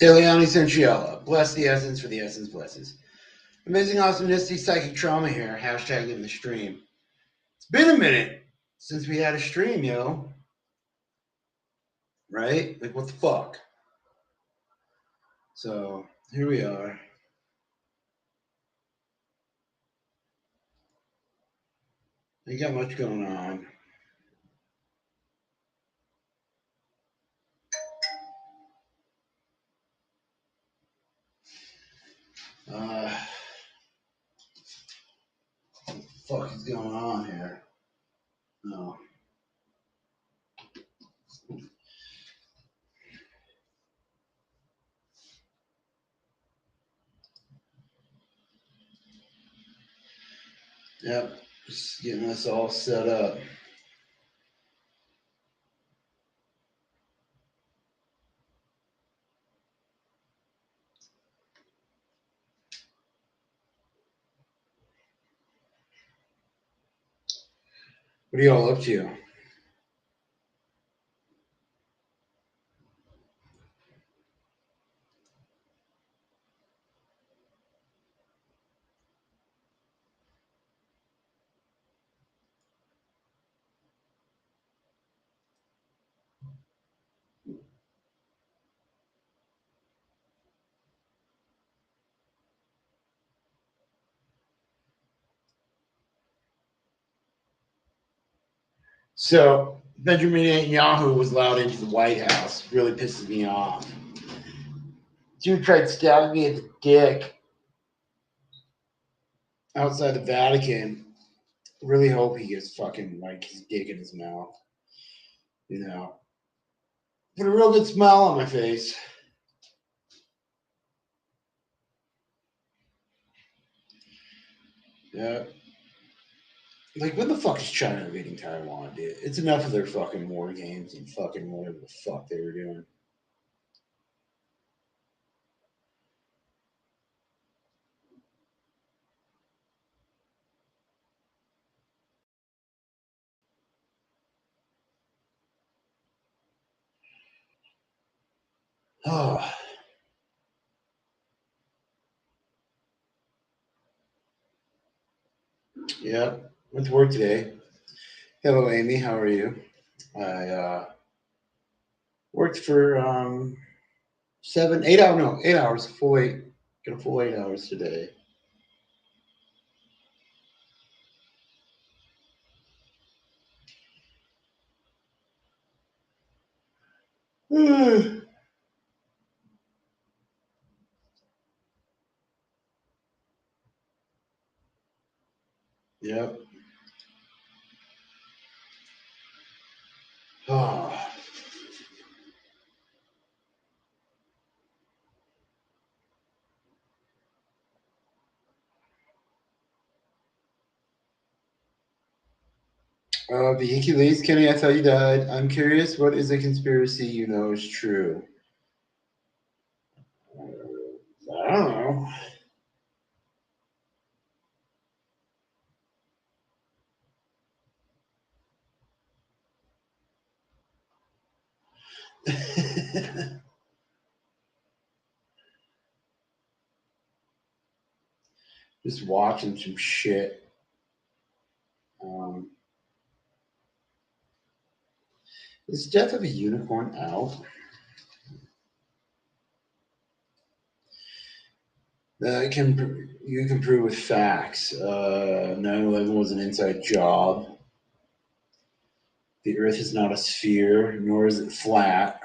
Ileani Centriella. Bless the essence for the essence blesses. Amazing, awesome, mystic, psychic trauma here. Hashtag living the stream. It's been a minute since we had a stream, yo. Right? Like, what the fuck? So, here we are. Ain't got much going on. What the fuck is going on here? No. Yep. Just getting us all set up. What are y'all up to? So, Benjamin Netanyahu was allowed into the White House. Really pisses me off. Dude tried stabbing me in the dick outside the Vatican. Really hope he gets fucking like his dick in his mouth. You know. Put a real good smile on my face. Yeah. Like, when the fuck is China invading Taiwan, dude? It's enough of their fucking war games and fucking whatever the fuck they were doing. Oh. Yeah. Went to work today. Hello, Amy. How are you? I worked for 8 hours, full 8. Got a full 8 hours today. Yep. Oh. Vehiculate, Kenny, I thought you died. I'm curious, what is a conspiracy you know is true? I don't know. Just watching some shit. Um, is Death of a Unicorn out? You can prove with facts. 9/11 was an inside job. The Earth is not a sphere, nor is it flat.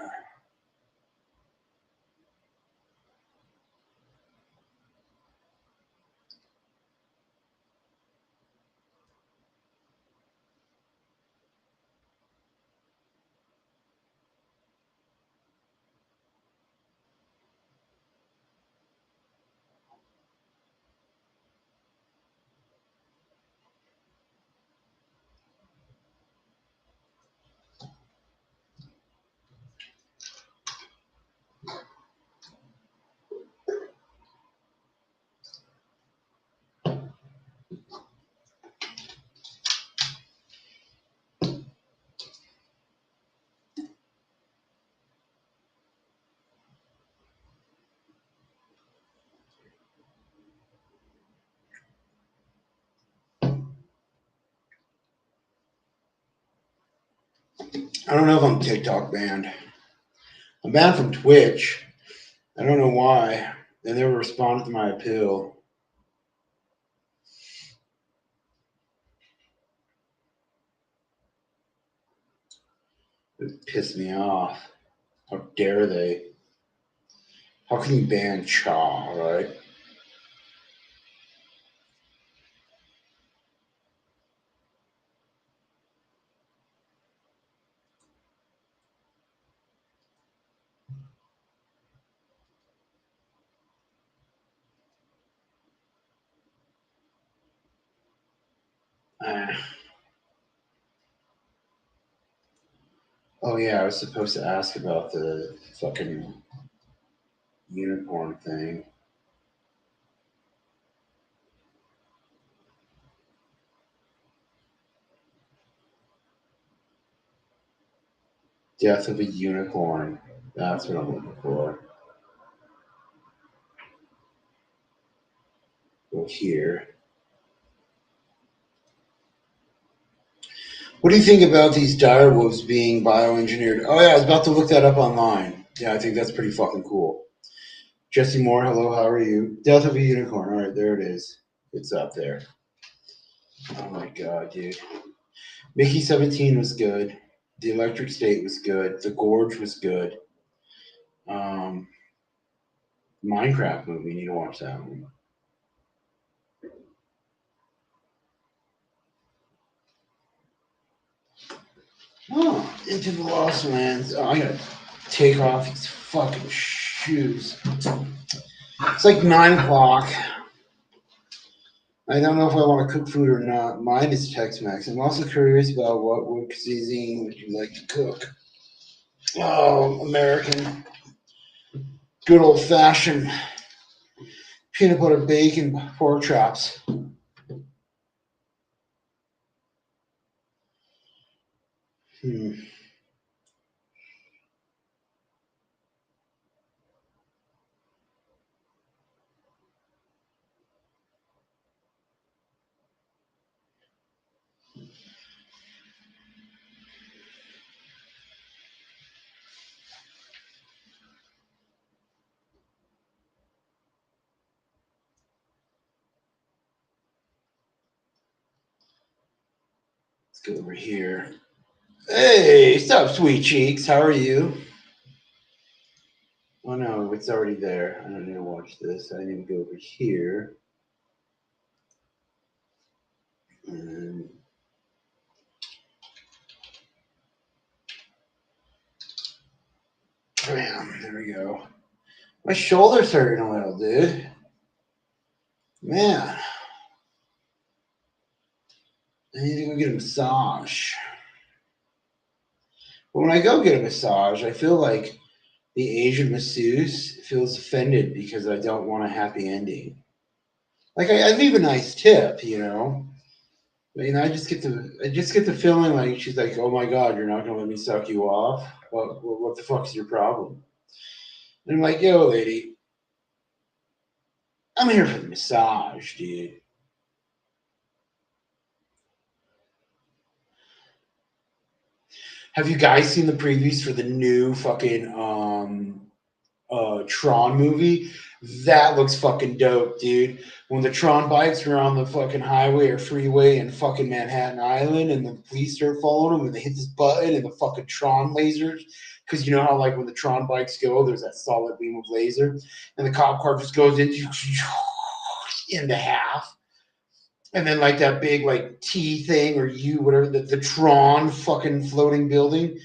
I don't know if I'm TikTok banned. I'm banned from Twitch. I don't know why. They never responded to my appeal. It pissed me off. How dare they? How can you ban Chaw, right? Ah. Oh yeah, I was supposed to ask about the fucking unicorn thing. Death of a unicorn. That's what I'm looking for. Go here. What do you think about these dire wolves being bioengineered? Oh yeah, I was about to look that up online. Yeah, I think that's pretty fucking cool. Jesse Moore, hello, how are you? Death of a unicorn. All right, there it is. It's up there. Oh my god, dude. Mickey 17 was good. The Electric State was good. The Gorge was good. Um, Minecraft movie, you need to watch that one. Oh, Into the Lost Lands. Oh, I gotta take off these fucking shoes. It's like 9 o'clock. I don't know if I want to cook food or not. Mine is Tex-Mex. I'm also curious about what cuisine would you like to cook? Oh, American. Good old fashioned peanut butter bacon pork chops. Hmm. Let's go over here. Hey, sup, sweet cheeks? How are you? Oh no, it's already there. I don't need to watch this. I need to go over here. And bam, there we go. My shoulder's hurting a little, dude. Man, I need to go get a massage. But when I go get a massage, I feel like the Asian masseuse feels offended because I don't want a happy ending. Like I leave a nice tip, you know. But, you know, I just get the feeling like she's like, "Oh my God, you're not gonna let me suck you off? What the fuck is your problem?" And I'm like, "Yo, lady, I'm here for the massage, dude." Have you guys seen the previews for the new fucking Tron movie? That looks fucking dope, dude. When the Tron bikes are on the fucking highway or freeway in fucking Manhattan Island and the police start following them and they hit this button and the fucking Tron lasers. Because you know how, like, when the Tron bikes go, there's that solid beam of laser and the cop car just goes into half. And then, like, that big, like, T thing or U, whatever, the Tron fucking floating building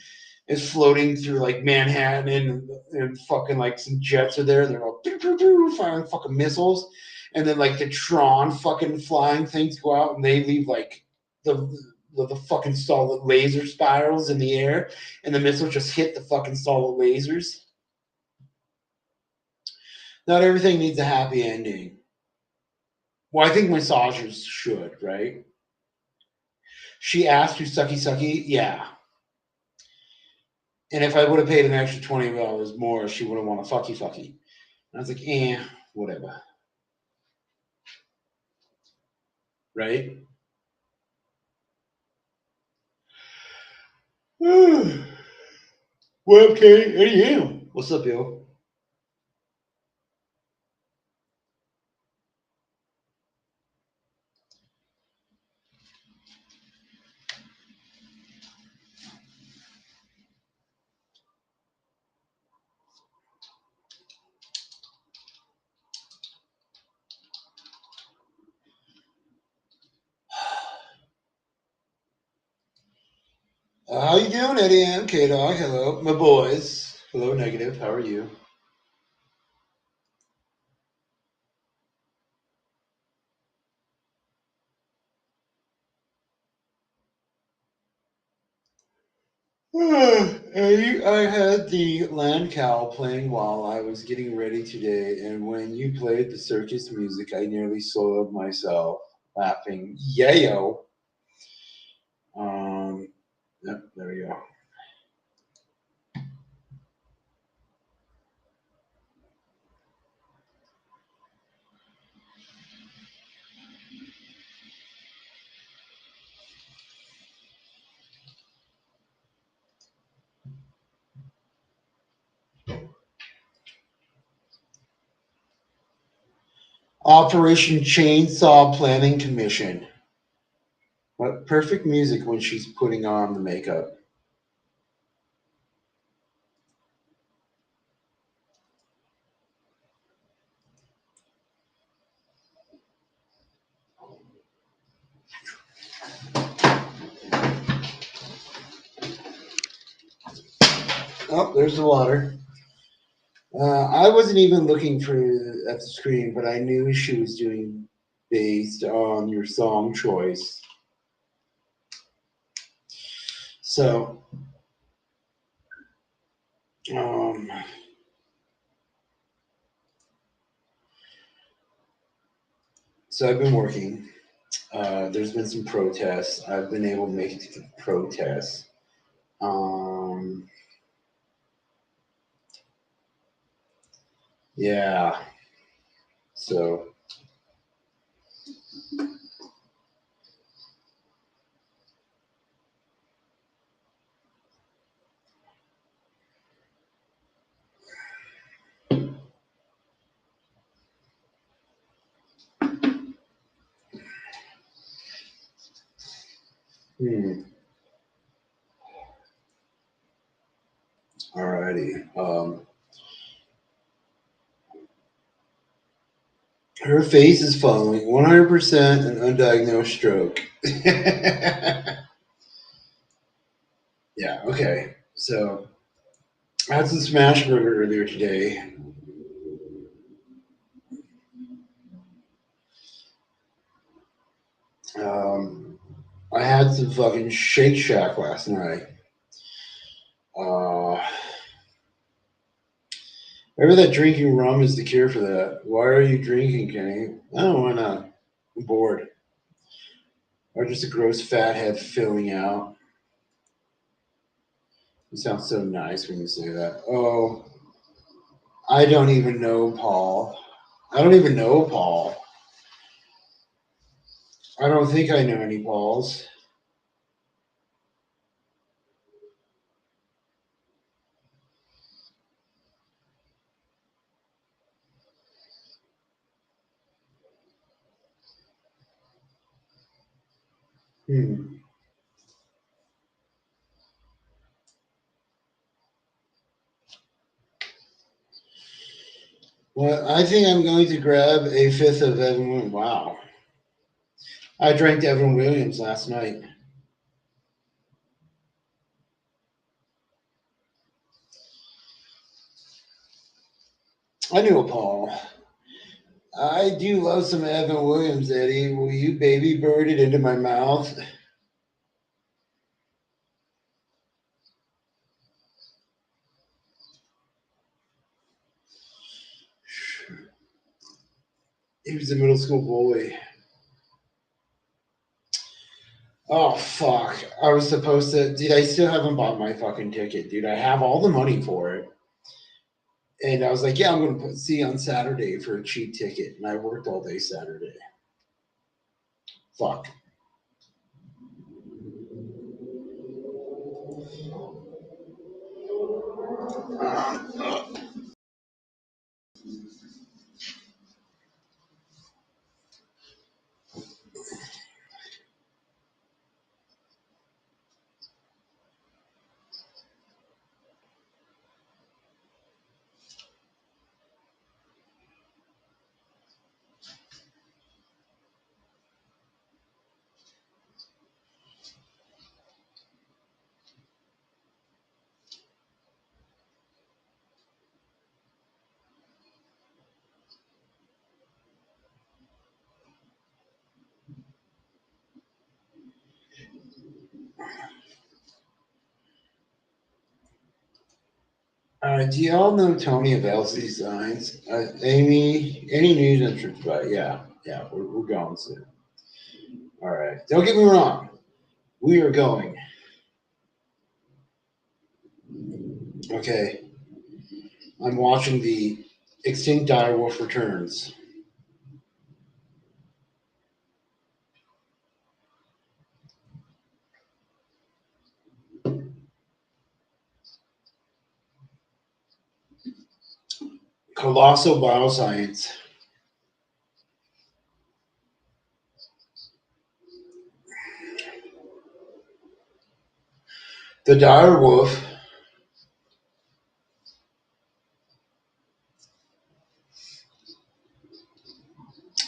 is floating through like Manhattan and fucking like some jets are there. They're all firing fucking missiles, and then like the Tron fucking flying things go out and they leave like the the fucking solid laser spirals in the air, and the missiles just hit the fucking solid lasers. Not everything needs a happy ending. Well, I think massagers should, right? She asked you sucky sucky, yeah. And if I would have paid an extra $20 more, she would have want a fucky fucky. And I was like, whatever. Right? Webcam, ADM. What's up, yo? How you doing, Eddie M? K-Dog, hello. My boys. Hello, Negative. How are you? I had the land cow playing while I was getting ready today, and when you played the circus music, I nearly soiled myself laughing. Yayo. Yep, there we go. Operation Chainsaw Planning Commission. What perfect music when she's putting on the makeup. Oh, there's the water. I wasn't even looking for at the screen, but I knew she was doing based on your song choice. So, um, so I've been working. There's been some protests. I've been able to make it to the protests. Um, yeah. So, hmm. Alrighty. Her face is following 100% an undiagnosed stroke. Yeah. Okay. So I had some smash burger earlier today. Um, I had some fucking Shake Shack last night. Uh, Remember that drinking rum is the cure for that. Why are you drinking, Kenny? Oh, why not? I'm bored. Or just a gross fathead filling out. You sound so nice when you say that. Oh, I don't even know Paul. I don't even know Paul. I don't think I know any Pauls. Hmm. Well, I think I'm going to grab a fifth of Evan Williams. Wow. I drank Evan Williams last night. I knew a Paul. I do love some Evan Williams, Eddie. Will you baby bird it into my mouth? He was a middle school bully. Oh fuck! I was supposed to, dude. I still haven't bought my fucking ticket, dude. I have all the money for it, and I was like, "Yeah, I'm gonna see you on Saturday for a cheap ticket." And I worked all day Saturday. Fuck. Do y'all know Tony of LC Signs? Amy, any news interest about? Yeah, we're going soon. All right. Don't get me wrong. We are going. Okay. I'm watching the Extinct Direwolf Returns. Colossal Bioscience. The Dire Wolf.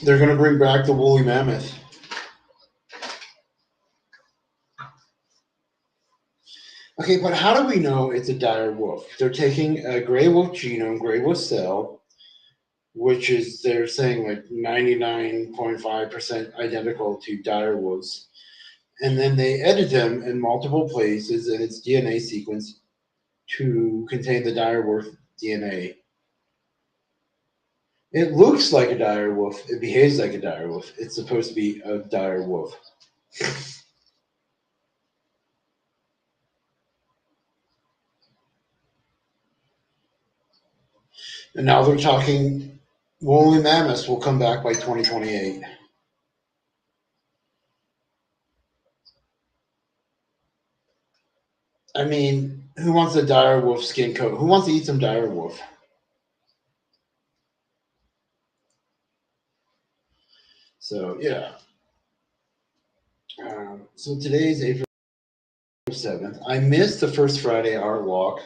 They're going to bring back the woolly mammoth. Okay, but how do we know it's a dire wolf? They're taking a gray wolf genome, gray wolf cell, which is they're saying like 99.5% identical to dire wolves. And then they edit them in multiple places in its DNA sequence to contain the dire wolf DNA. It looks like a dire wolf. It behaves like a dire wolf. It's supposed to be a dire wolf. And now they're talking woolly mammoths will come back by 2028. I mean, who wants a dire wolf skin coat? Who wants to eat some dire wolf? So yeah. So today's April 7th. I missed the first Friday art walk.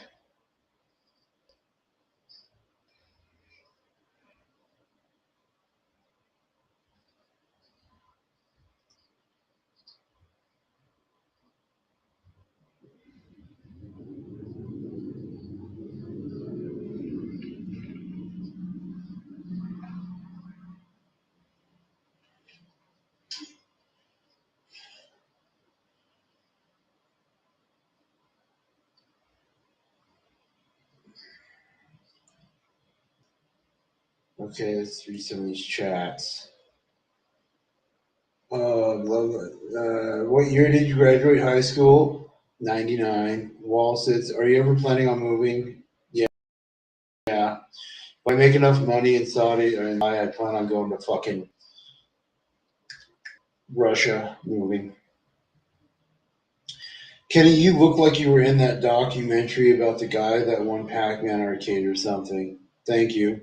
Okay, let's read some of these chats. What year did you graduate high school? 99. Wall sits. Are you ever planning on moving? Yeah. If I make enough money in Saudi or in Dubai, I plan on going to fucking Russia moving. Kenny, you look like you were in that documentary about the guy that won Pac-Man arcade or something. Thank you.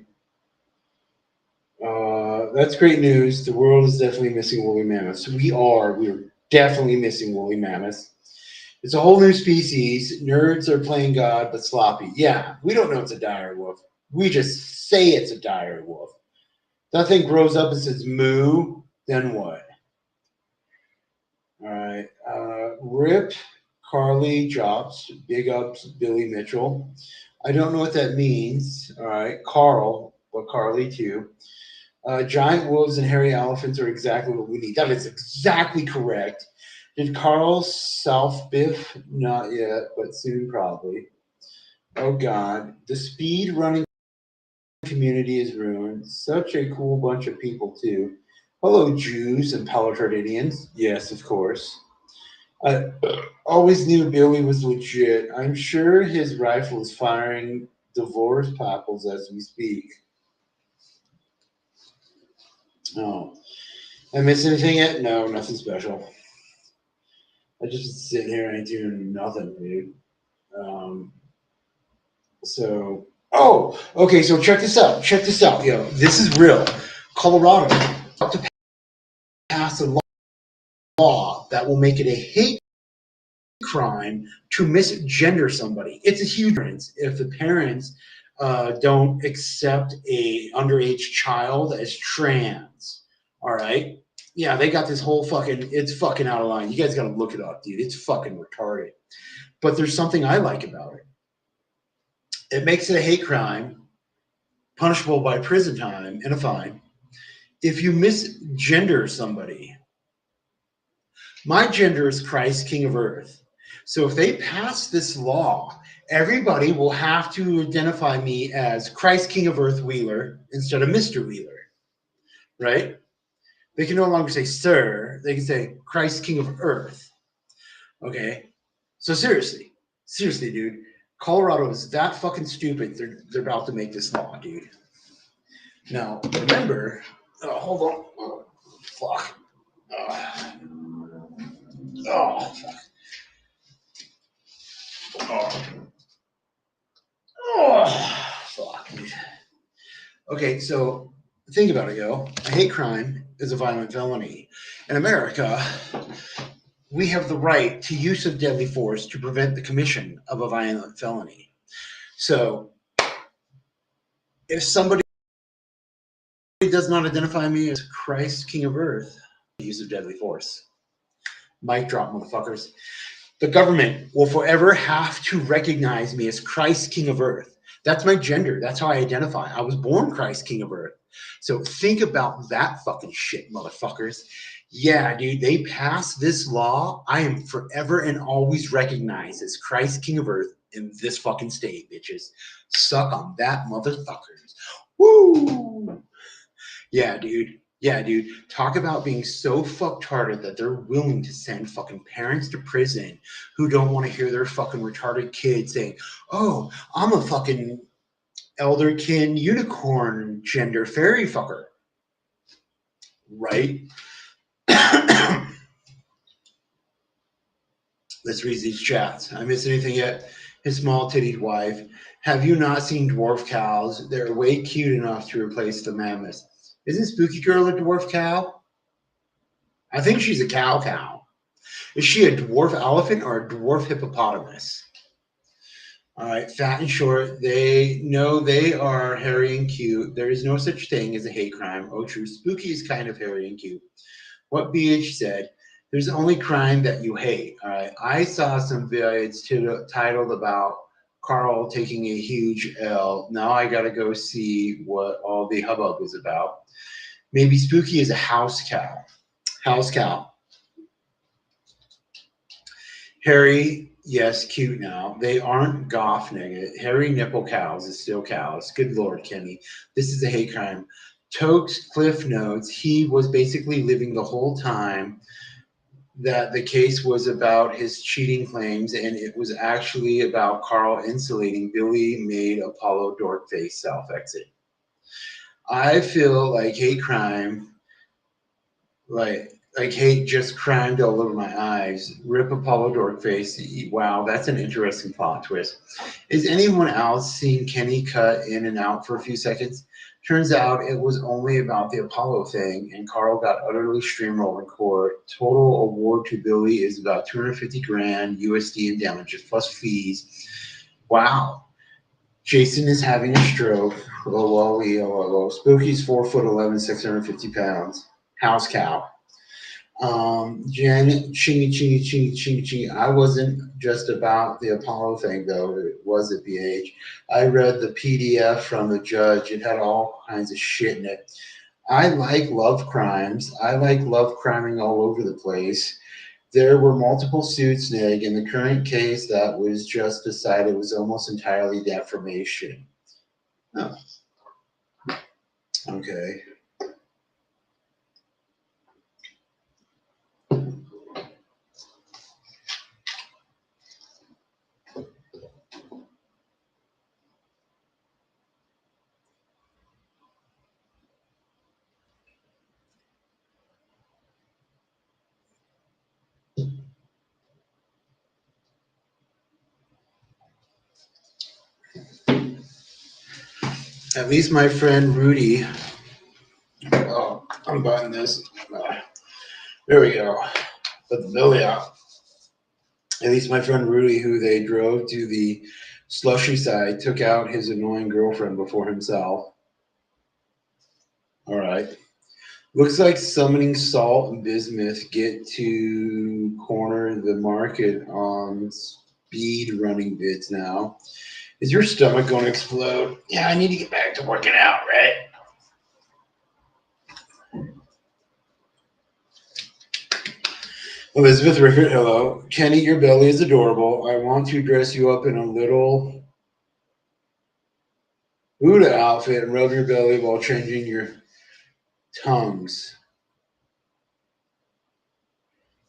That's great news. The world is definitely missing woolly mammoths. We are definitely missing woolly mammoths. It's a whole new species. Nerds are playing God, but sloppy. Yeah, we don't know it's a dire wolf. We just say it's a dire wolf. That thing grows up and says moo, then what? All right. Rip Carly drops. Big ups, Billy Mitchell. I don't know what that means. All right. Carl, but Carly too. Giant wolves and hairy elephants are exactly what we need. That is exactly correct. Did Carl self biff? Not yet, but soon probably. Oh God, the speed running community is ruined. Such a cool bunch of people too. Hello, Jews and Palestinians. Yes, of course. I always knew Billy was legit. I'm sure his rifle is firing divorce papples as we speak. Oh, I miss anything yet? No, nothing special. I just sitting here and ain't doing nothing, dude. Um, So, oh, okay. So check this out. Check this out, yo. This is real. Colorado about to pass a law that will make it a hate crime to misgender somebody. It's a huge difference if the parents don't accept a underage child as trans. All right. Yeah, they got this whole fucking. It's fucking out of line. You guys got to look it up, dude. It's fucking retarded. But there's something I like about it. It makes it a hate crime, punishable by prison time and a fine. If you misgender somebody, my gender is Christ, King of Earth. So if they pass this law, everybody will have to identify me as Christ, King of Earth Wheeler instead of Mr. Wheeler, right? They can no longer say sir, they can say Christ, King of Earth. Okay? So seriously, dude, Colorado is that fucking stupid. They're about to make this law, dude. Now, remember, hold on. Oh, fuck. Oh, fuck. Oh. Oh, fuck. Okay, so think about it, yo. A hate crime is a violent felony. In America, we have the right to use of deadly force to prevent the commission of a violent felony. So if somebody does not identify me as Christ, King of Earth, use of deadly force. Mic drop, motherfuckers. The government will forever have to recognize me as Christ, King of Earth. That's my gender. That's how I identify. I was born Christ, King of Earth. So think about that fucking shit, motherfuckers. Yeah, dude, they passed this law. I am forever and always recognized as Christ, King of Earth in this fucking state, bitches. Suck on that, motherfuckers. Woo! Yeah, dude. Yeah, dude. Talk about being so fucktarded that they're willing to send fucking parents to prison who don't want to hear their fucking retarded kid saying, "Oh, I'm a fucking elderkin unicorn gender fairy fucker." Right? Let's read these chats. I miss anything yet? His small tittied wife. Have you not seen dwarf cows? They're way cute enough to replace the mammoths. Isn't Spooky Girl a dwarf cow? I think she's a cow. Is she a dwarf elephant or a dwarf hippopotamus? All right, fat and short. They know they are hairy and cute. There is no such thing as a hate crime. Oh, true. Spooky is kind of hairy and cute. What BH said, there's only crime that you hate. All right. I saw some vids titled about Carl taking a huge L. Now I got to go see what all the hubbub is about. Maybe Spooky is a house cow. House cow. Harry, yes, cute now. They aren't goth nigga. Hairy nipple cows is still cows. Good Lord, Kenny. This is a hate crime. Tokes Cliff Notes, he was basically living the whole time that the case was about his cheating claims, and it was actually about Carl insulating Billy made Apollo Dorkface self-exit. I feel like hate crime, like hate just crimed all over my eyes. Rip Apollo Dorkface. Wow, that's an interesting plot twist. Is anyone else seeing Kenny cut in and out for a few seconds? Turns out it was only about the Apollo thing, and Carl got utterly steamrolled in court. Total award to Billy is about 250 grand USD in damages plus fees. Wow. Jason is having a stroke. Oh. Spooky's 4'11", 650 pounds. House cow. Jen, chingy. I wasn't just about the Apollo thing, though. It was at BH. I read the PDF from the judge. It had all kinds of shit in it. I like love crimes. I like love criming all over the place. There were multiple suits, Nig. In the current case that was just decided was almost entirely defamation. Oh, okay. At least my friend Rudy. Oh, unbutton this. There we go. Put the belly out. At least my friend Rudy, who they drove to the slushy side, took out his annoying girlfriend before himself. All right. Looks like summoning Salt and Bismuth get to corner the market on speed running bids now. Is your stomach going to explode? Yeah, I need to get back to working out, right? Elizabeth Rickert, hello. Kenny, your belly is adorable. I want to dress you up in a little Buddha outfit and rub your belly while changing your tongues.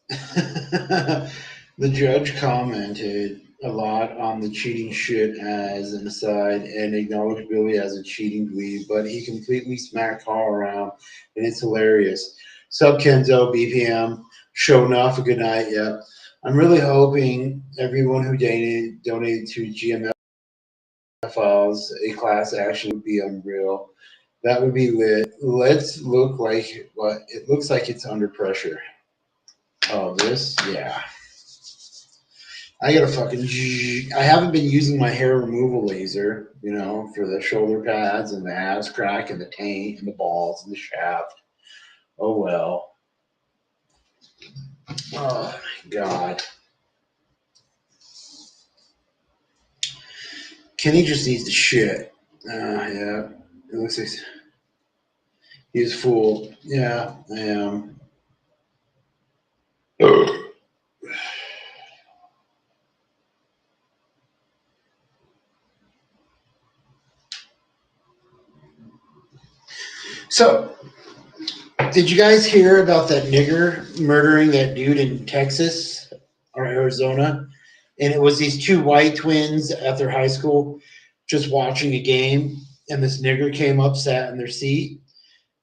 The judge commented a lot on the cheating shit as an aside and acknowledged Billy as a cheating dweeb, but he completely smacked Carl around, and it's hilarious. Sub Kenzo, BPM, show enough, a good night. Yeah. I'm really hoping everyone who donated to GMF files a class action would be unreal. That would be lit. Let's look like what it looks like it's under pressure. Oh, this? Yeah. I gotta fucking. I haven't been using my hair removal laser, for the shoulder pads and the ass crack and the taint and the balls and the shaft. Oh well. Oh my god. Kenny just needs to shit. Yeah. It looks like he's full. Yeah, I am. So, did you guys hear about that nigger murdering that dude in Texas or Arizona? And it was these two white twins at their high school just watching a game, and this nigger came up, sat in their seat,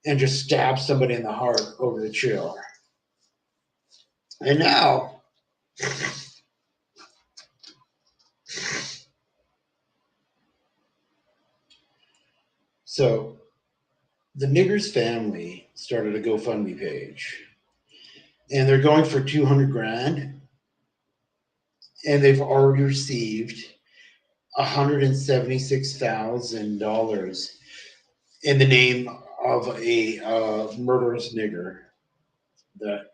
and just stabbed somebody in the heart over the chill. And now, so the nigger's family started a GoFundMe page, and they're going for 200 grand, and they've already received $176,000 in the name of a murderous nigger that.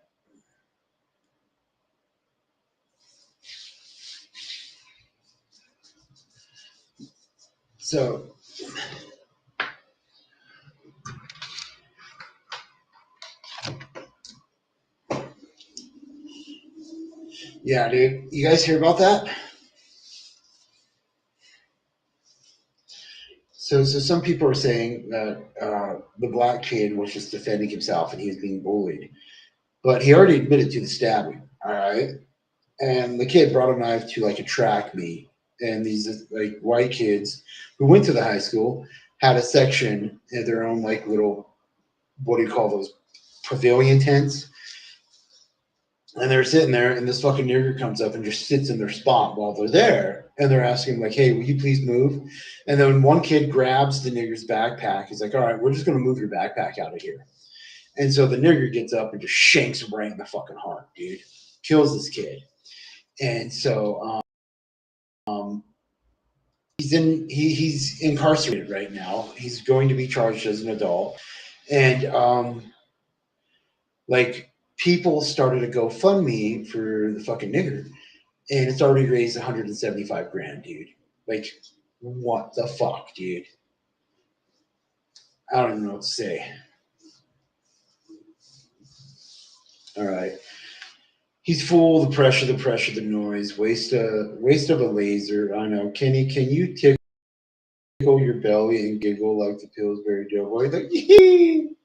So yeah, dude, you guys hear about that? So some people are saying that the black kid was just defending himself and he was being bullied, but he already admitted to the stabbing. All right, and the kid brought a knife to like a track meet, and these like white kids who went to the high school had a section in their own like little, what do you call those, pavilion tents, and they're sitting there, and this fucking nigger comes up and just sits in their spot while they're there, and they're asking like, "Hey, will you please move?" And then one kid grabs the nigger's backpack. He's like, "All right, we're just gonna move your backpack out of here." And so the nigger gets up and just shanks him right in the fucking heart, dude. Kills this kid. And so he's incarcerated right now. He's going to be charged as an adult, and like people started a GoFundMe for the fucking nigger, and it's already raised 175 grand, dude. Like, what the fuck, dude? I don't even know what to say. All right. He's full. The pressure, the noise, waste of a laser. I know. Kenny, can you tickle your belly and giggle like the Pillsbury Doughboy? Like, yee!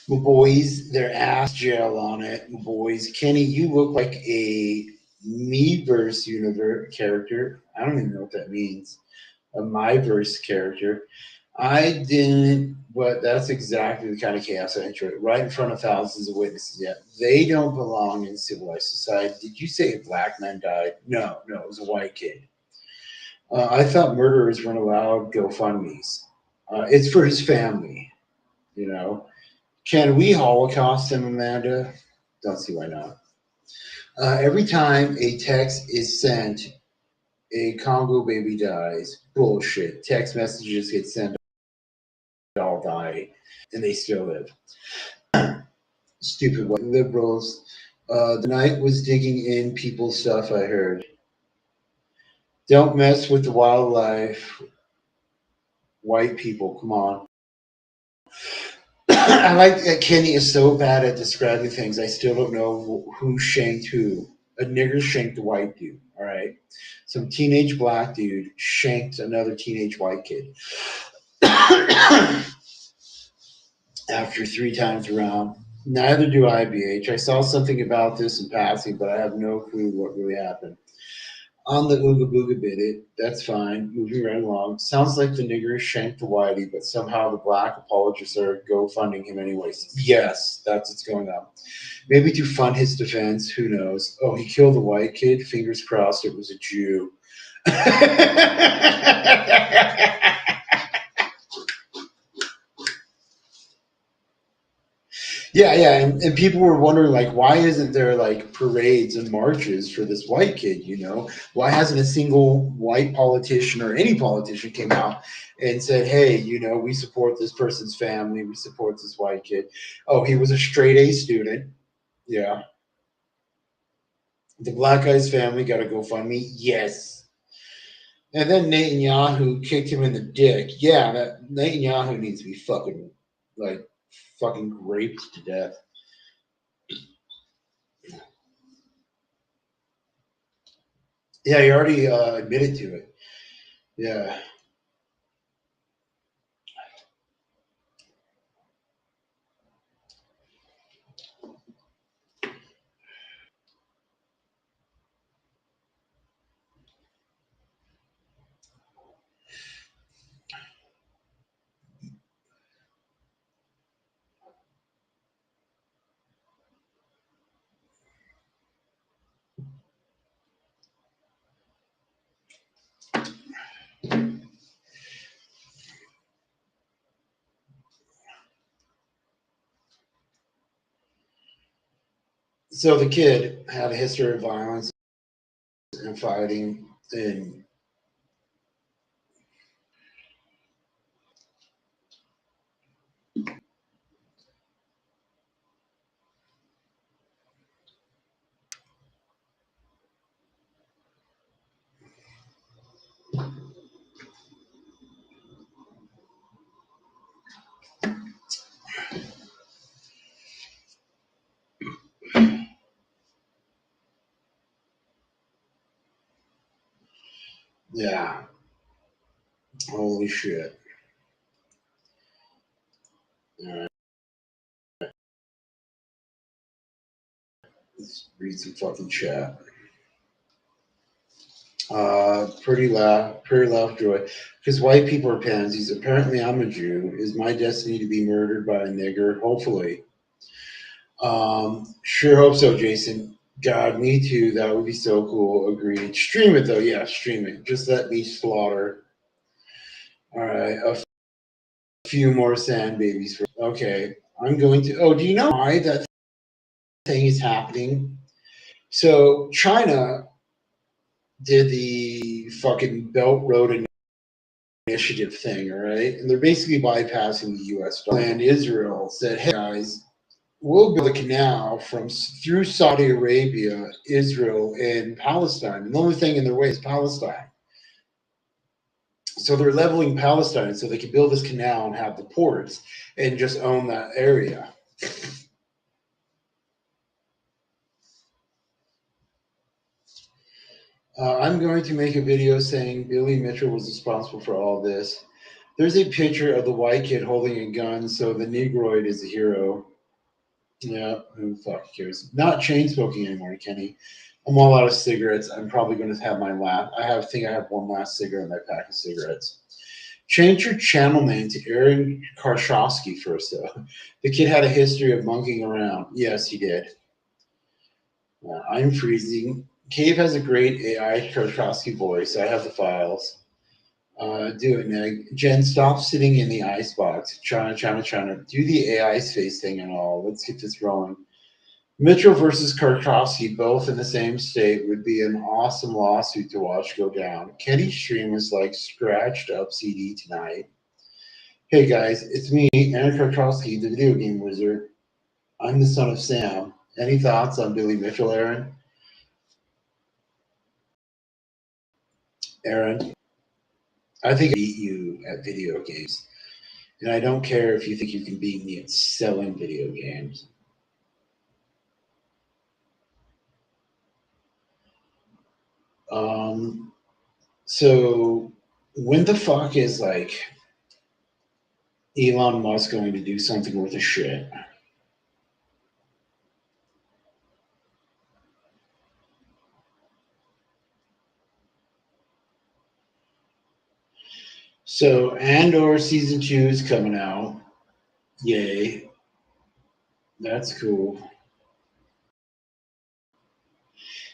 My boys, their ass gel on it. My boys, Kenny, you look like a Miiverse universe character. I don't even know what that means. A Miiverse character. I didn't, but that's exactly the kind of chaos I enjoy. Right in front of thousands of witnesses. Yet they don't belong in civilized society. Did you say a black man died? No, it was a white kid. I thought murderers weren't allowed GoFundMe's. It's for his family, you know. Can we Holocaust him, Amanda? Don't see why not. Every time a text is sent, a Congo baby dies. Bullshit. Text messages get sent, all die, and they still live. Stupid white liberals. The night was digging in people's stuff, I heard. Don't mess with the wildlife. White people, come on. I like that Kenny is so bad at describing things. I still don't know who shanked who. A nigger shanked a white dude. All right. Some teenage black dude shanked another teenage white kid. After 3 times around. Neither do I, BH. I saw something about this in passing, but I have no clue what really happened. On the Ooga Booga bit it, that's fine. Moving right along. Sounds like the nigger shanked the whitey, but somehow the black apologists are GoFunding him anyways. Yes, that's what's going on. Maybe to fund his defense, who knows? Oh, he killed the white kid. Fingers crossed it was a Jew. Yeah, and people were wondering like, why isn't there like parades and marches for this white kid? You know, why hasn't a single white politician or any politician came out and said, hey, you know, we support this person's family, we support this white kid. Oh, he was a straight A student. Yeah, the black guy's family got to GoFundMe. Yes. And then Netanyahu kicked him in the dick. Yeah, that Netanyahu needs to be fucking raped to death. Yeah, he already admitted to it. Yeah. So the kid had a history of violence and fighting, and yeah, holy shit. All right, let's read some fucking chat. Pretty loud joy. Because white people are pansies. Apparently, I'm a Jew. Is my destiny to be murdered by a nigger? Hopefully. Sure hope so, Jason. God, me too. That would be so cool. Agreed. Stream it though. Yeah, stream it. Just let me slaughter. All right, a few more sand babies. Okay, I'm going to. Oh, do you know why that thing is happening? So China did the fucking Belt Road Initiative thing, all right, and they're basically bypassing the U.S. And Israel said, "Hey guys, we'll build a canal from through Saudi Arabia, Israel, and Palestine. And the only thing in their way is Palestine. So they're leveling Palestine so they can build this canal and have the ports and just own that area." I'm going to make a video saying Billy Mitchell was responsible for all this. There's a picture of the white kid holding a gun, so the Negroid is a hero. Yeah, who fuck cares? Not chain smoking anymore, Kenny. I'm all out of cigarettes. I'm probably going to have my last. I have one last cigarette in my pack of cigarettes. Change your channel name to Aaron Karshowski first, though. The kid had a history of monkeying around. Yes, he did. I'm freezing. Cave has a great AI Karshowski voice. I have the files. Do it, Neg. Jen, stop sitting in the icebox. Trying to do the AI space thing and all. Let's get this rolling. Mitchell versus Karkowski, both in the same state, would be an awesome lawsuit to watch go down. Kenny Stream is like scratched up CD tonight. Hey guys, it's me, Aaron Karkowski, the video game wizard. I'm the son of Sam. Any thoughts on Billy Mitchell, Aaron? Aaron, I think I beat you at video games. And I don't care if you think you can beat me at selling video games. So when the fuck is like Elon Musk going to do something worth a shit? So Andor season 2 is coming out. Yay. That's cool.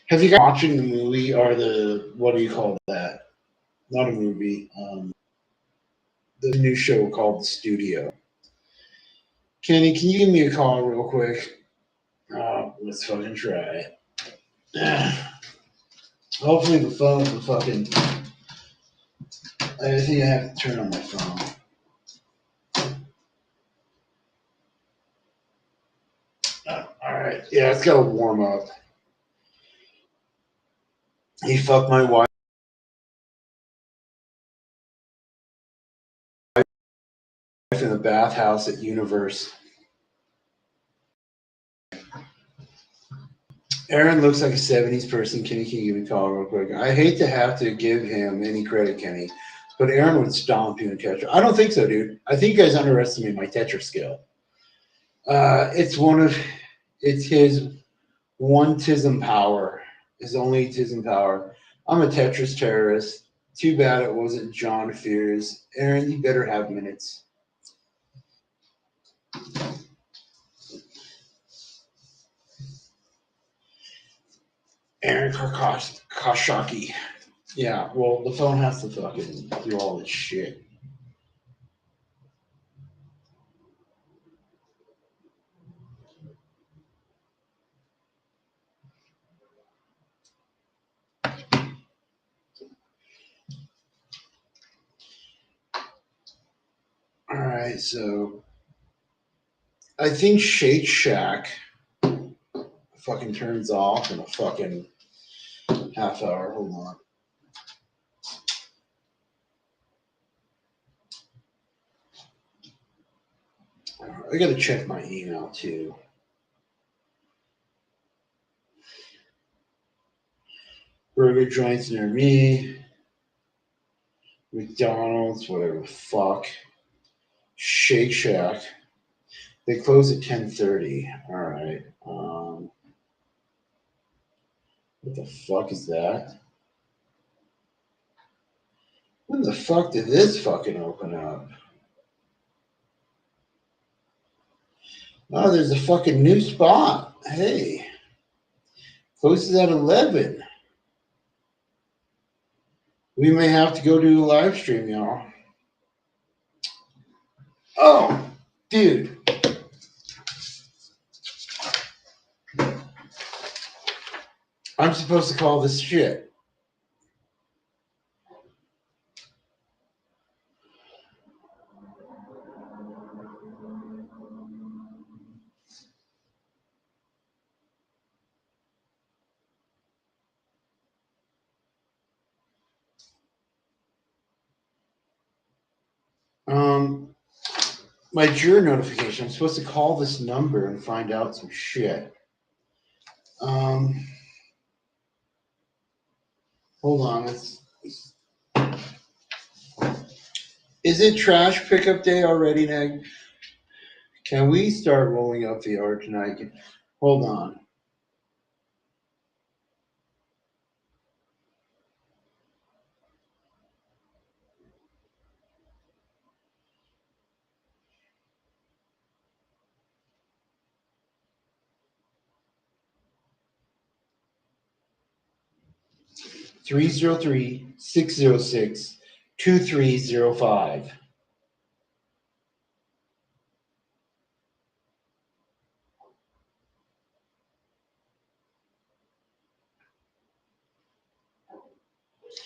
Have you guys watching the movie or the what do you call that? Not a movie. The new show called The Studio. Kenny, can you give me a call real quick? Let's fucking try it. Hopefully the phone will fucking. I think I have to turn on my phone. All right. Yeah, it's got to warm up. He fucked my wife in the bathhouse at Universe. Aaron looks like a 70s person. Kenny, can you give me a call real quick? I hate to have to give him any credit, Kenny, but Aaron would stomp you in Tetris. I don't think so, dude. I think you guys underestimate my Tetris skill. It's his one tism power, his only tism power. I'm a Tetris terrorist. Too bad it wasn't John Fears. Aaron, you better have minutes. Aaron Kashaki. Yeah, well, the phone has to fucking do all this shit. All right, so I think Shake Shack fucking turns off in a fucking half hour. Hold on. I gotta check my email too. Burger joints near me. McDonald's, whatever the fuck. Shake Shack. They close at 10:30. All right. What the fuck is that? When the fuck did this fucking open up? Oh, there's a fucking new spot. Hey. Closes at 11. We may have to go do a live stream, y'all. Oh, dude. I'm supposed to call this shit. My Jura notification. I'm supposed to call this number and find out some shit. Hold on. Is it trash pickup day already, Neg? Can we start rolling up the yard tonight? Hold on. Three zero three 606 2305.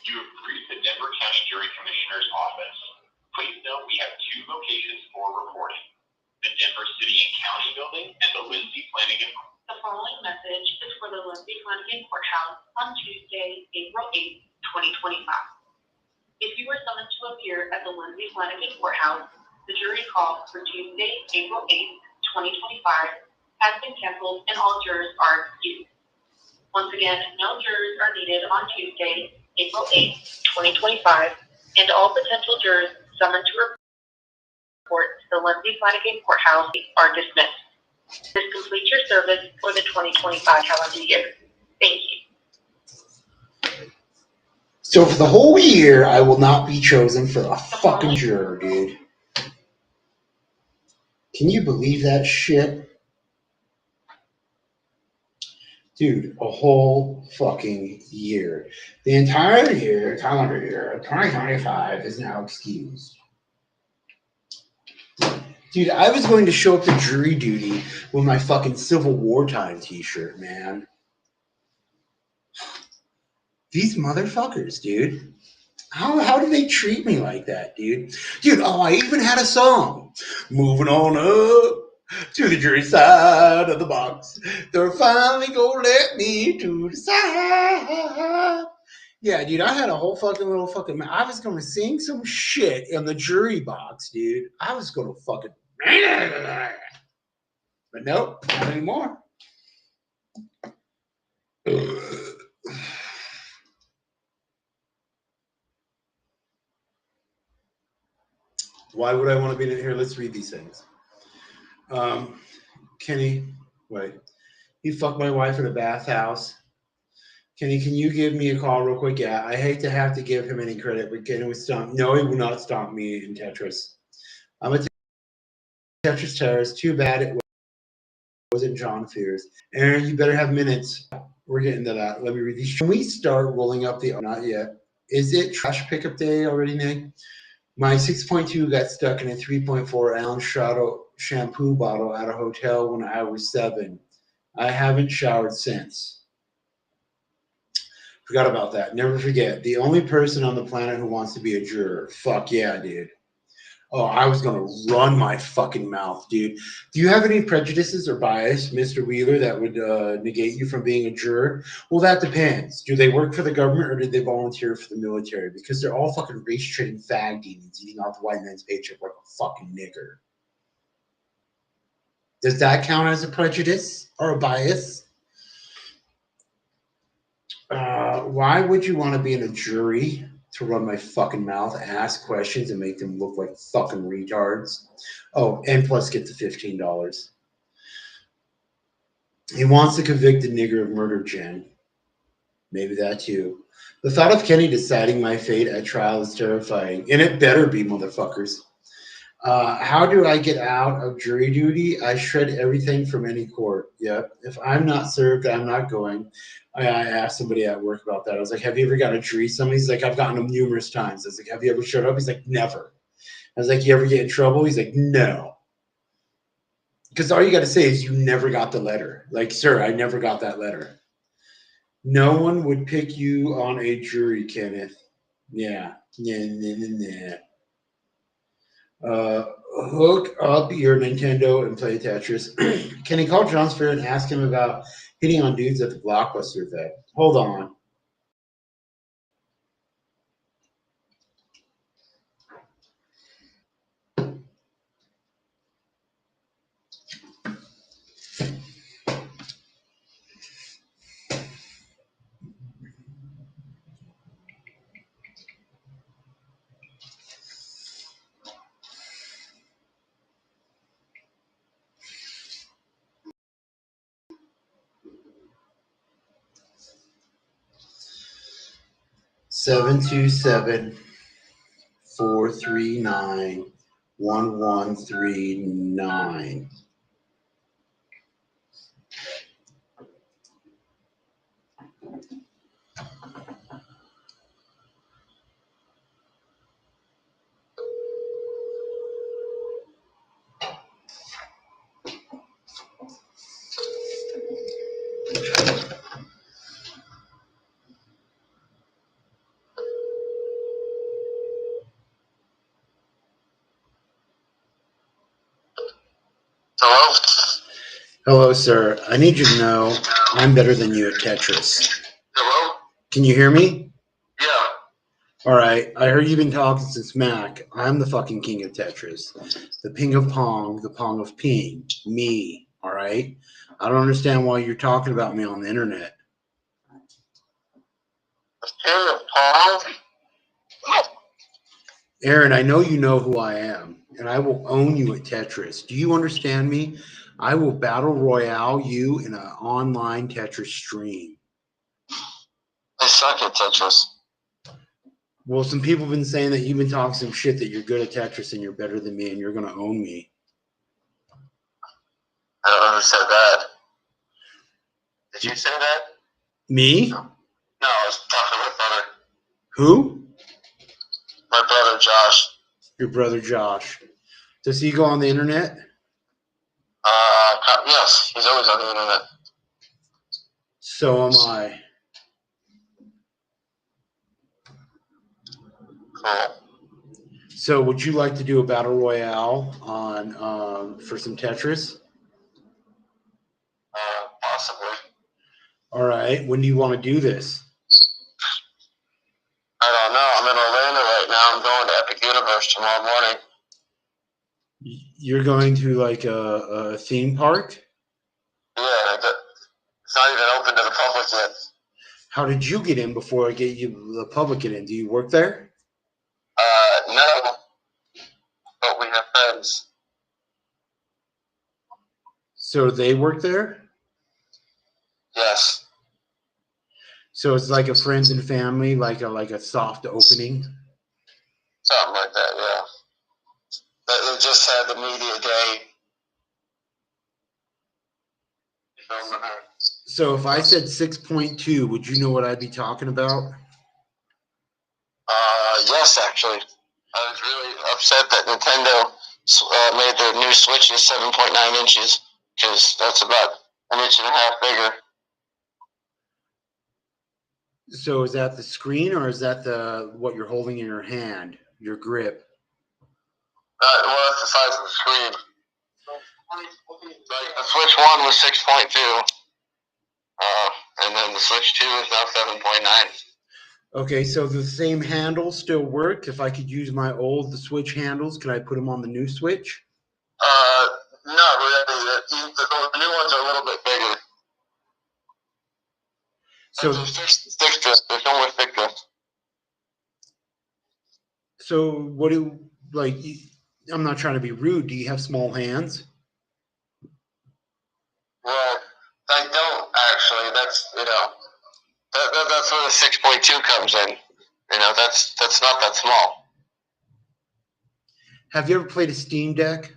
You have reached the Denver County Jury Commissioner's office. Please note we have two locations for reporting: the Denver City and County Building and the Lindsay Flanagan. The following message is for the Lindsay Flanagan Courthouse on Tuesday, April 8th, 2025. If you were summoned to appear at the Lindsay Flanagan Courthouse, the jury call for Tuesday, April 8th, 2025 has been canceled and all jurors are excused. Once again, no jurors are needed on Tuesday, April 8th, 2025, and all potential jurors summoned to report to the Lindsay Flanagan Courthouse are dismissed. This completes your service for the 2025 calendar year. Thank you. So for the whole year, I will not be chosen for a fucking juror, dude. Can you believe that shit? Dude, a whole fucking year. The entire year, calendar year, 2025 is now excused. Dude, I was going to show up to jury duty with my fucking Civil War time t-shirt, man. These motherfuckers, dude. How do they treat me like that, dude? Dude, oh, I even had a song. Moving on up to the jury side of the box. They're finally gonna let me to the side. Yeah, dude, I had a whole fucking little fucking... I was gonna sing some shit in the jury box, dude. I was gonna fucking... But nope, not anymore. Why would I want to be in here? Let's read these things. Kenny, wait. He fucked my wife in a bathhouse. Kenny, can you give me a call real quick? Yeah, I hate to have to give him any credit, but Kenny would stomp. No, he will not stomp me in Tetris. I'm a Tetris terrorist. Too bad it wasn't John Fears. Aaron, you better have minutes. We're getting to that. Let me read these. Can we start rolling up the... Not yet. Is it trash pickup day already, Nick? My 6.2 got stuck in a 3.4 ounce shampoo bottle at a hotel when I was 7. I haven't showered since. Forgot about that. Never forget. The only person on the planet who wants to be a juror. Fuck yeah, dude. Oh, I was going to run my fucking mouth, dude. Do you have any prejudices or bias, Mr. Wheeler, that would negate you from being a juror? Well, that depends. Do they work for the government or did they volunteer for the military? Because they're all fucking race-trading fag demons eating off the white man's paycheck like a fucking nigger. Does that count as a prejudice or a bias? Why would you want to be in a jury to run my fucking mouth, ask questions, and make them look like fucking retards? Oh, and plus get the $15. He wants to convict the nigger of murder, Jen. Maybe that too. The thought of Kenny deciding my fate at trial is terrifying, and it better be, motherfuckers. How do I get out of jury duty? I shred everything from any court. Yep. If I'm not served, I'm not going. I asked somebody at work about that. I was like, have you ever got a jury summons? He's like, I've gotten them numerous times. I was like, have you ever showed up? He's like, never. I was like, you ever get in trouble? He's like, no. Because all you got to say is you never got the letter. Like, sir, I never got that letter. No one would pick you on a jury, Kenneth. Yeah. Nah. Hook up your Nintendo and play Tetris. Can he call John's Fair and ask him about hitting on dudes at the Blockbuster thing? Hold on. Seven 439-1139. Hello, sir. I need you to know I'm better than you at Tetris. Hello? Can you hear me? Yeah. All right. I heard you've been talking since Mac. I'm the fucking king of Tetris. The ping of pong, the pong of ping. Me. All right. I don't understand why you're talking about me on the internet. King of Pong? Aaron, I know you know who I am, and I will own you at Tetris. Do you understand me? I will battle royale you in an online Tetris stream. I suck at Tetris. Well, some people have been saying that you've been talking some shit that you're good at Tetris and you're better than me and you're going to own me. I don't know who said that. Did you say that? Me? No, I was talking to my brother. Who? My brother, Josh. Your brother Josh. Does he go on the internet? Yes, he's always on the internet. So am I. Cool. So would you like to do a battle royale on for some Tetris? Possibly. All right. When do you want to do this? I don't know. I'm in Orlando right now. I'm going to Epic Universe tomorrow morning. You're going to like a theme park? Yeah, it's not even open to the public yet. How did you get in before I get you the public get in? Do you work there? No, but we have friends. So they work there? Yes. So it's like a friends and family, like a soft opening. Something like that, yeah. They just had the media day. So if I said 6.2, would you know what I'd be talking about? Yes, actually. I was really upset that Nintendo made their new Switches 7.9 inches, because that's about an inch and a half bigger. So is that the screen or is that the what you're holding in your hand, your grip? Well, that's the size of the screen. Like the Switch 1 was 6.2, and then the Switch 2 is now 7.9. Okay, so the same handles still work. If I could use my old Switch handles, could I put them on the new Switch? Not really. The new ones are a little bit bigger. So, Stick drift. There's no more stick drift. so what do like? I'm not trying to be rude. Do you have small hands? Well, I don't actually. That's that's where the 6.2 comes in. That's not that small. Have you ever played a Steam Deck?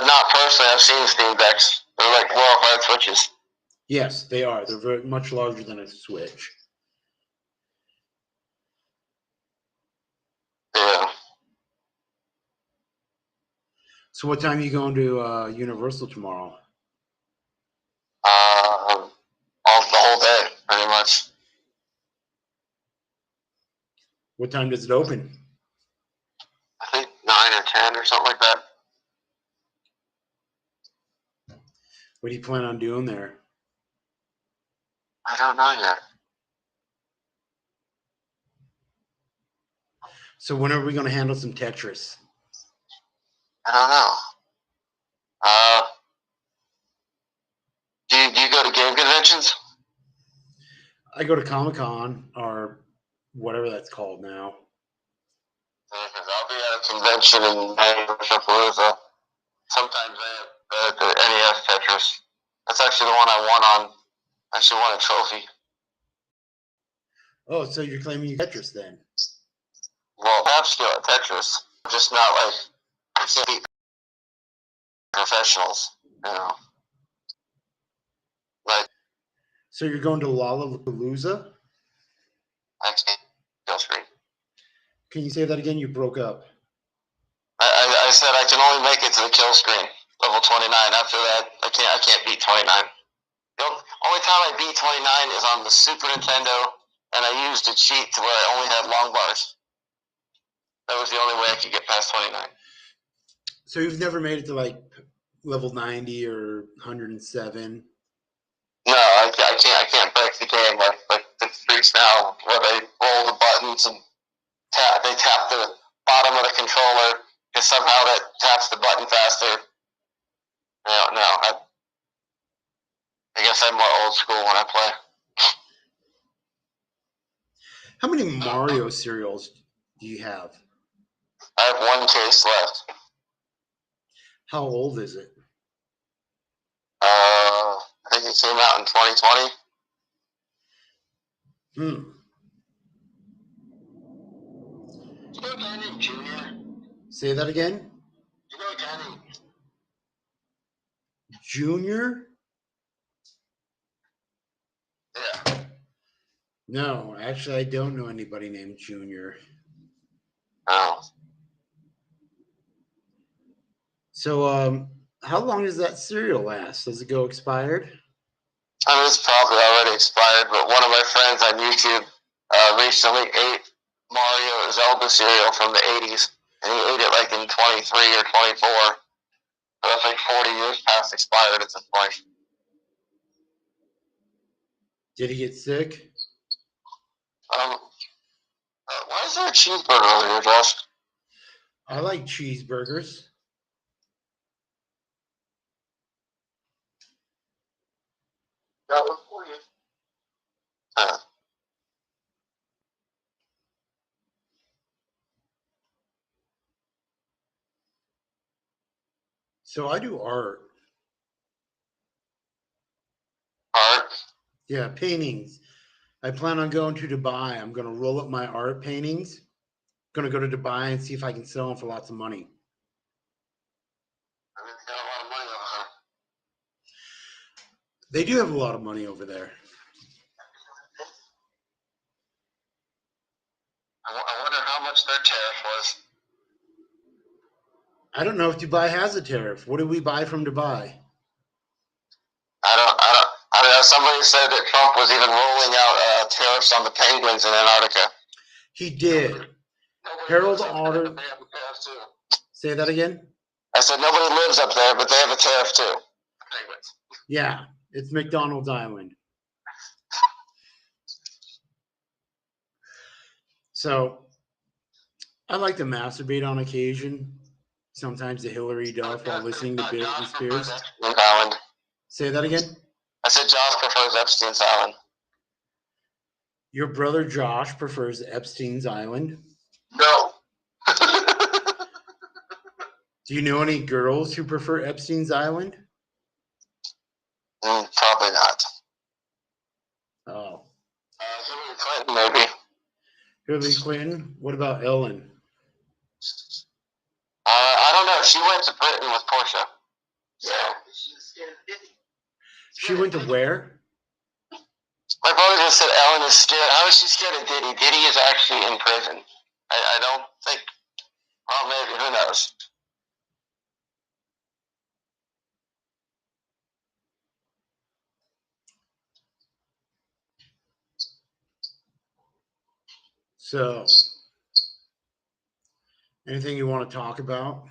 Not personally. I've seen Steam Decks. They're like glorified Switches. Yes, they are. They're very much larger than a Switch. Yeah. So what time are you going to Universal tomorrow? The whole day, pretty much. What time does it open? I think 9 or 10 or something like that. What do you plan on doing there? I don't know yet. So when are we going to handle some Tetris? I don't know. Do you go to game conventions? I go to Comic-Con or whatever that's called now. Because I'll be at a convention in Palooza. Sometimes they have the NES Tetris. That's actually the one I won on. I actually won a trophy. Oh, so you're claiming you Tetris then? Well, I have skill at Tetris, just not like I can't beat professionals, Like So you're going to Lollapalooza? I can't kill screen. Can you say that again? You broke up. I said I can only make it to the kill screen, level 29. After that, I can't beat 29. The only time I beat 29 is on the Super Nintendo, and I used a cheat to where I only had long bars. That was the only way I could get past 29. So you've never made it to like level 90 or 107. No, I can't break the game like the freaks now, where they roll the buttons and they tap the bottom of the controller, and somehow that taps the button faster. No, I guess I'm more old school when I play. How many Mario cereals do you have? I have one case left. How old is it? I think it came out in 2020. You know a guy named Junior? Say that again? You know a guy named Junior? Yeah. No, actually, I don't know anybody named Junior. Oh. So, how long does that cereal last? Does it go expired? I mean, it's probably already expired, but one of my friends on YouTube recently ate Mario Zelda cereal from the 80s, and he ate it like in 23 or 24. So that's like 40 years past expired at this point. Did he get sick? Why is there a cheeseburger over here, Josh? I like cheeseburgers. That was for you. So I do art. Art? Yeah, paintings. I plan on going to Dubai. I'm going to roll up my art paintings. Going to go to Dubai and see if I can sell them for lots of money. I mean, they got a lot of money over there. They do have a lot of money over there. I wonder how much their tariff was. I don't know if Dubai has a tariff. What did we buy from Dubai? I don't know. Somebody said that Trump was even rolling out tariffs on the penguins in Antarctica. He did. Harold Otter. Say that again? I said nobody lives up there, but they have a tariff too. Penguins. Yeah, it's McDonald's Island. So, I like to masturbate on occasion. Sometimes to Hillary Duff while listening to Britney Spears. Island. Say that again? I said Josh prefers Epstein's Island. Your brother Josh prefers Epstein's Island? No. Do you know any girls who prefer Epstein's Island? Probably not. Oh. Hillary Clinton, maybe. Hillary Clinton? What about Ellen? I don't know. She went to Britain with Portia. So. She went to where? My brother just said Ellen is scared. How is she scared of Diddy? Diddy is actually in prison. I don't think. Well, maybe. Who knows? So, anything you want to talk about?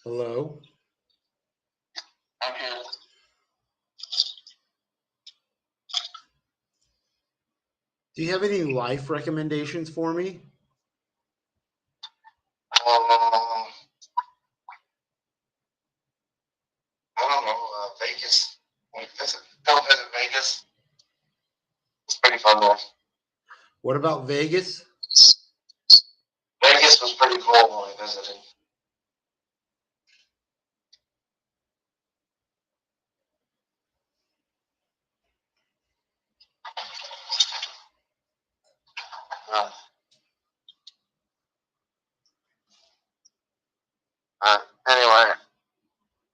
Hello? Okay. Do you have any life recommendations for me? I don't know. Vegas. Don't visit Vegas. It's pretty fun there. What about Vegas? Vegas was pretty cool when we visited. Anyway,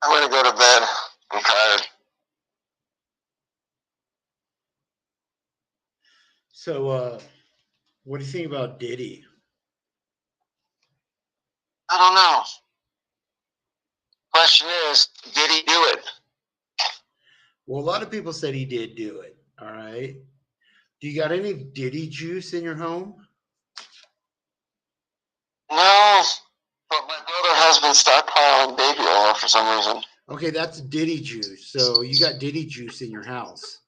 I'm gonna go to bed. I'm tired. So, what do you think about Diddy? I don't know. Question is, did he do it? Well, a lot of people said he did do it. All right. Do you got any Diddy juice in your home? No, but my brother has been stockpiling baby oil for some reason. Okay, that's Diddy juice. So you got Diddy juice in your house.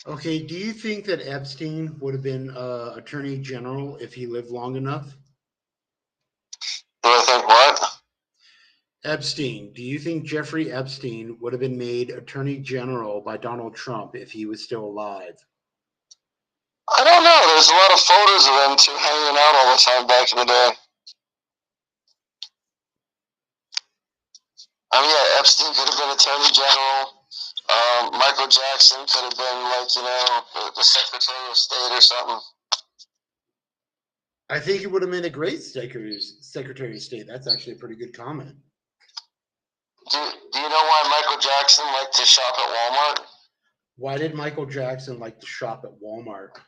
Okay, do you think that Epstein would have been Attorney General if he lived long enough? Do I think what? Epstein, do you think Jeffrey Epstein would have been made Attorney General by Donald Trump if he was still alive? I don't know. There's a lot of photos of them two hanging out all the time back in the day. I mean, yeah, Epstein could have been Attorney General. Michael Jackson could have been, like, you know, the Secretary of State or something. I think he would have made a great Secretary of State. That's actually a pretty good comment. Do you know why Michael Jackson liked to shop at Walmart? Why did Michael Jackson like to shop at Walmart?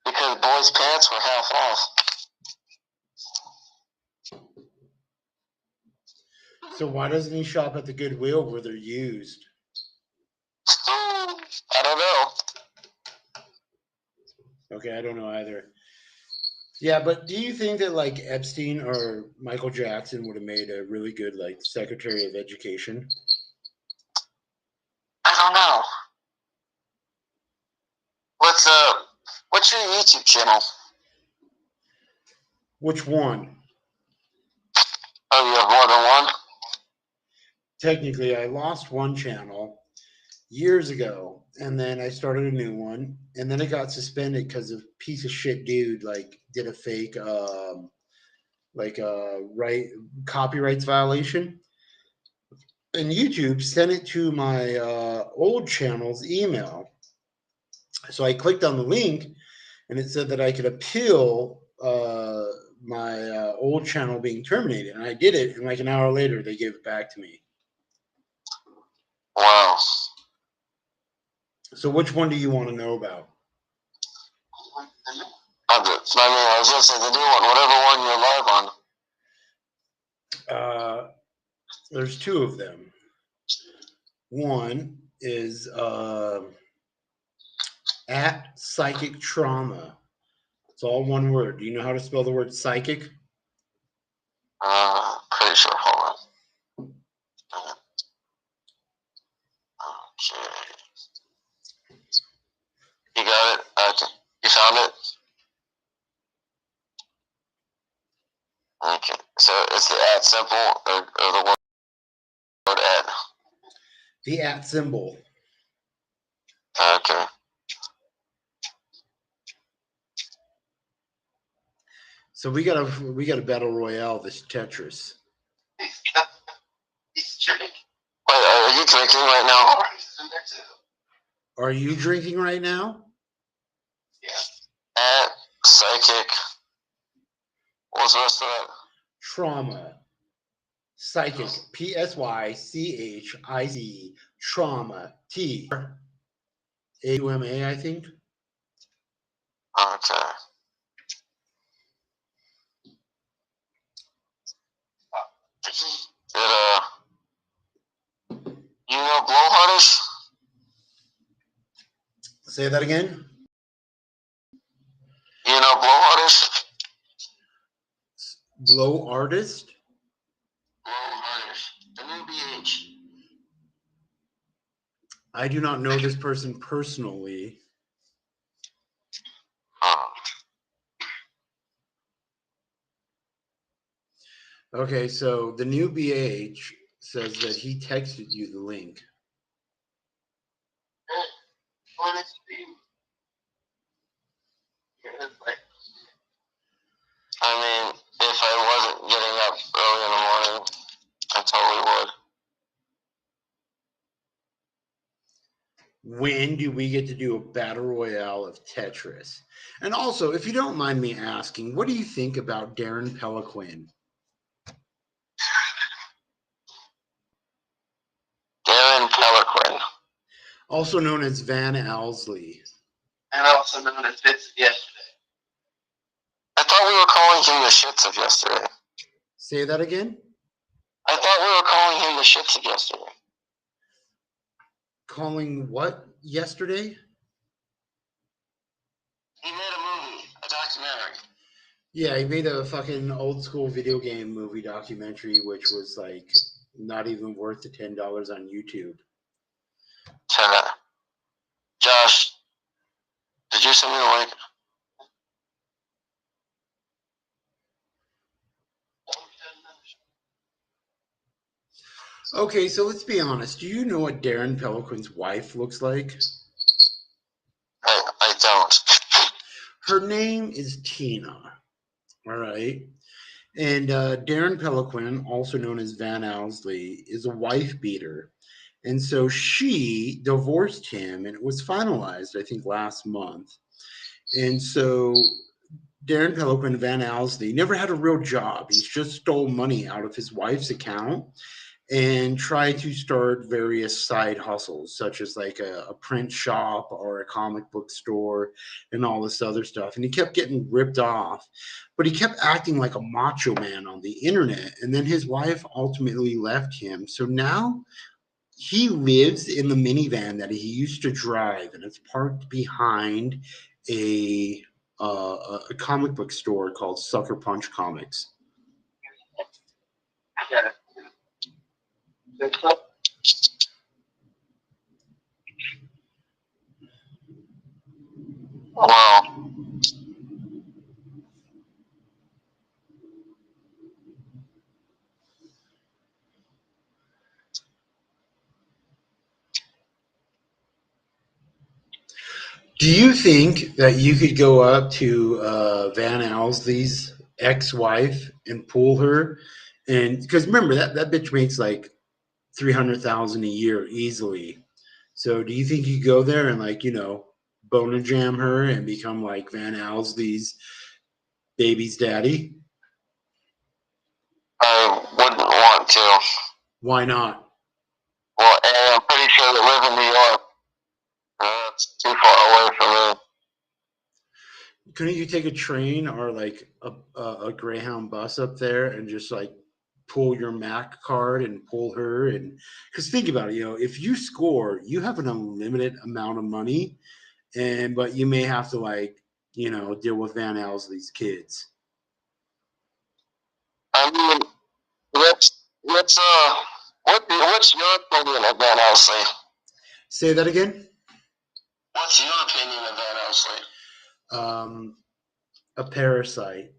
Because boys' pants were half off. So why doesn't he shop at the Goodwill where they're used? I don't know. Okay, I don't know either. Yeah, but do you think that like Epstein or Michael Jackson would have made a really good like Secretary of Education? I don't know. What's your YouTube channel? Which one? Oh, you have more than one? Technically, I lost one channel years ago, and then I started a new one, and then it got suspended because a piece of shit dude like did a fake copyrights violation, and YouTube sent it to my old channel's email. So I clicked on the link, and it said that I could appeal my old channel being terminated, and I did it, and like an hour later, they gave it back to me. Wow. So which one do you want to know about? I was going to say the new one, whatever one you're live on. There's two of them. One is at Psychic Trauma. It's all one word. Do you know how to spell the word psychic? Pretty sure. Hold on. Okay. You got it? Okay. You found it? Okay. So it's the at symbol or the word at? The at symbol. Okay. So we got a battle royale this Tetris. Wait, are you drinking right now? Are you drinking right now? Yeah. At psychic. What's the rest of that? Trauma. Psychic. PSYCHIC. Trauma. TAUMA, I think. Okay. You know Blowhardish? Say that again. You know Blowhardish? Blow artist. Blowhardish. The new BH. I do not know this person personally. Okay, so the new BH says that he texted you the link. I mean, if I wasn't getting up early in the morning, I totally would. When do we get to do a battle royale of Tetris? And also, if you don't mind me asking, what do you think about Darren Peliquin? Darren Peliquin. Also known as Van Owsley. And also known as Bits Yesterday. I thought we were calling him the shits of yesterday. Say that again? I thought we were calling him the shits of yesterday. Calling what yesterday? He made a movie, a documentary. Yeah, he made a fucking old school video game movie documentary, which was like not even worth the $10 on YouTube. Josh, did you send me the link? Okay, so let's be honest. Do you know what Darren Peliquin's wife looks like? I don't. Her name is Tina. All right. And Darren Peliquin, also known as Van Owsley, is a wife beater. And so she divorced him, and it was finalized, I think, last month. And so Darren Peliquin, Van Owsley, never had a real job. He's just stole money out of his wife's account and tried to start various side hustles, such as like a print shop or a comic book store and all this other stuff. And he kept getting ripped off, but he kept acting like a macho man on the internet. And then his wife ultimately left him. So now he lives in the minivan that he used to drive, and it's parked behind a comic book store called Sucker Punch Comics. Wow. Do you think that you could go up to Van Owsley's ex-wife and pull her? And because remember that bitch makes like $300,000 a year easily. So do you think you could go there and like boner jam her and become like Van Owsley's baby's daddy? I wouldn't want to. Why not? Well, and I'm pretty sure they live in New York. That's too far away from me. Couldn't you take a train or like a Greyhound bus up there and just like pull your Mac card and pull her? And because think about it, if you score, you have an unlimited amount of money, but you may have to like deal with Van Owsley's kids. I mean, what's your opinion of Van Owsley? Say that again. What's your opinion of Van Owsley? A parasite.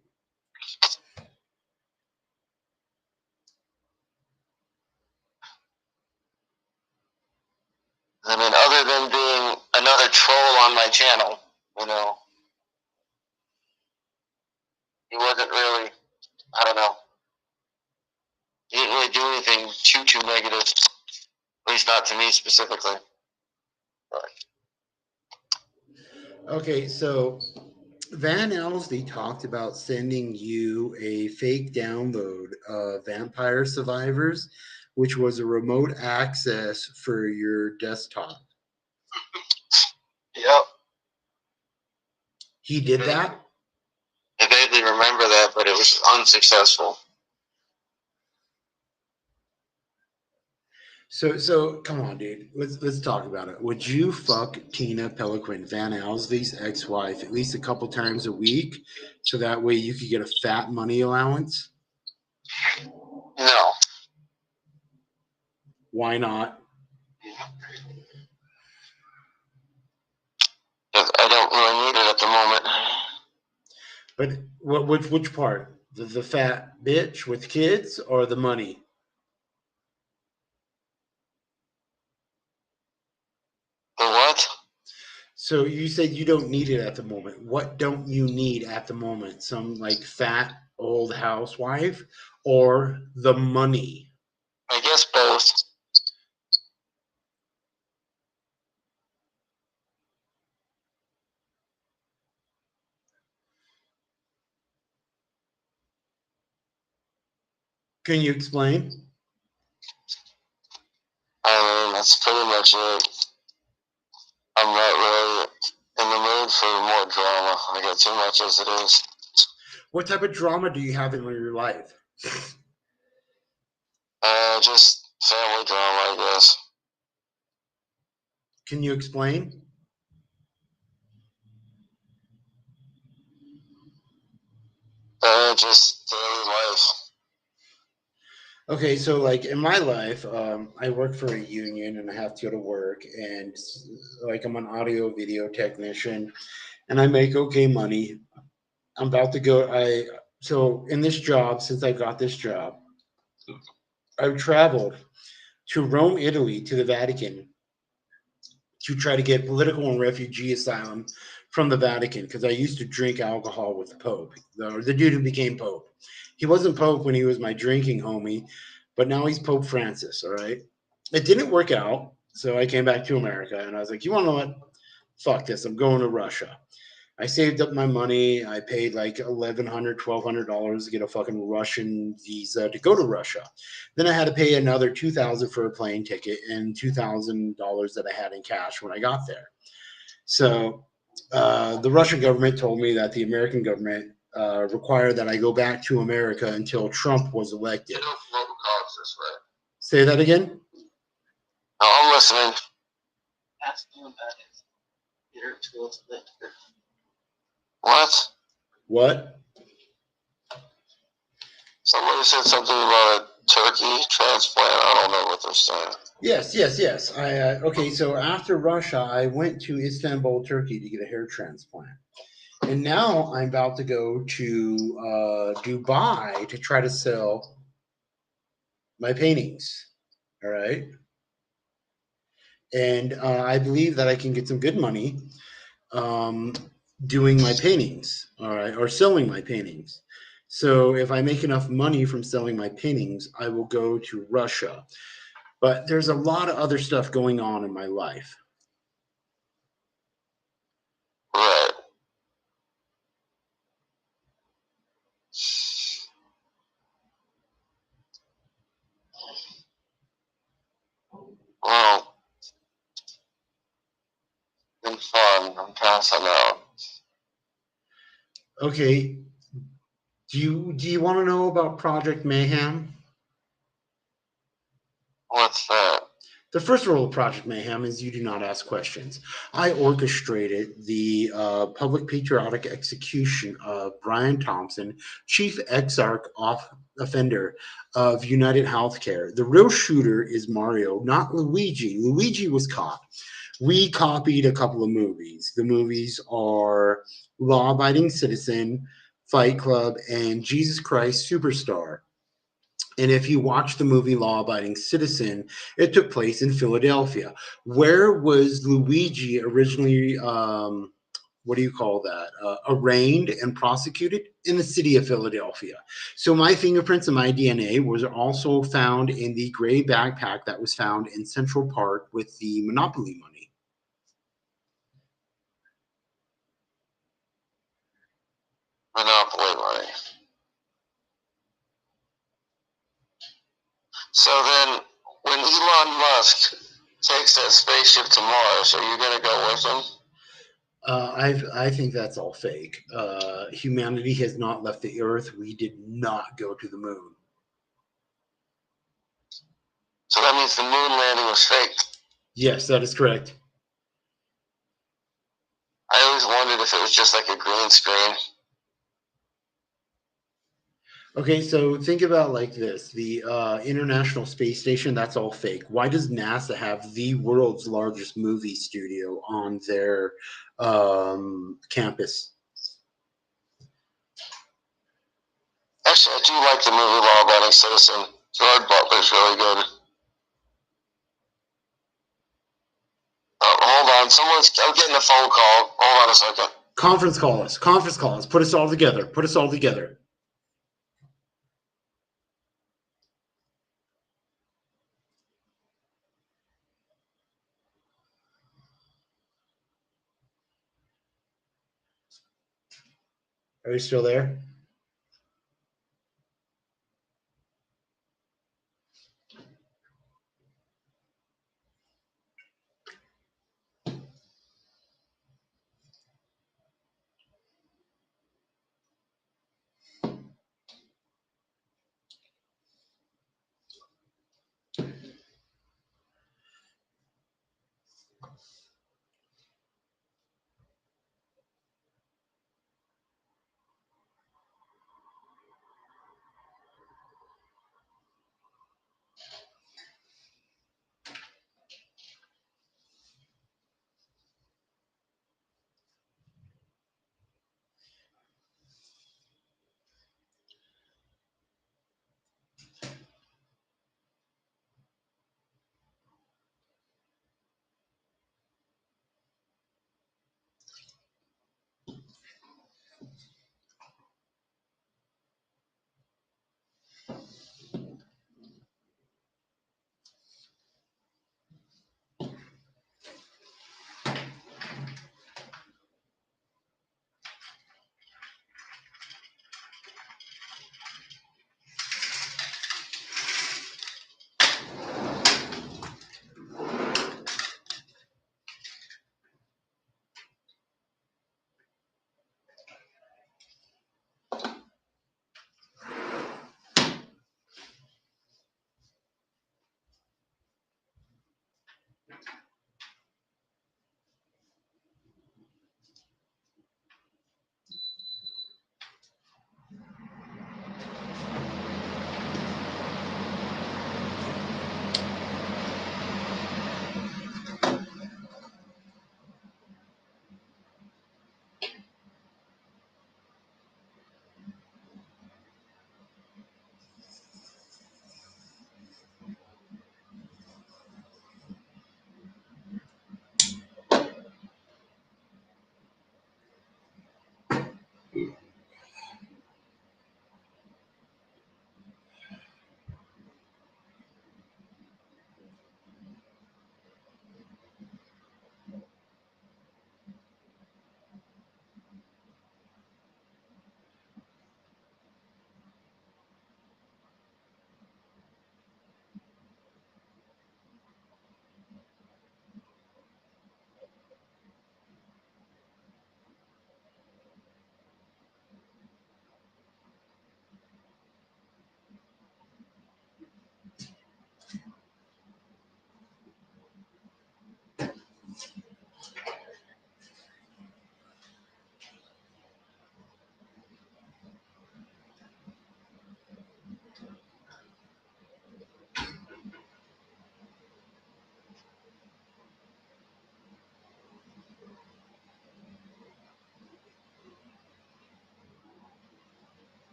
I mean, other than being another troll on my channel, he wasn't really, I don't know, he didn't really do anything too negative, at least not to me specifically. But. Okay, so Van Owsley talked about sending you a fake download of Vampire Survivors, which was a remote access for your desktop. Yep. He did that? I vaguely remember that, but it was unsuccessful. So come on, dude. Let's talk about it. Would you fuck Tina Peliquin, Van Owsley's ex-wife, at least a couple times a week, so that way you could get a fat money allowance? No. Why not? I don't really need it at the moment. But which part? The fat bitch with kids or the money? The what? So you said you don't need it at the moment. What don't you need at the moment? Some like fat old housewife or the money? I guess both. Can you explain? I mean, that's pretty much it. I'm not really in the mood for more drama. I got too much as it is. What type of drama do you have in your life? Just family drama, I guess. Can you explain? Just daily life. Okay, so like in my life, I work for a union and I have to go to work, and like I'm an audio video technician, and I make okay money. I'm about to go. So in this job, since I got this job, I've traveled to Rome, Italy, to the Vatican to try to get political and refugee asylum from the Vatican because I used to drink alcohol with the Pope, the dude who became Pope. He wasn't Pope when he was my drinking homie, but now he's Pope Francis. All right. It didn't work out. So I came back to America and I was like, you want to know what? Fuck this. I'm going to Russia. I saved up my money. I paid like $1,100, $1,200 to get a fucking Russian visa to go to Russia. Then I had to pay another $2,000 for a plane ticket and $2,000 that I had in cash when I got there. So the Russian government told me that the American government required that I go back to America until Trump was elected. You don't promote college this way. Say that again. No, I'm listening. Ask him about his bitter tools lifter. What? What? Somebody said something about a turkey transplant. I don't know what they're saying. Yes. Okay, so after Russia, I went to Istanbul, Turkey to get a hair transplant. And now I'm about to go to Dubai to try to sell my paintings. All right. And I believe that I can get some good money doing my paintings, all right, or selling my paintings. So if I make enough money from selling my paintings, I will go to Russia. But there's a lot of other stuff going on in my life. Right. Well, been fun. I'm passing out. Okay. Do you want to know about Project Mayhem? What's that? The first rule of Project Mayhem is you do not ask questions. I orchestrated the public patriotic execution of Brian Thompson, chief exarch offender of United Healthcare. The real shooter is Mario, not Luigi. Luigi was caught. We copied a couple of movies. The movies are Law Abiding Citizen, Fight Club, and Jesus Christ Superstar. And if you watch the movie Law Abiding Citizen, it took place in Philadelphia. Where was Luigi originally, what do you call that, arraigned and prosecuted? In the city of Philadelphia. So my fingerprints and my DNA was also found in the gray backpack that was found in Central Park with the Monopoly money. Monopoly money. So then, when Elon Musk takes that spaceship to Mars, are you going to go with him? I think that's all fake. Humanity has not left the Earth. We did not go to the moon. So that means the moon landing was fake. Yes, that is correct. I always wondered if it was just like a green screen. Okay, so think about like this: the International Space Station. That's all fake. Why does NASA have the world's largest movie studio on their campus? Actually, I do like the movie Law Abiding Citizen. Gerard Butler's really good. Hold on, I'm getting a phone call. Hold on a second. Conference call us. Conference call us. Put us all together. Put us all together. Are you still there?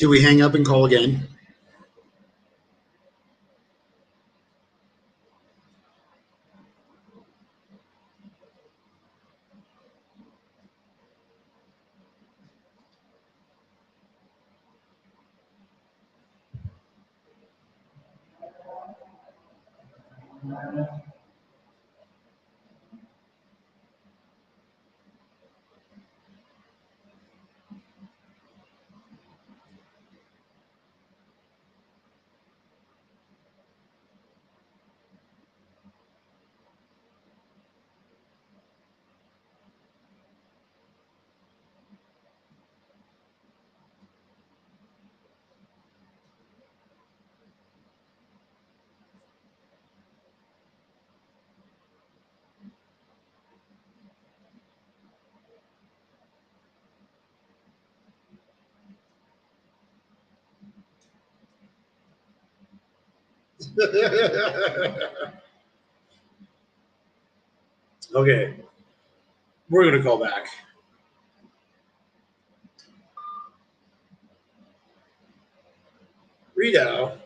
Do we hang up and call again? Okay. We're going to call back. Rito.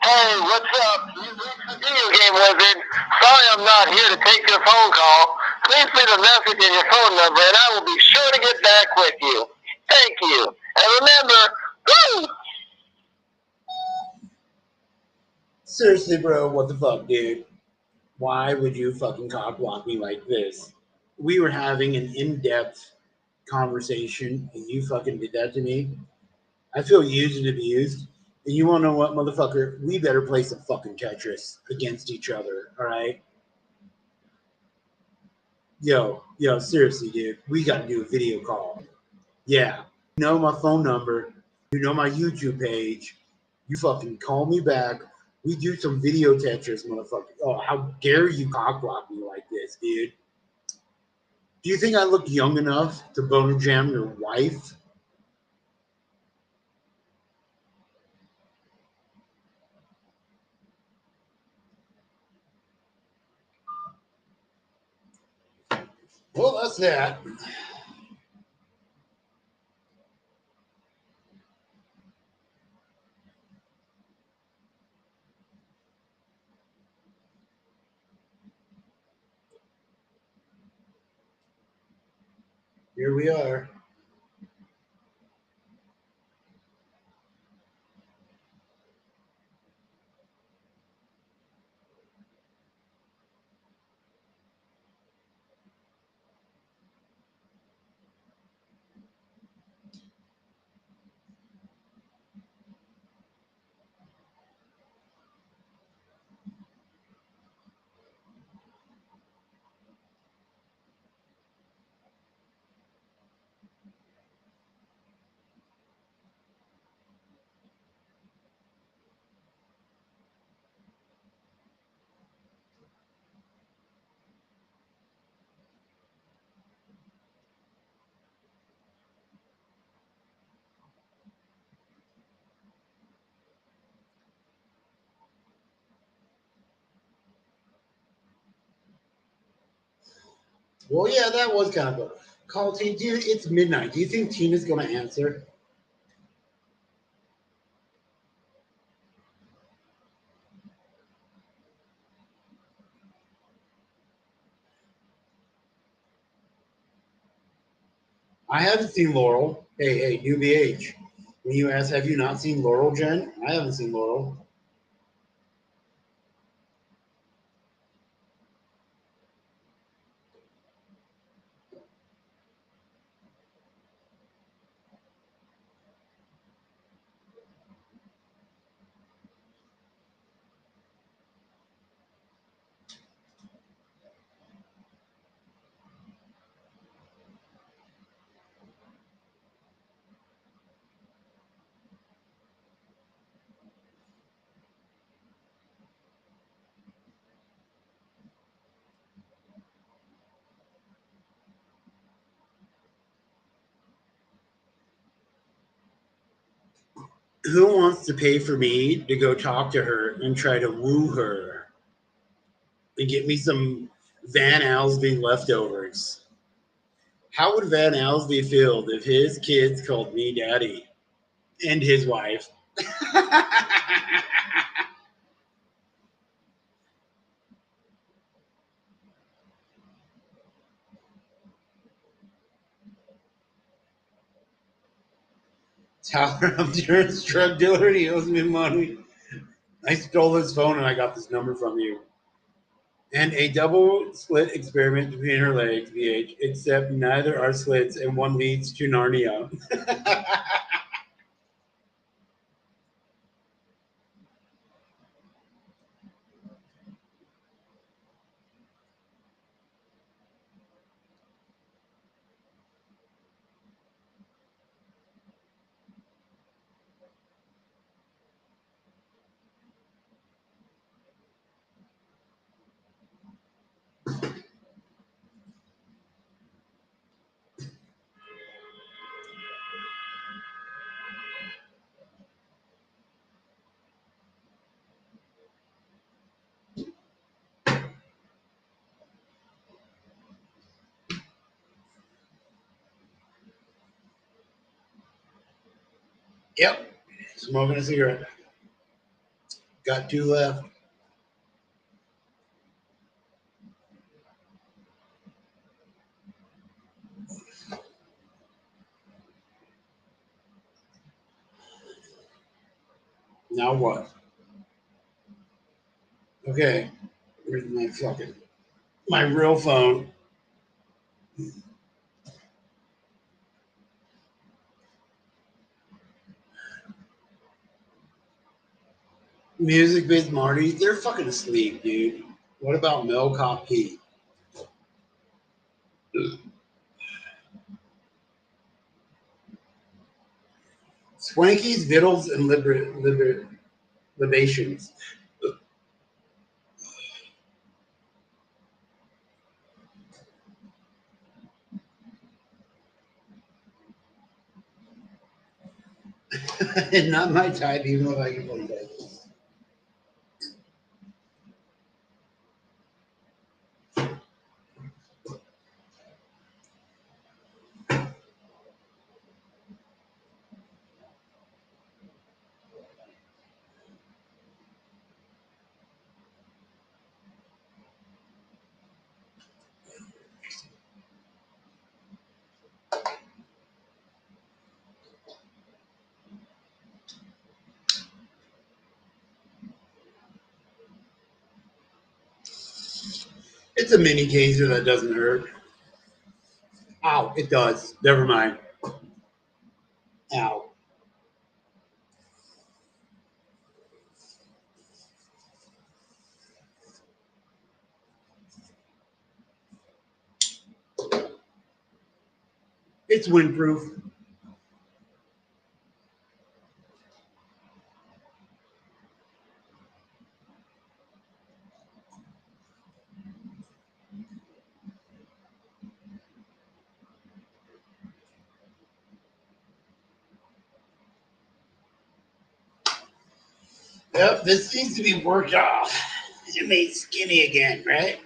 Hey, what's up? You've reached the Video Game Wizard. Sorry I'm not here to take your phone call. Please leave a message and your phone number, and I will be sure to get back with you. Thank you. And remember, woo! Seriously, bro, what the fuck, dude? Why would you fucking cock block me like this? We were having an in-depth conversation, and you fucking did that to me. I feel used and abused. And you wanna know what, motherfucker? We better play some fucking Tetris against each other, alright? Yo, seriously, dude. We gotta do a video call. Yeah. You know my phone number. You know my YouTube page. You fucking call me back. We do some video Tetris, motherfucker. Oh, how dare you cockblock me like this, dude? Do you think I look young enough to boner jam your wife? Well, that's that. Here we are. Well, yeah, that was kind of a call. Dude, it's midnight. Do you think Tina's going to answer? I haven't seen Laurel. Hey, new BH. When you ask, have you not seen Laurel, Jen? I haven't seen Laurel. Who wants to pay for me to go talk to her and try to woo her and get me some Van Alsby leftovers? How would Van Alsby feel if his kids called me daddy and his wife? Tyler, I'm a drug dealer and he owes me money. I stole his phone and I got this number from you. And a double slit experiment between her legs, VH, except neither are slits and one leads to Narnia. Yep, smoking a cigarette. Got two left. Now what? Okay, where's my real phone? Music Biz Marty, they're fucking asleep, dude. What about Mel Cop Pete? Swanky's Vittles and Libations. Not my type, even if I can play that. It's a mini gazer that doesn't hurt. Ow, it does. Never mind. Ow. It's windproof. Yep, this needs to be worked off. It made skinny again, right?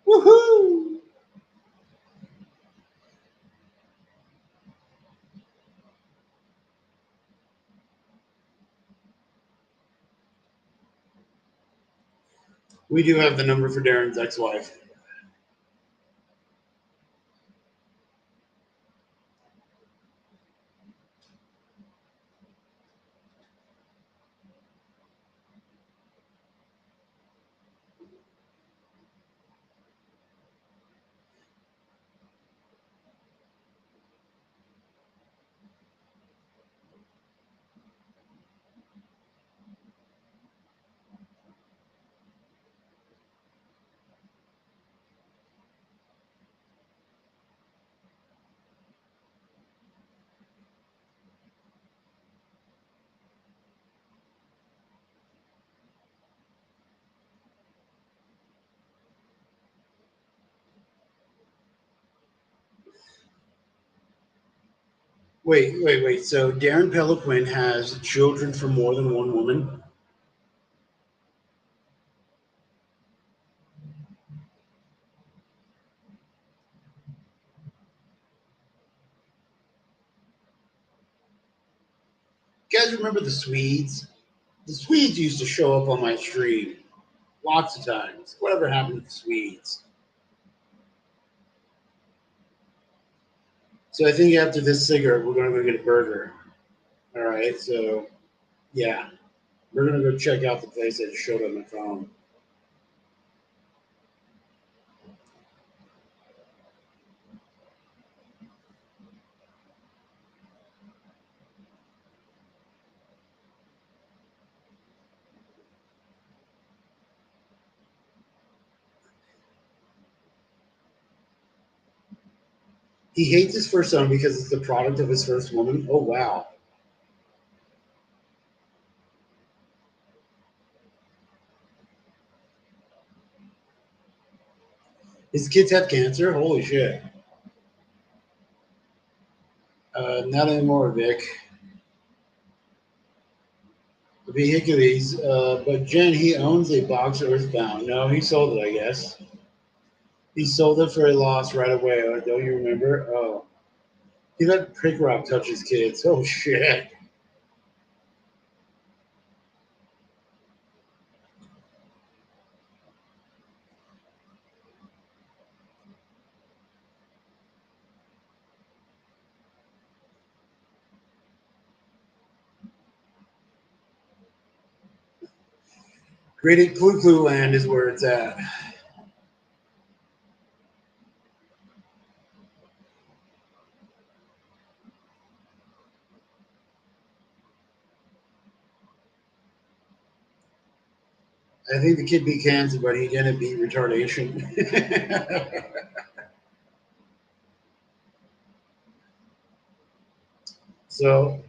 Woohoo! We do have the number for Darren's ex-wife. Wait. So Darren Peliquin has children from more than one woman? You guys remember the Swedes? The Swedes used to show up on my stream lots of times. Whatever happened to the Swedes? So I think after this cigarette, we're going to go get a burger. All right. So, yeah. We're going to go check out the place that showed on my phone. He hates his first son because it's the product of his first woman. Oh, wow. His kids have cancer? Holy shit. Not anymore, Vic. Vehicules. But Jen, he owns a box Earthbound. No, he sold it, I guess. He sold it for a loss right away. Don't you remember? Oh. He let Prick Rock touch his kids. Oh, shit. Great Clue Clue Land is where it's at. I think the kid beat cancer, but he didn't beat retardation. So,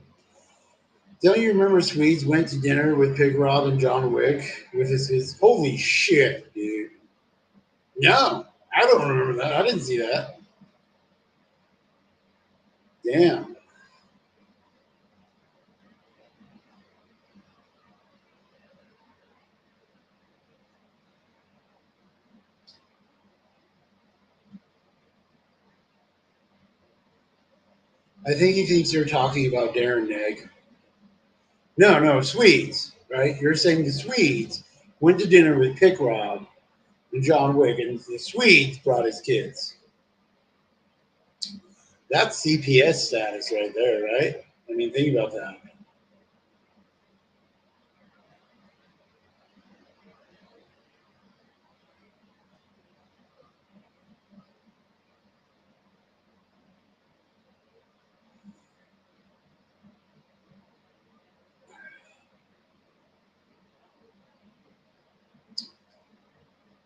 don't you remember Swedes went to dinner with Pig Rob and John Wick with his holy shit, dude? No, I don't remember that. I didn't see that. Damn. I think he thinks you're talking about Darren Neg. No, Swedes, right? You're saying the Swedes went to dinner with Pick Rob and John Wick, and the Swedes brought his kids. That's CPS status right there, right? I mean, think about that.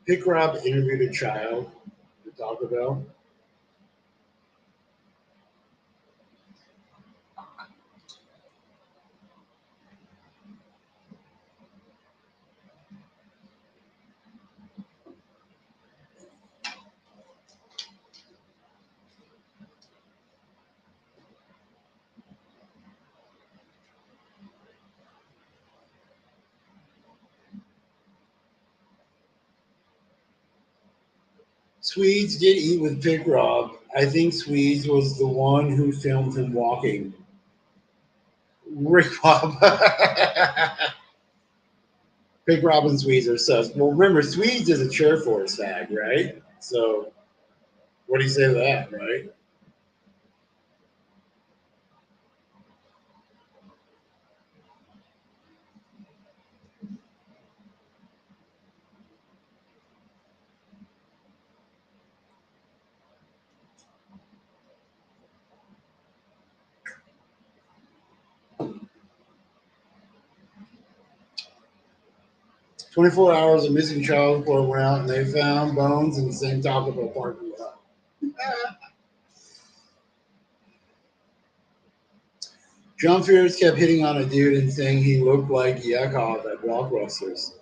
Pick Rob interviewed a child at Taco Bell. Swedes did eat with Pick Rob. I think Swedes was the one who filmed him walking. Rick Bob. Pick Rob and Swedes are sus. Well, remember, Swedes is a chair force fag, right? So, what do you say to that, right? "24 hours of missing child report went out, and they found bones in the same Taco Bell parking lot." John Fears kept hitting on a dude and saying he looked like Yakov at Blockbusters.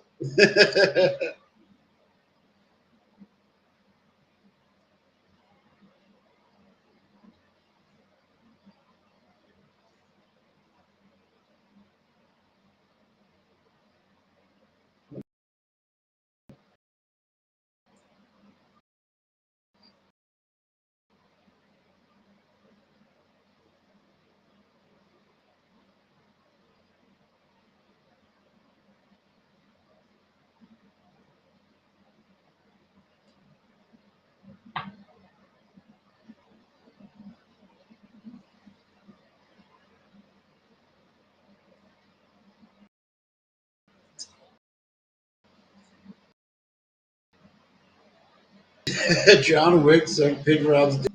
John Wick sucked Pig Rob's dick.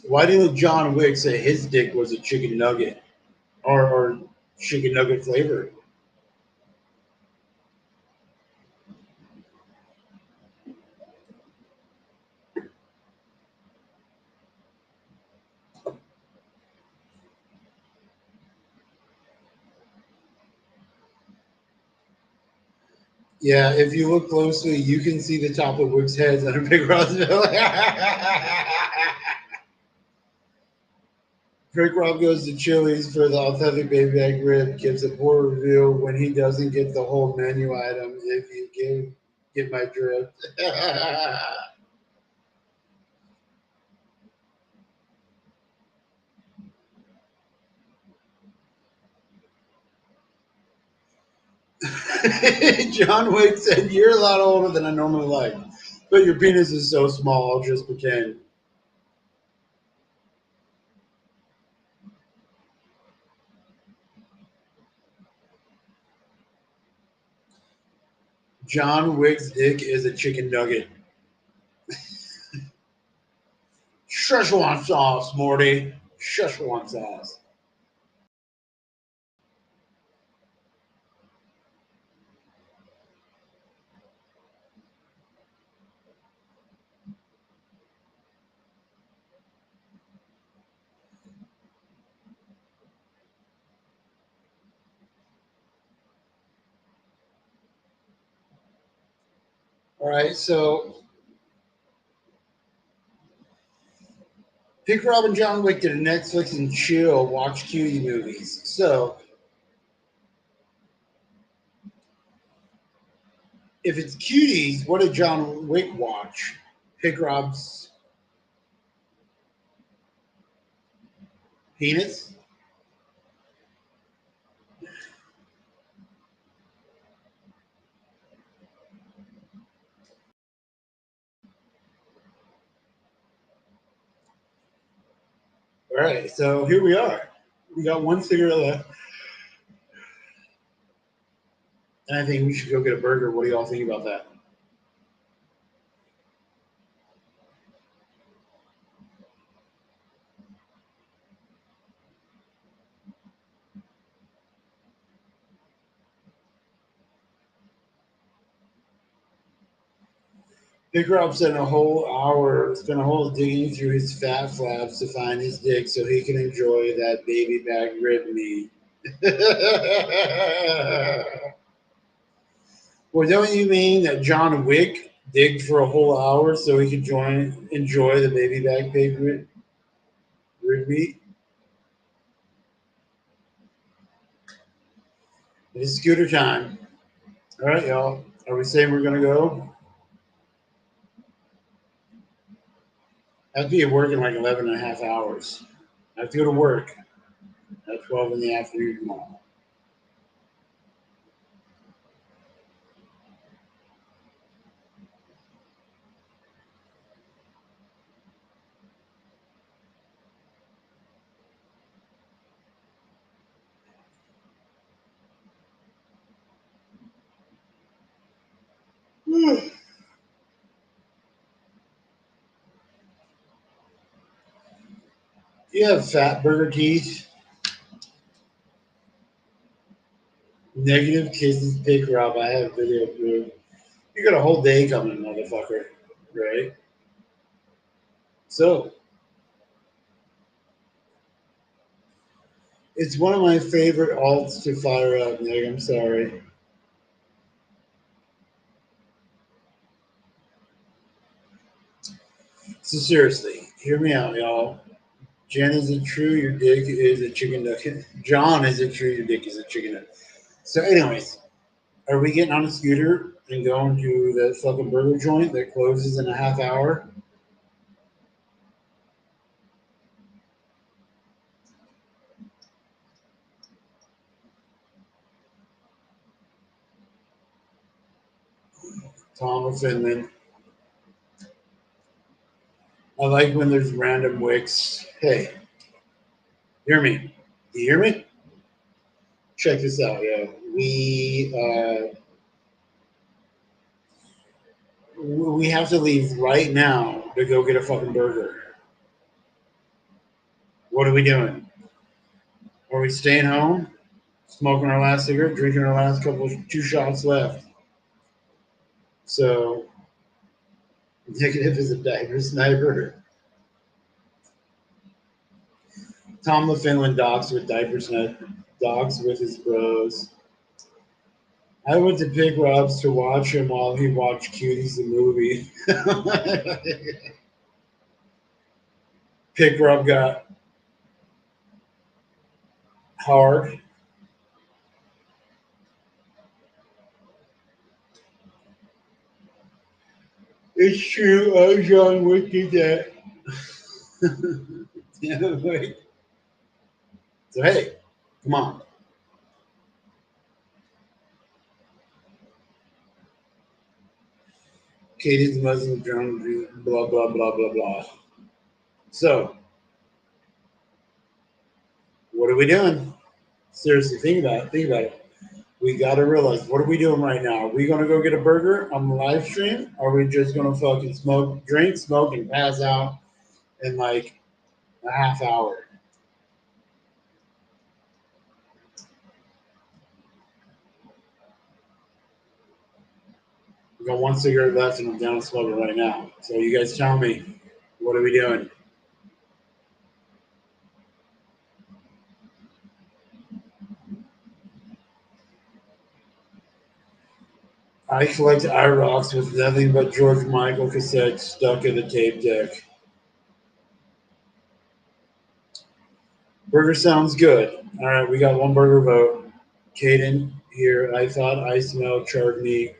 Why didn't John Wick say his dick was a chicken nugget or chicken nugget flavor? Yeah, if you look closely, you can see the top of Wick's heads under Pig Rob's belly. Pig Rob goes to Chili's for the authentic baby back rib, gives a poor review when he doesn't get the whole menu item. If you get my drift. John Wick said, "You're a lot older than I normally like, but your penis is so small, I'll just pretend." John Wick's dick is a chicken nugget. Szechuan sauce, Morty. Szechuan sauce. All right, so Pink Rob and John Wick did a Netflix and chill watch cutie movies. So if it's cuties, what did John Wick watch? Pink Rob's penis? All right, so here we are. We got one cigarette left. And I think we should go get a burger. What do y'all think about that? Big Rob spent a whole digging through his fat flaps to find his dick so he can enjoy that baby back rib meat. Well, don't you mean that John Wick digged for a whole hour so he could enjoy the baby back pig rib meat? It's scooter time. All right, y'all. Are we saying we're going to go? I have to be at work in like 11 and a half hours. I have to go to work at 12 in the afternoon tomorrow. You have fat burger teeth. Negative kisses, Pig Rob. I have video proof. You got a whole day coming, motherfucker. Right? So, it's one of my favorite alts to fire up, Nick. I'm sorry. So, seriously, hear me out, y'all. Jen, is it true your dick is a chicken nugget? John, is it true your dick is a chicken nugget? So, anyways, are we getting on a scooter and going to the fucking burger joint that closes in a half hour? Tom of Finland. I like when there's random wicks. Hey, hear me? You hear me? Check this out, yo. We have to leave right now to go get a fucking burger. What are we doing? Are we staying home, smoking our last cigarette, drinking our last two shots left? So, negative is a diaper sniper. Tom LaFinland docks with diaper sniper. Docks with his bros. I went to pick Rob's to watch him while he watched Cuties the movie. Pick Rob got hard. It's true. John Wick did that. Yeah, wait. So hey, come on. Katie's Muslim drone, blah blah blah blah blah. So, what are we doing? Seriously, think about it. Think about it. We got to realize, what are we doing right now? Are we gonna go get a burger on the live stream? Or are we just gonna fucking smoke, and pass out in like a half hour? We got one cigarette left, and I'm down smoking right now. So you guys tell me, what are we doing? I collect IROX with nothing but George Michael cassettes stuck in the tape deck. Burger sounds good. All right, we got one burger vote. Caden here. I thought I smelled charred meat.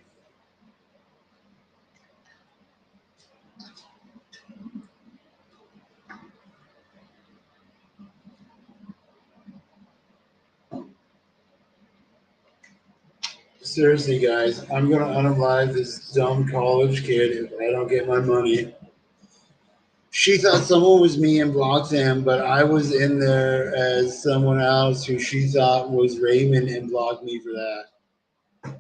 Seriously, guys, I'm gonna unalive this dumb college kid if I don't get my money. She thought someone was me and blocked them, but I was in there as someone else who she thought was Raymond and blocked me for that.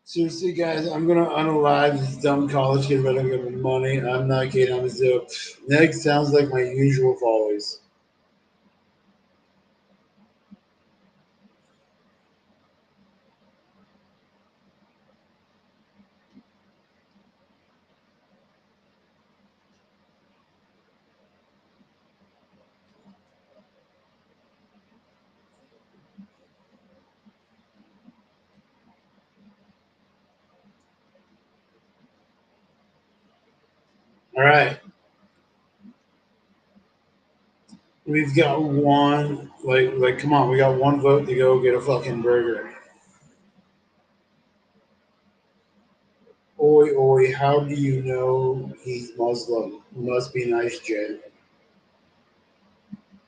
Seriously, guys, I'm gonna unalive this dumb college kid if I don't get my money. I'm not kidding. I'm a zip. Next sounds like my usual follies. All right. We've got one, come on, we got one vote to go get a fucking burger. Oi, oi, how do you know he's Muslim? Must be nice, Jen.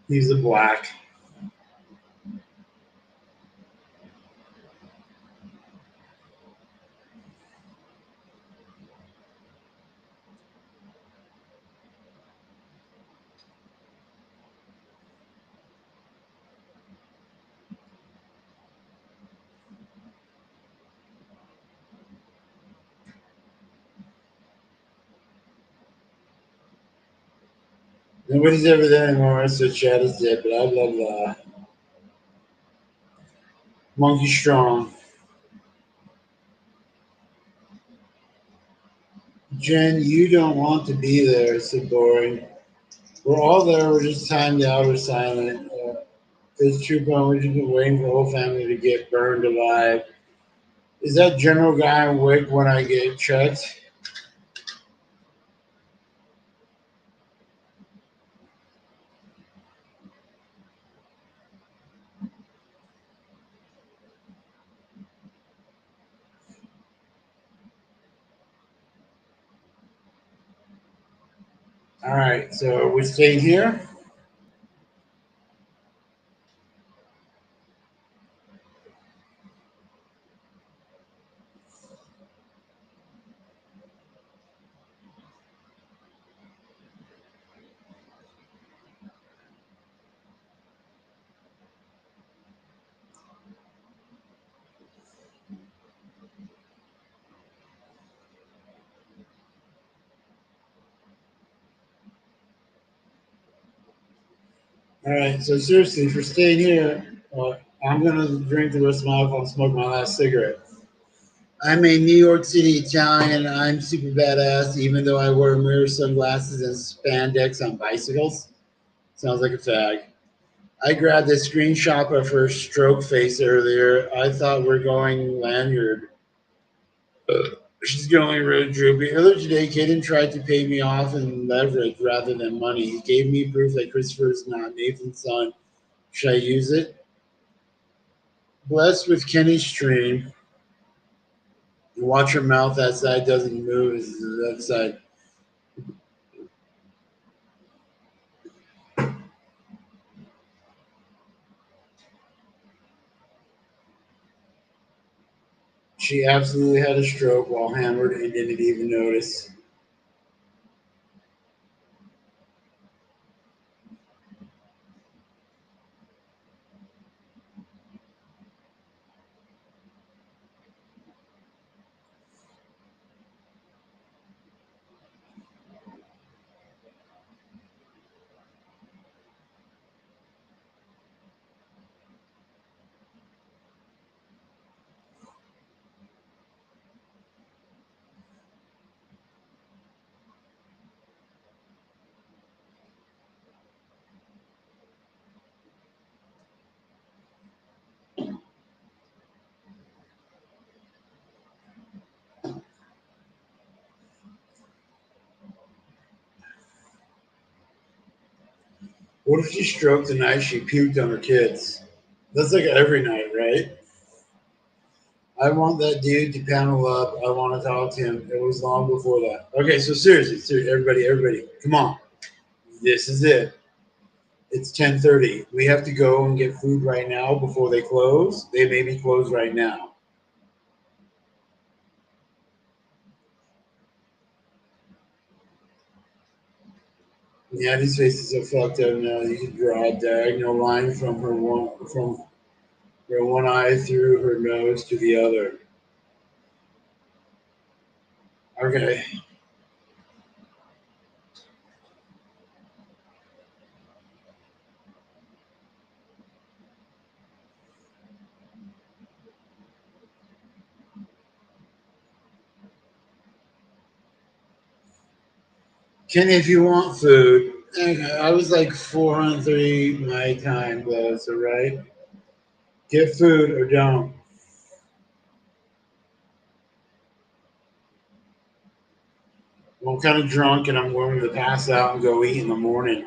He's a black. Nobody's ever there anymore, so chat is dead, blah, blah, blah. Monkey strong. Jen, you don't want to be there. It's so boring. We're all there. We're just timed out or silent. It's true, but we've just been waiting for the whole family to get burned alive. Is that general guy in Wick when I get checked? All right, so we're staying here. All right, so seriously, for staying here, I'm gonna drink the rest of my alcohol and smoke my last cigarette. I'm a New York City Italian. I'm super badass, even though I wear mirror sunglasses and spandex on bicycles. Sounds like a fag. I grabbed a screenshot of her stroke face earlier. I thought we're going lanyard. She's going really droopy. Earlier today, Kaden tried to pay me off in leverage rather than money. He gave me proof that Christopher is not Nathan's son. Should I use it? Blessed with Kenny's stream. Watch her mouth. That side doesn't move. It's the left side. She absolutely had a stroke while hammered and didn't even notice. What if she stroked the night she puked on her kids? That's like every night, right? I want that dude to panel up. I want to talk to him. It was long before that. Okay, so seriously, everybody, come on. This is it. It's 10:30. We have to go and get food right now before they close. They may be closed right now. Yeah, these faces are fucked up now. You can draw a diagonal line from her one eye through her nose to the other. Okay. Kenny, if you want food, okay, I was like 403 my time, though, so right? Get food or don't. Well, I'm kind of drunk and I'm going to pass out and go eat in the morning.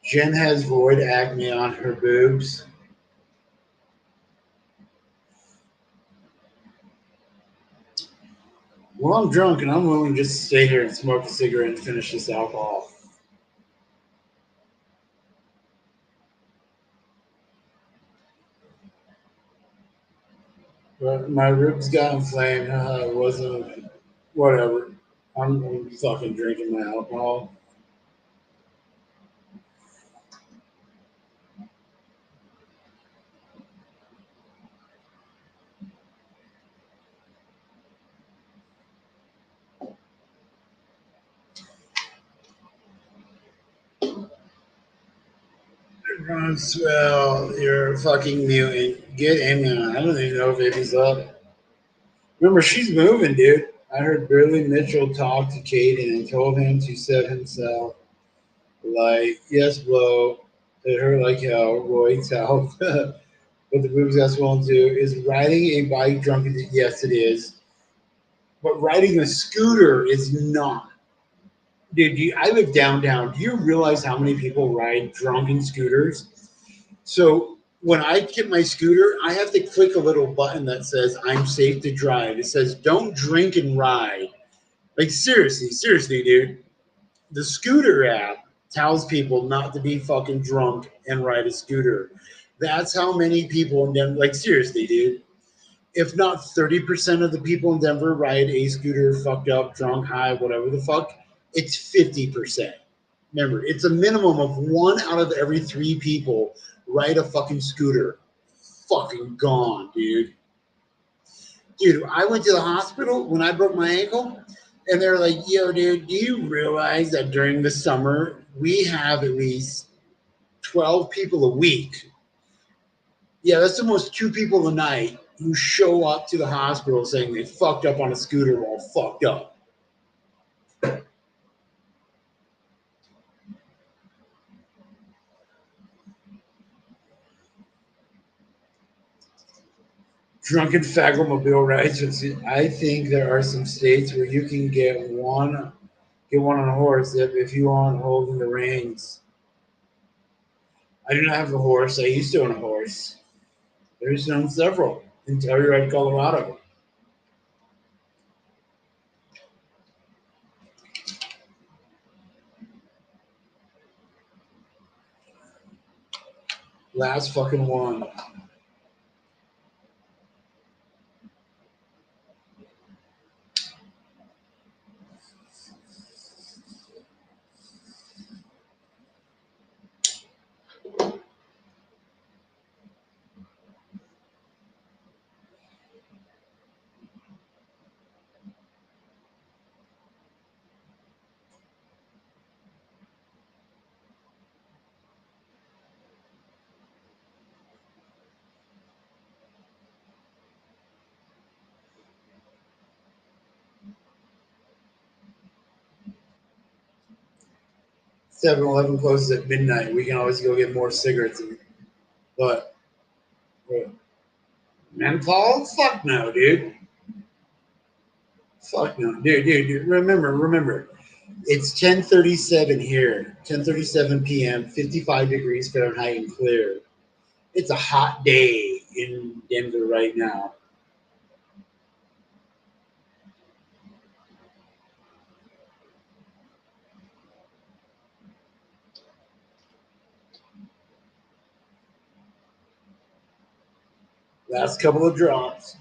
Jen has void acne on her boobs. Well, I'm drunk and I'm willing just to stay here and smoke a cigarette and finish this alcohol. But my ribs got inflamed. It wasn't, whatever. I'm fucking drinking my alcohol. Roswell, you're a fucking mutant. Get Amy on. I don't even know if Amy's up. Remember, she's moving, dude. I heard Billy Mitchell talk to Caden and told him to set himself like, yes, blow. It hurt like hell. Roy tell. But the boobs got swollen too. Is riding a bike drunk? Yes, it is. But riding a scooter is not. Dude, I live downtown. Do you realize how many people ride drunken scooters? So when I get my scooter, I have to click a little button that says I'm safe to drive. It says don't drink and ride. Like seriously, dude. The scooter app tells people not to be fucking drunk and ride a scooter. That's how many people in Denver, like seriously, dude. If not 30% of the people in Denver ride a scooter fucked up, drunk, high, whatever the fuck. it's 50%. Remember, it's a minimum of 1 out of every 3 people ride a fucking scooter. Fucking gone, dude. Dude, I went to the hospital when I broke my ankle, and they're like, yo, dude, do you realize that during the summer, we have at least 12 people a week? Yeah, that's almost 2 people a night who show up to the hospital saying they fucked up on a scooter while fucked up. Drunken Fagomobile rides. I think there are some states where you can get one on a horse if you aren't holding the reins. I do not have a horse. I used to own a horse. There's several in Telluride, Colorado. Last fucking one. Seven-Eleven closes at midnight. We can always go get more cigarettes. But menthol? Fuck no, dude. Fuck no, dude. Remember. It's 10:37 here. 10:37 p.m. 55 degrees Fahrenheit and clear. It's a hot day in Denver right now. Last couple of drops.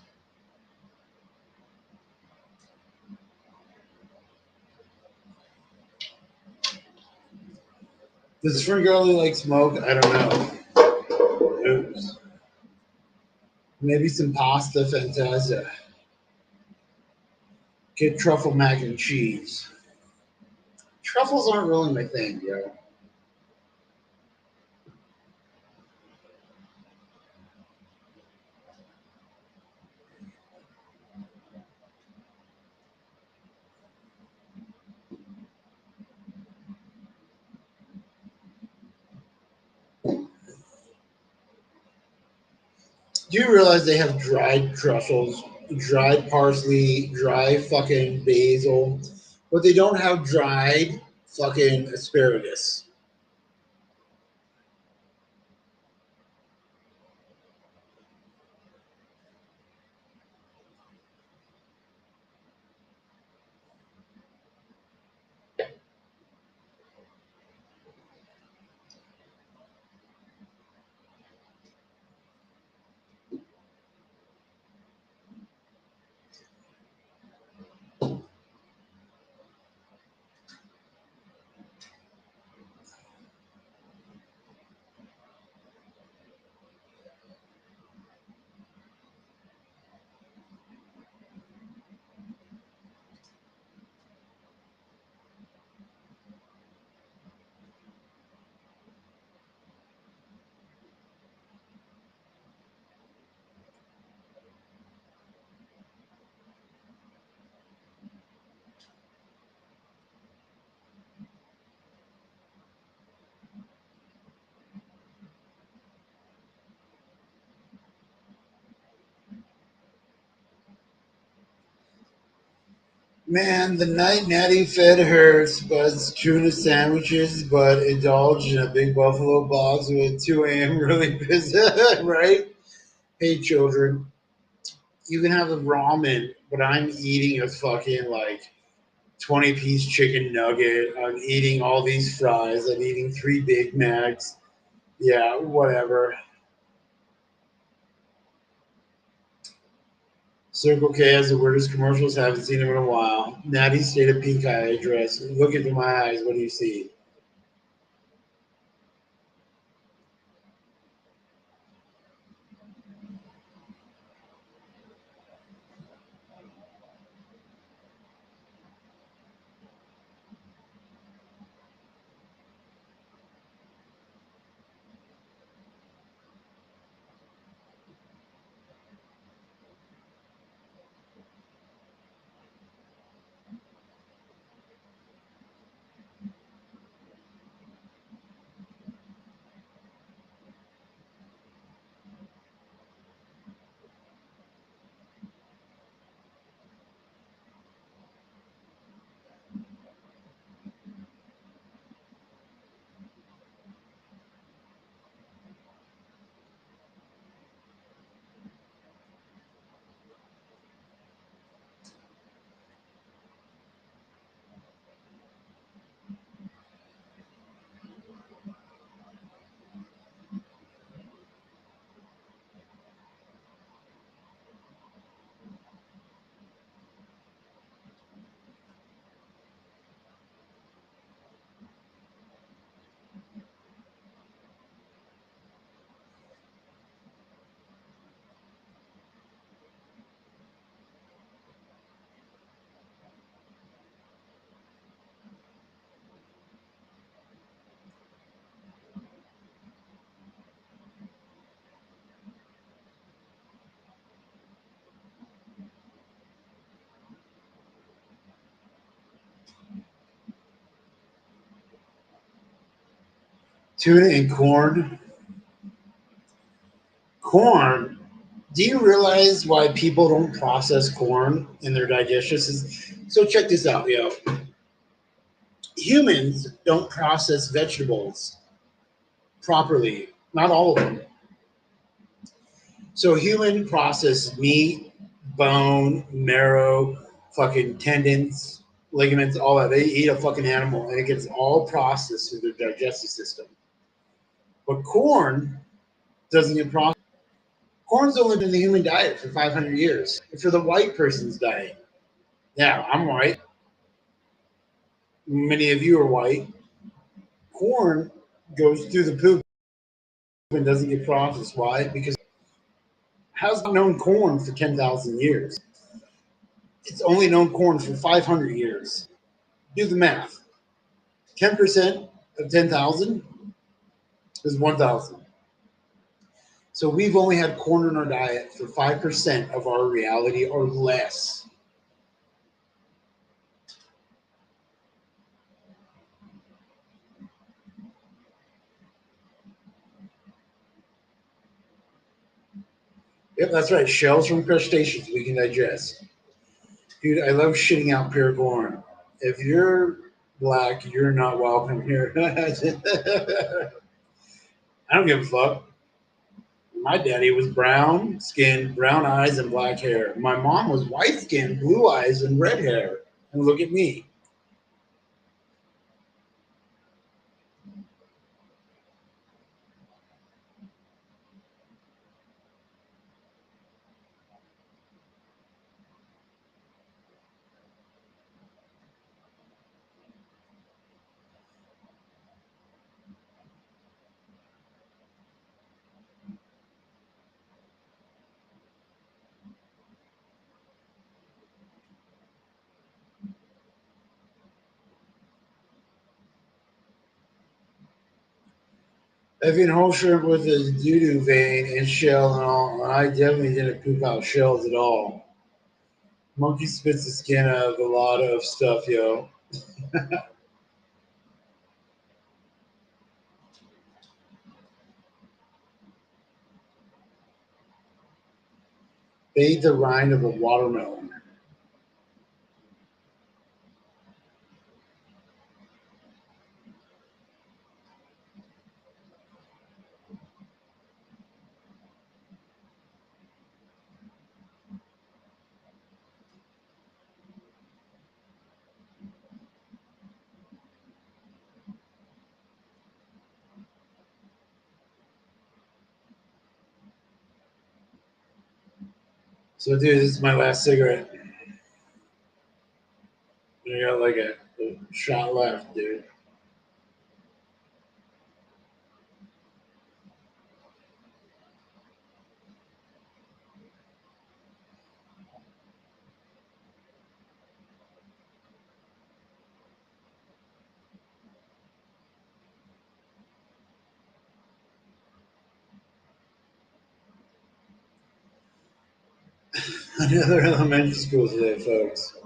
Does Ferngully like smoke? I don't know. Oops. Maybe some pasta fantasia. Get truffle mac and cheese. Truffles aren't really my thing, yo. Do you realize they have dried truffles, dried parsley, dry fucking basil, but they don't have dried fucking asparagus? Man, the night Natty fed her Spuds tuna sandwiches, but indulged in a big buffalo box with 2 a.m. really busy, right? Hey, children, you can have the ramen, but I'm eating a fucking 20-piece chicken nugget. I'm eating all these fries. I'm eating 3 Big Macs. Yeah, whatever. Circle K has the weirdest commercials. Haven't seen them in a while. Natty State of Pink Eye address. Look into my eyes. What do you see? Tuna and corn. Corn. Do you realize why people don't process corn in their digestion system? So check this out, yo. Humans don't process vegetables properly. Not all of them. So human process meat, bone, marrow, fucking tendons, ligaments, all that. They eat a fucking animal and it gets all processed through their digestive system. But corn doesn't get processed. Corn's only been in the human diet for 500 years. For the white person's diet. Yeah, I'm white. Many of you are white. Corn goes through the poop and doesn't get processed. Why? Because how's it known corn for 10,000 years? It's only known corn for 500 years. Do the math. 10% of 10,000 is 1,000. So we've only had corn in our diet for 5% of our reality or less. Yep, that's right. Shells from crustaceans we can digest. Dude, I love shitting out pure corn. If you're black, you're not welcome here. I don't give a fuck. My daddy was brown skinned, brown eyes, and black hair. My mom was white skinned, blue eyes, and red hair. And look at me. Evan Holshire with his doo-doo vein and shell and all, and I definitely didn't poop out shells at all. Monkey spits the skin out of a lot of stuff, yo. They eat the rind of a watermelon. So, dude, this is my last cigarette. I got like a shot left, dude. Another elementary school today, folks.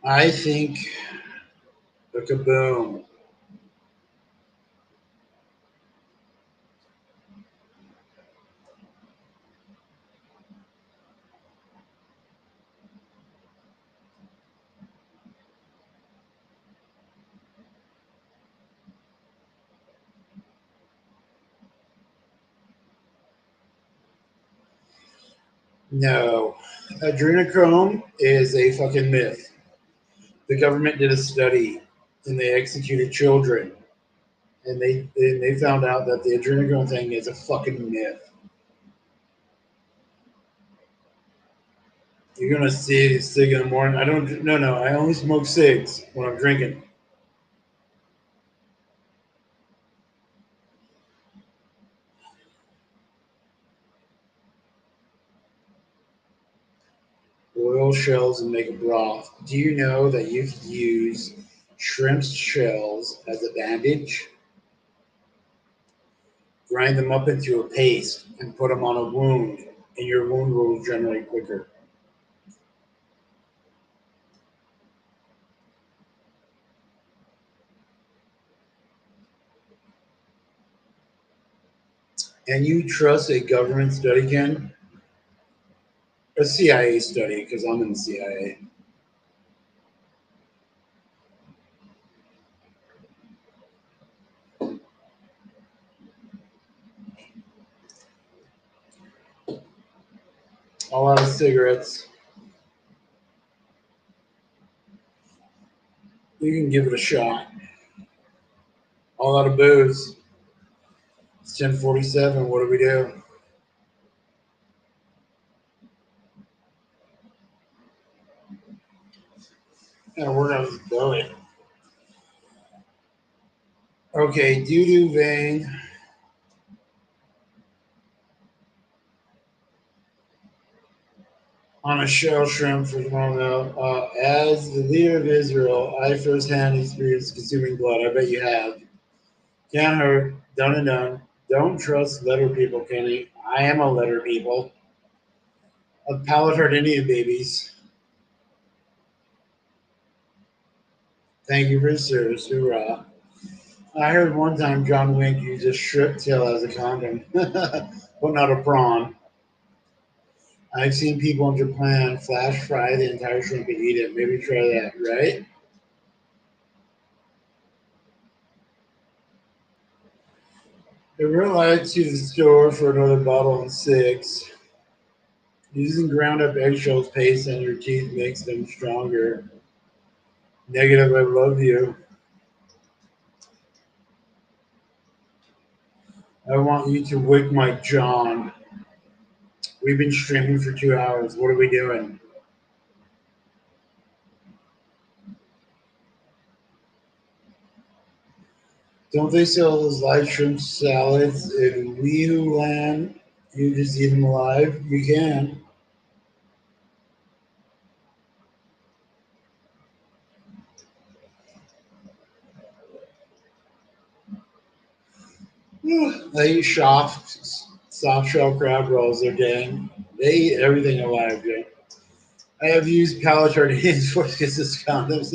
I think a kaboom. No, adrenochrome is a fucking myth. The government did a study and they executed children, and they found out that the adrenochrome thing is a fucking myth. You're gonna see a cig in the morning. I don't. No, no. I only smoke cigs when I'm drinking. Boil shells and make a broth. Do you know that you could use shrimp shells as a bandage? Grind them up into a paste and put them on a wound, and your wound will regenerate quicker. And you trust a government study, Ken? A CIA study, because I'm in the CIA. All out of cigarettes. You can give it a shot. All out of booze. It's 10:47. What do we do? Yeah, we're on his belly. Okay, doo-doo vein. On a shell shrimp for tomorrow. As the leader of Israel, I firsthand experienced consuming blood. I bet you have. Can't hurt. Done and done. Don't trust letter people, Kenny. I am a letter people. A palate hurt Indian babies. Thank you for your service. Hoorah. I heard one time John Wink used a strip tail as a condom, but not a prawn. I've seen people in Japan flash fry the entire shrimp and eat it. Maybe try that, right? I realized to the store for another bottle and 6. Using ground up eggshells paste on your teeth makes them stronger. Negative, I love you. I want you to wake my John. We've been streaming for 2 hours. What are we doing? Don't they sell those live shrimp salads in Weehoo Land? You just eat them alive? You can. I eat soft shell crab rolls. They're dang. They eat everything alive, Joe. I have used palate tortillas for kisses condoms.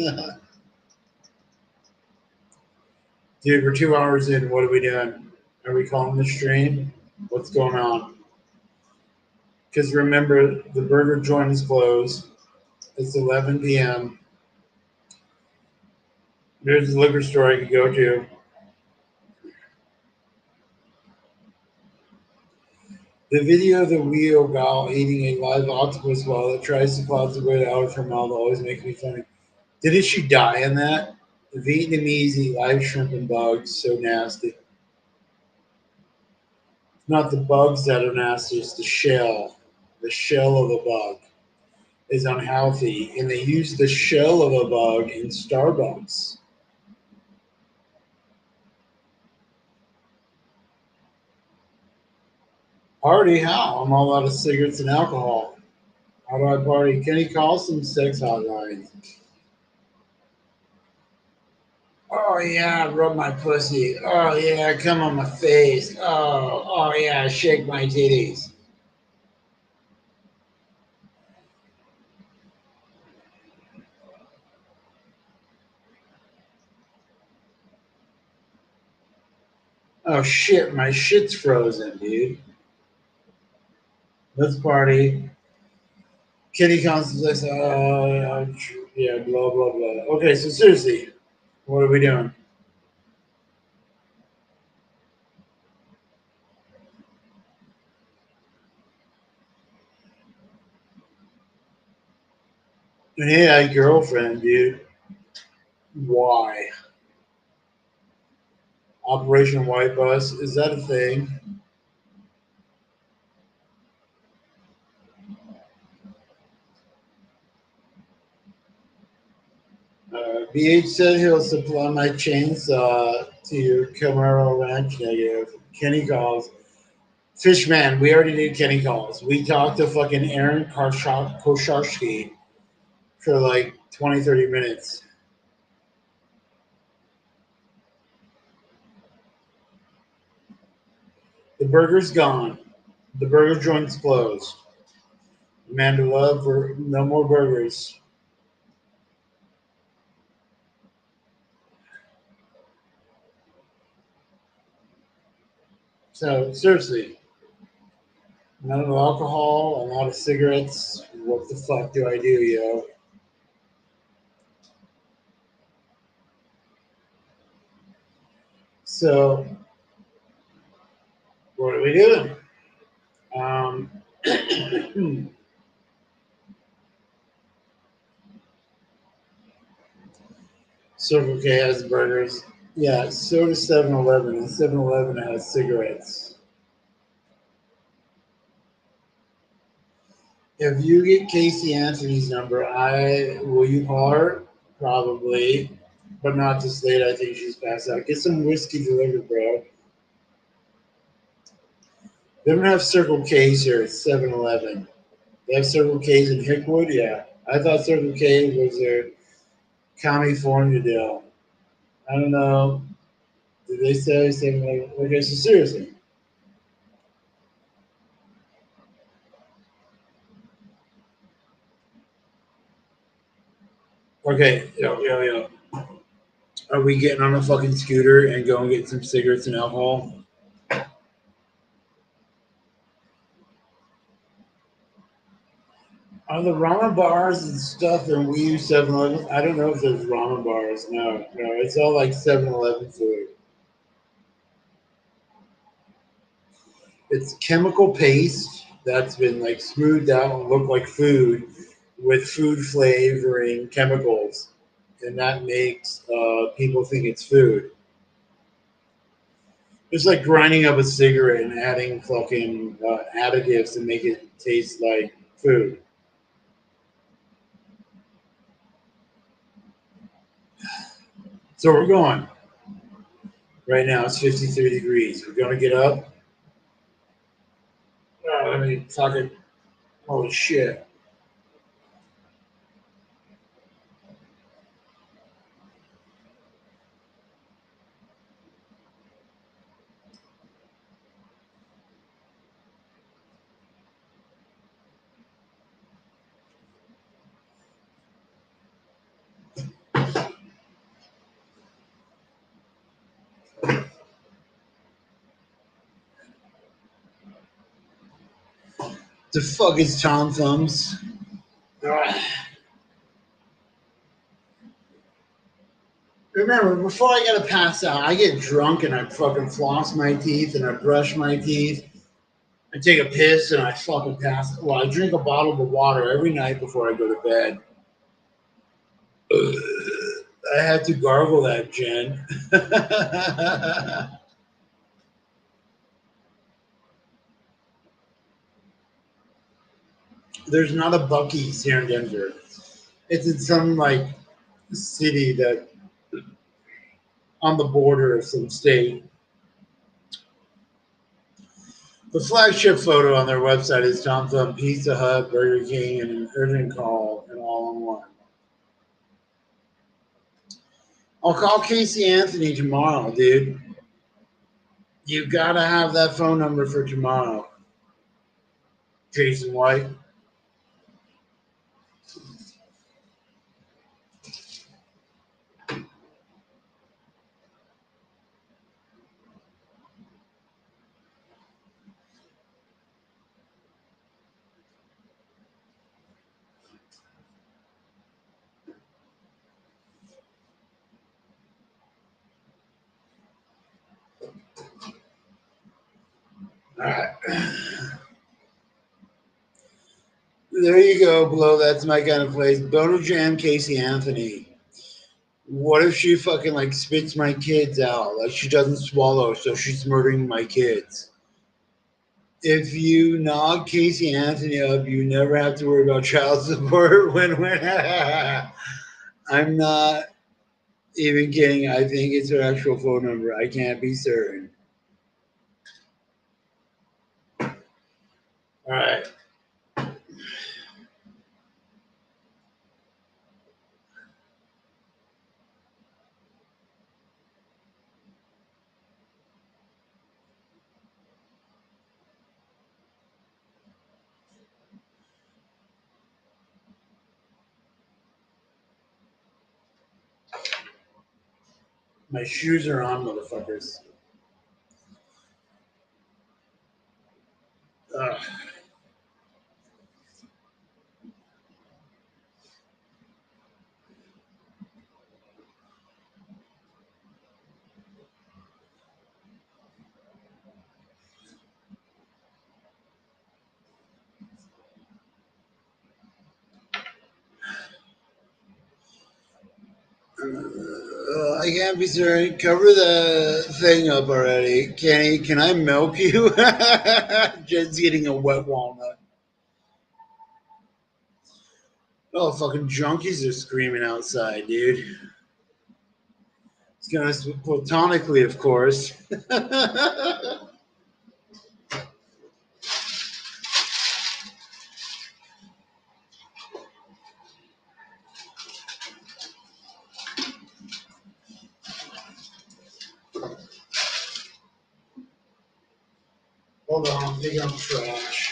Dude, we're 2 hours in. What are we doing? Are we calling the stream? What's going on? Because remember, the burger joint is closed. It's 11 p.m. There's a liquor store I could go to. The video of the wheel gal eating a live octopus while it tries to claw its way out of her mouth always makes me funny. Didn't she die in that? The Vietnamese eat live shrimp and bugs. So nasty. Not the bugs that are nasty, it's the shell. The shell of a bug is unhealthy, and they use the shell of a bug in Starbucks. Party? How? I'm all out of cigarettes and alcohol. How do I party? Kenny, call some sex hotlines. Oh yeah, rub my pussy. Oh yeah, come on my face. Oh yeah, shake my titties. Oh shit, my shit's frozen, dude. Let's party. Kenny Constance, yeah, blah blah blah. Okay, so seriously, what are we doing? Yeah, girlfriend, dude. Why? Operation White Bus, is that a thing? BH said he'll supply my chainsaw to your Camaro Ranch negative. Kenny calls. Fishman, we already did Kenny calls. We talked to fucking Aaron Kosharski for like 20, 30 minutes. The burger's gone. The burger joint's closed. Amanda Love, no more burgers. So, seriously, none of alcohol, a lot of cigarettes. What the fuck do I do, yo? So, what are we doing? Circle K has burgers. Yeah, so does 7-Eleven, and 7-Eleven has cigarettes. If you get Casey Anthony's number, will you call her? Probably, but not this late. I think she's passed out. Get some whiskey delivered, bro. They don't have Circle K's here at 7-Eleven. They have Circle K's in Hickwood? Yeah. I thought Circle K was their California deal. I don't know. Did they say 7-Eleven? Okay, so seriously. Okay, yo. Are we getting on a fucking scooter and going get some cigarettes and alcohol? Are the ramen bars and stuff in Wii U 7-Eleven? I don't know if there's ramen bars. No, it's all like 7-Eleven food. It's chemical paste that's been like smoothed out and look like food with food flavoring chemicals, and that makes people think it's food. It's like grinding up a cigarette and adding fucking additives to make it taste like food. So we're going. Right now it's 53 degrees. We're going to get up. Let me fucking. Holy shit. The fuck is Tom Thumbs? Remember, before I gotta pass out, I get drunk and I fucking floss my teeth and I brush my teeth. I take a piss and I fucking pass. Well, I drink a bottle of water every night before I go to bed. I had to gargle that, Jen. There's not a Buc-ee's here in Denver. It's in some like city that on the border of some state. The flagship photo on their website is Tom Thumb, Pizza Hut, Burger King, and an urgent call, and all in one. I'll call Casey Anthony tomorrow, dude. You gotta have that phone number for tomorrow. Jason White. All right. There you go, Blow. That's my kind of place. Bono Jam, Casey Anthony. What if she fucking like spits my kids out? Like she doesn't swallow, so she's murdering my kids. If you knock Casey Anthony up, you never have to worry about child support. When I'm not even kidding. I think it's her actual phone number. I can't be certain. All right. My shoes are on, motherfuckers. Ugh. I can't be certain. Cover the thing up already. Kenny, can I milk you? Jen's getting a wet walnut. Oh, fucking junkies are screaming outside, dude. It's gonna platonically, of course. Hold on, I'm taking out the trash.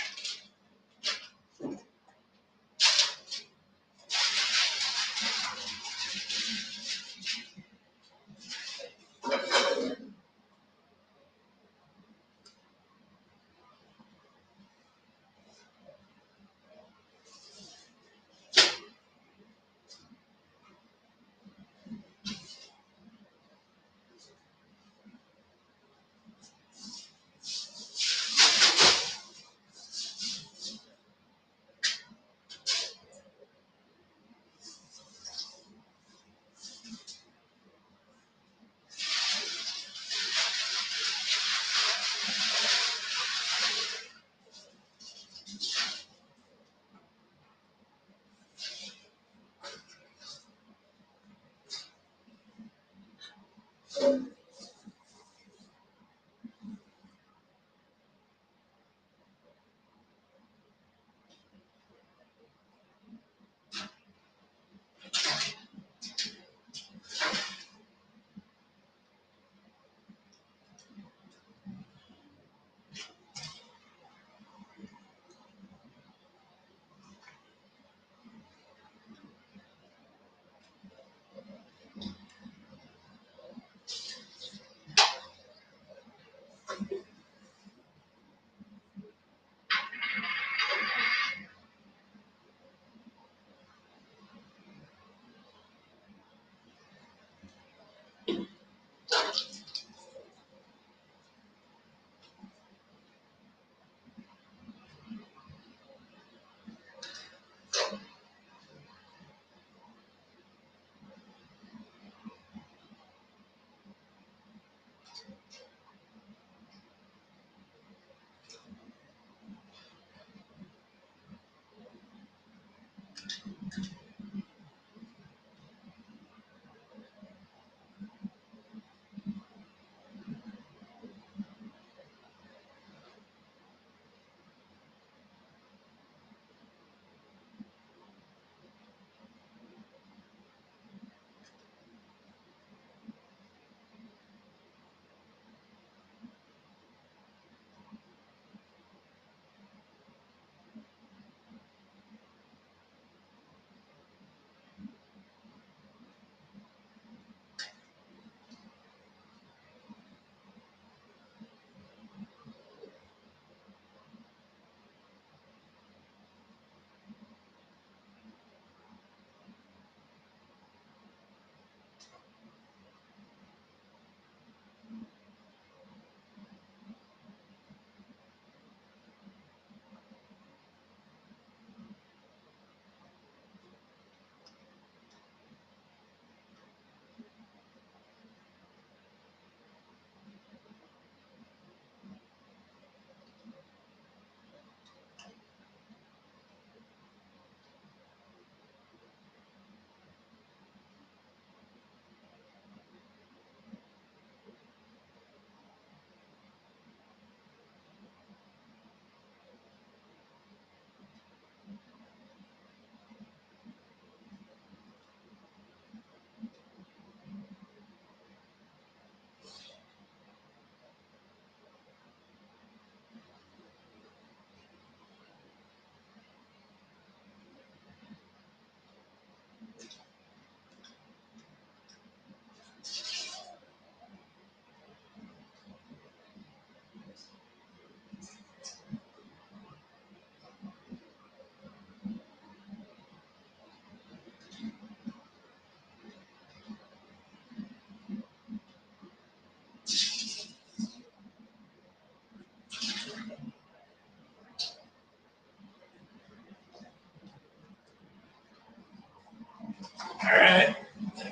All right,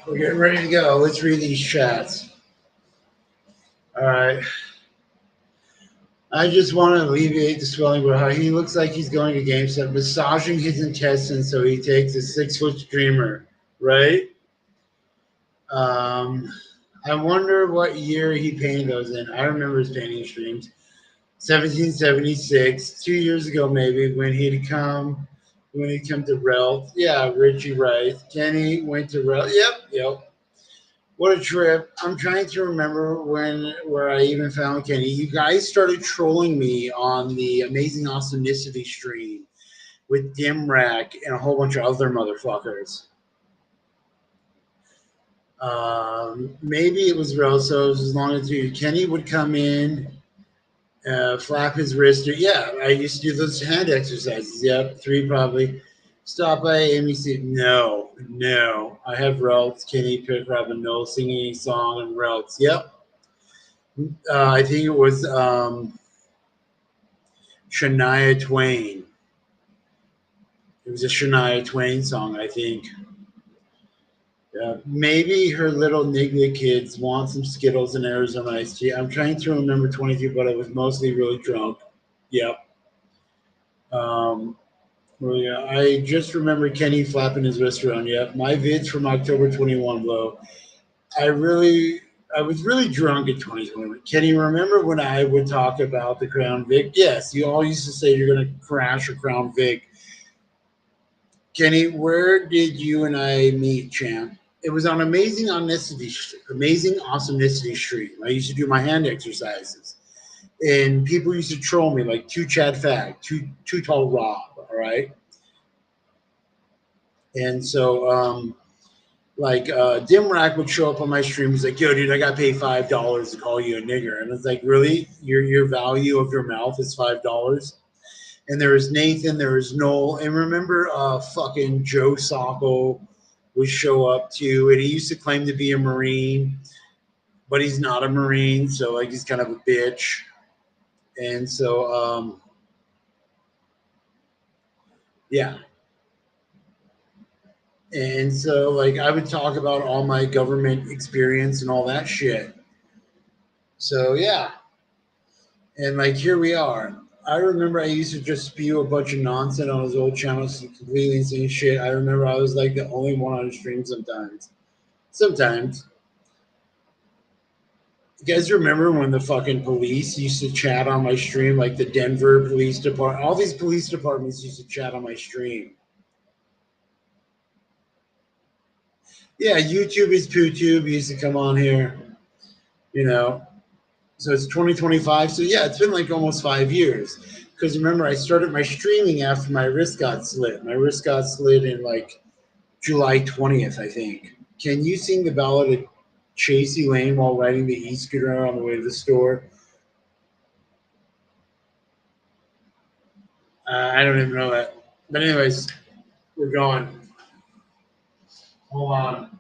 we're getting ready to go. Let's read these chats. All right. I just want to alleviate the swelling, but how he looks like he's going to GameStop, massaging his intestines so he takes a 6-foot streamer, right? I wonder what year he painted those in. I remember his painting streams. 1776, 2 years ago maybe, when he'd come to Relt. Yeah, Richie Rice. Kenny went to Relt. Yep. What a trip. I'm trying to remember where I even found Kenny. You guys started trolling me on the Amazing Awesomenicity stream with Dimrack and a whole bunch of other motherfuckers. Maybe it was Rosso, as long as Kenny would come in, flap his wrist. Yeah, I used to do those hand exercises. Yep, 3 probably. Stop by MEC. No. I have Relts, Kenny, Pick, Robin, Noel singing a song and Relts. Yep. I think it was Shania Twain. It was a Shania Twain song, I think. Maybe her little Nigga kids want some Skittles and Arizona iced tea. I'm trying to remember 22, but I was mostly really drunk. Yep. Well, yeah, I just remember Kenny flapping his wrist around. Yep. My vids from October 21 blow. I was really drunk in 2021. Kenny, remember when I would talk about the Crown Vic? Yes, you all used to say you're going to crash a Crown Vic. Kenny, where did you and I meet, champ? It was on Amazing Awesomenicity Street. I used to do my hand exercises. And people used to troll me like Too Chad Fag, Too Tall Rob, all right? And so, Dimrack would show up on my stream. He's like, yo, dude, I got paid $5 to call you a nigger. And it's like, really? Your value of your mouth is $5? And there was Nathan, there was Noel. And remember fucking Joe Sacco would show up too. And he used to claim to be a Marine, but he's not a Marine. So, like, he's kind of a bitch. And so, yeah. And so, like, I would talk about all my government experience and all that shit. So, yeah. And, like, here we are. I remember I used to just spew a bunch of nonsense on his old channels, completely insane shit. I remember I was like the only one on his stream sometimes. Sometimes. You guys remember when the fucking police used to chat on my stream, like the Denver Police Department? All these police departments used to chat on my stream. Yeah, YouTube is PooTube. Used to come on here, you know. So it's 2025. So yeah, it's been like almost 5 years. Because remember, I started my streaming after my wrist got slit. My wrist got slit in like July 20th, I think. Can you sing the ballad of Chasey Lane while riding the e-scooter on the way to the store? I don't even know that. But anyways, we're going. Hold on.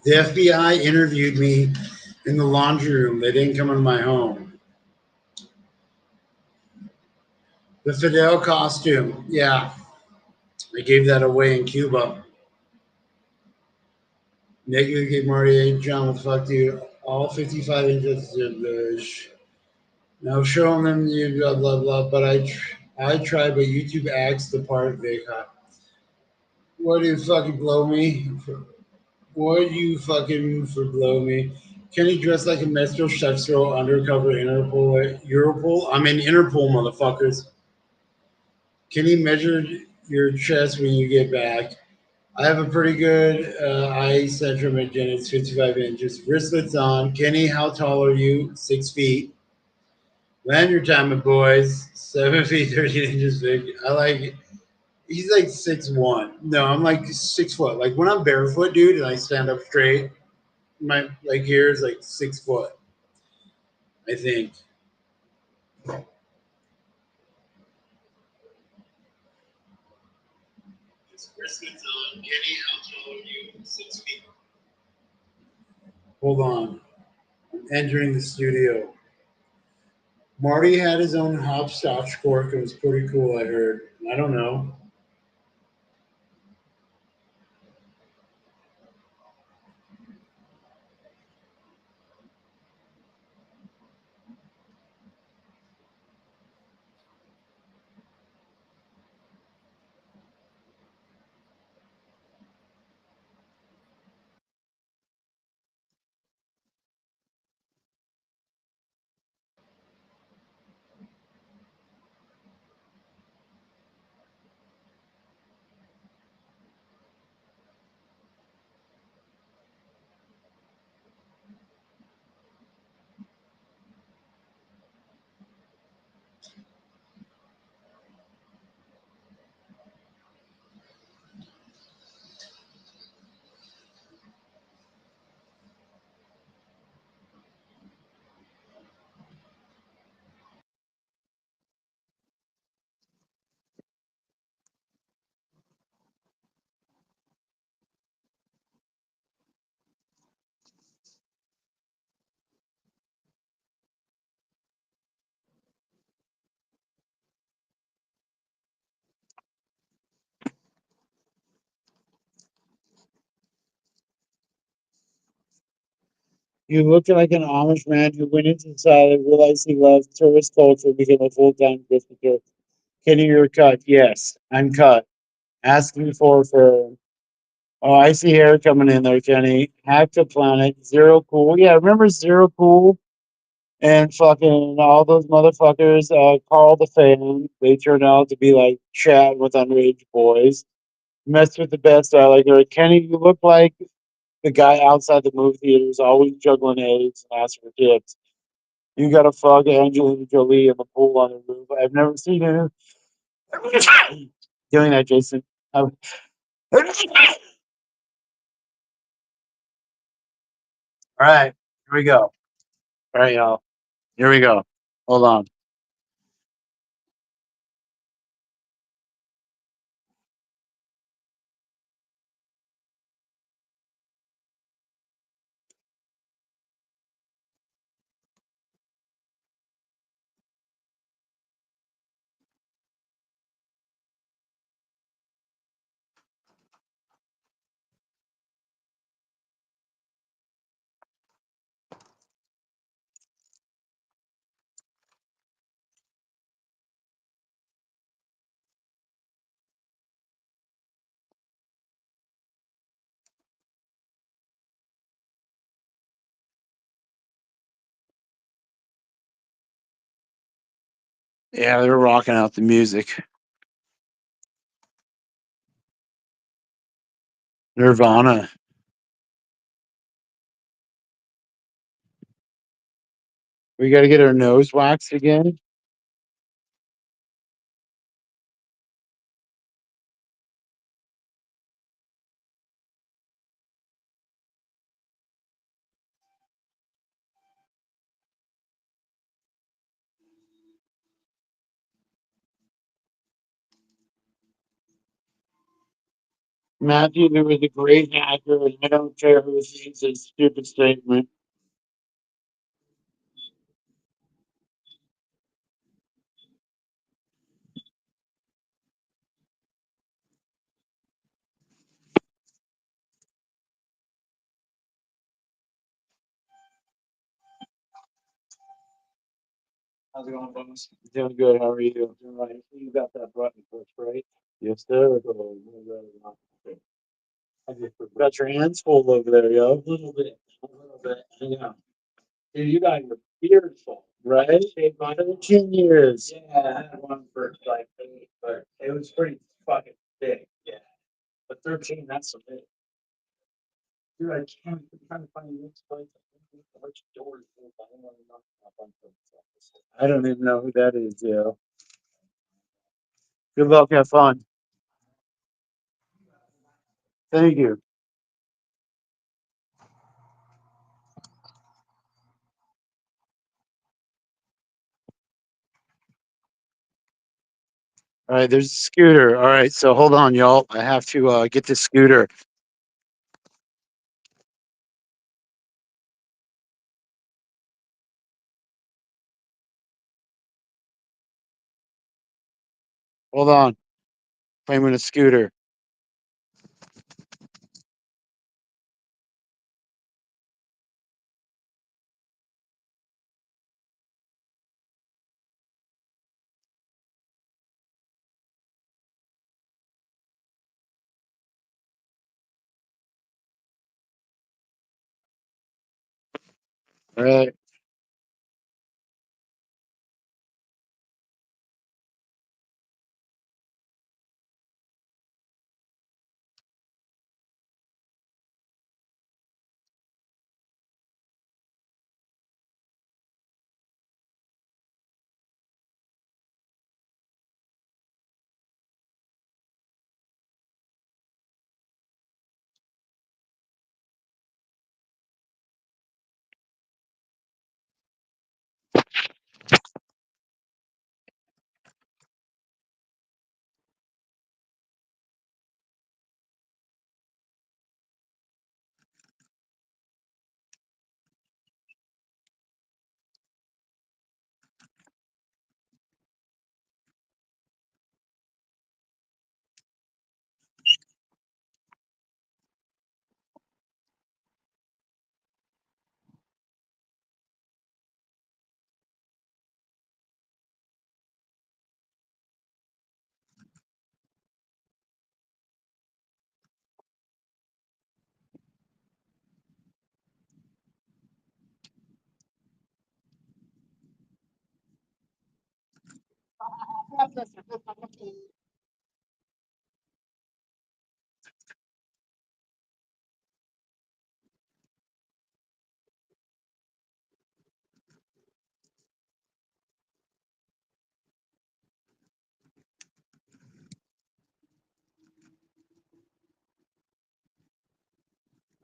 The FBI interviewed me in the laundry room. They didn't come into my home. The Fidel costume. Yeah, I gave that away in Cuba. Negative gave Marty A. John, what the fuck, dude? All 55 inches of the. Now show them you blah blah blah. But I tried, but YouTube acts the part they got. What do you fucking blow me? What you fucking for blow me? Can he dress like a Metro Chefstro undercover Interpol? Europol? I'm in Interpol, motherfuckers. Can he measure your chest when you get back? I have a pretty good eye centrum again. It's 55 inches. Wristlets on. Kenny, how tall are you? 6 feet. Land your time, boys. 7 feet, 13 inches big. I like it. He's like 6'1". No, I'm like 6 foot. Like when I'm barefoot, dude, and I stand up straight, my like here is like 6 foot, I think. Hold on. I'm entering the studio. Marty had his own hopscotch cork. It was pretty cool, I heard. I don't know. You look like an Amish man who went into society, realized he loved tourist culture, became a full-time visitor. Kenny, you're cut. Yes, I'm cut. Ask me for. Oh, I see hair coming in there, Kenny. Hack the planet. Zero cool. Yeah, remember Zero Cool? And fucking all those motherfuckers, Carl the Fan, they turned out to be like chatting with underage boys. Messed with the best. I like her. Kenny, you look like the guy outside the movie theaters, always juggling eggs and asking for tips. You gotta fuck Angelina Jolie in the pool on the roof. I've never seen her doing that, Jason. All right, here we go. All right, y'all. Here we go. Hold on. Yeah, they're rocking out the music. Nirvana. We got to get our nose waxed again. Matthew, there was a great hacker, and I don't care who thinks a stupid statement. How's it going, boss? Doing good. How are you? Doing right. You got that button push, right? Yes, sir. I just got your hands full over there, yo. A little bit. A little bit. Yeah. Dude, you got your beard full, right? Shaved my 13 years. Yeah, I had one for like 8, but it was pretty fucking big. Yeah. But 13, that's a bit. Dude, I can't I'm trying to find this place. Which doors? I don't even know who that is, yo. Good luck, have fun. Thank you. All right, there's a scooter. All right, so hold on, y'all. I have to get this scooter. Hold on. Claiming a scooter. All right.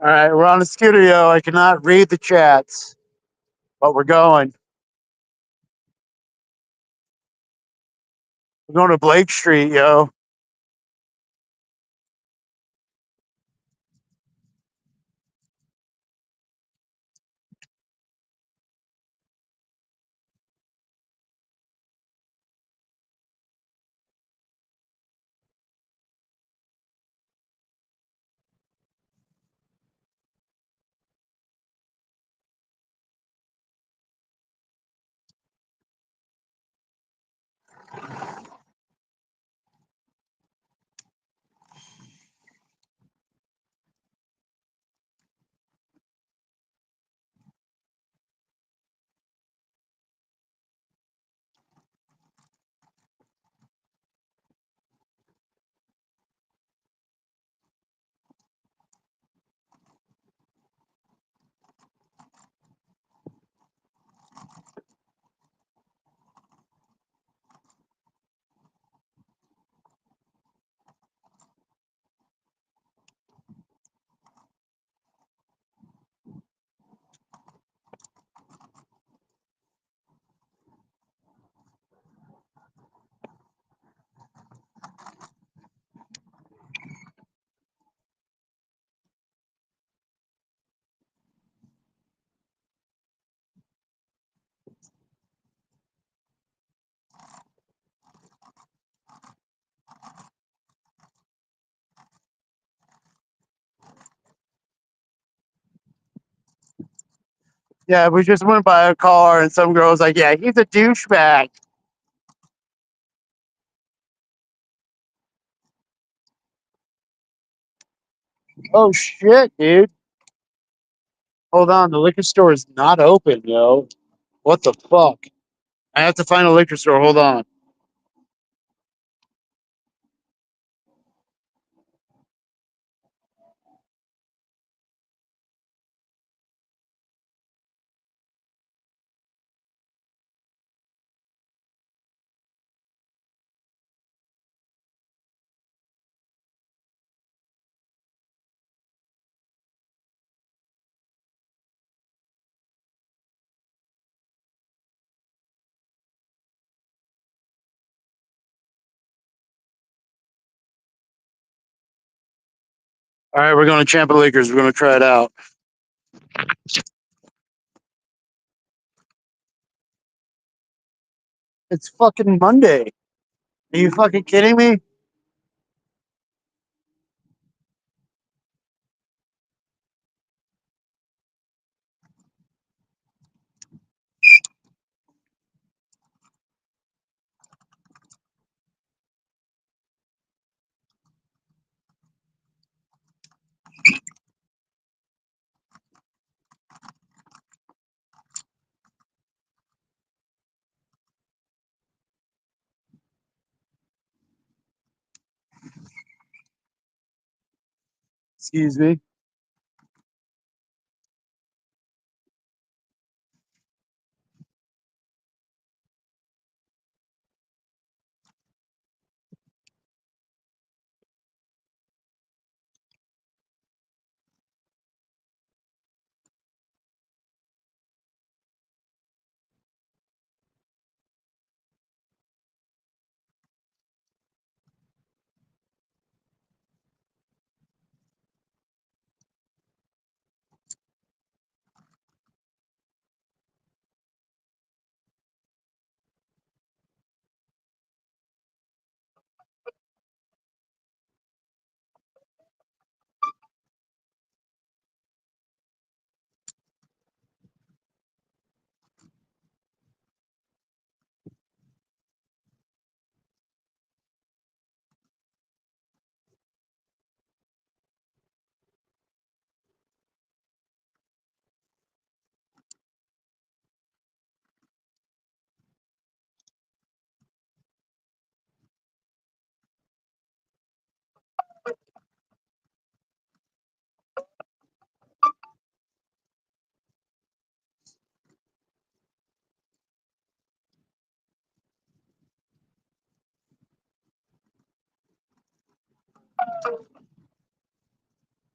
All right, we're on the studio. I cannot read the chats, but we're going. We're going to Blake Street, yo. Yeah, we just went by a car, and some girl was like, "Yeah, he's a douchebag." Oh shit, dude! Hold on, the liquor store is not open, yo. What the fuck? I have to find a liquor store. Hold on. All right, we're going to Champa Liquors. We're going to try it out. It's fucking Monday. Are you fucking kidding me? Excuse me.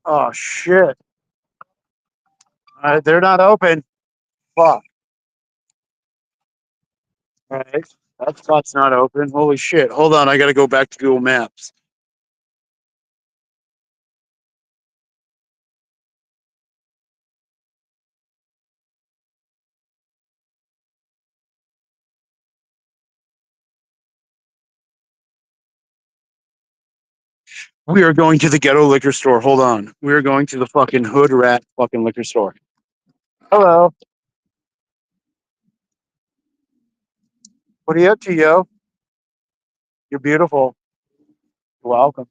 Oh shit! They're not open. Fuck. All right, that spot's not open. Holy shit! Hold on, I gotta go back to Google Maps. We are going to the ghetto liquor store. Hold on. We are going to the fucking hood rat fucking liquor store. Hello. What are you up to, yo? You're beautiful. You're welcome.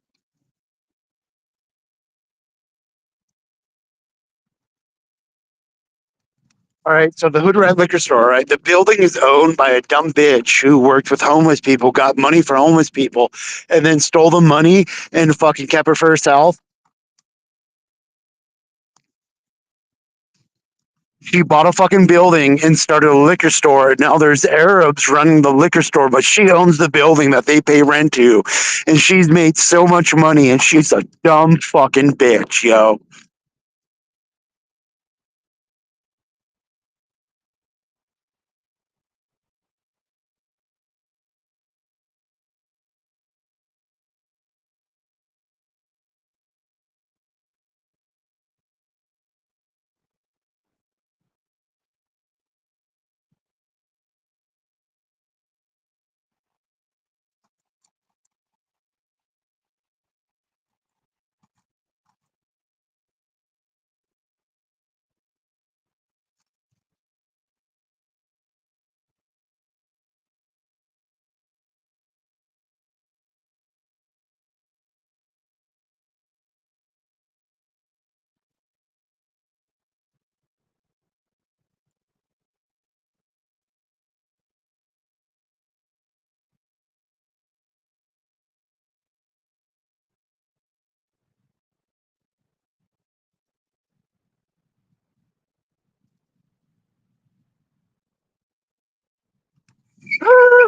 All right, so the Hood Rat Liquor Store, right? The building is owned by a dumb bitch who worked with homeless people, got money for homeless people, and then stole the money and fucking kept it for herself. She bought a fucking building and started a liquor store. Now there's Arabs running the liquor store, but she owns the building that they pay rent to. And she's made so much money, and she's a dumb fucking bitch, yo.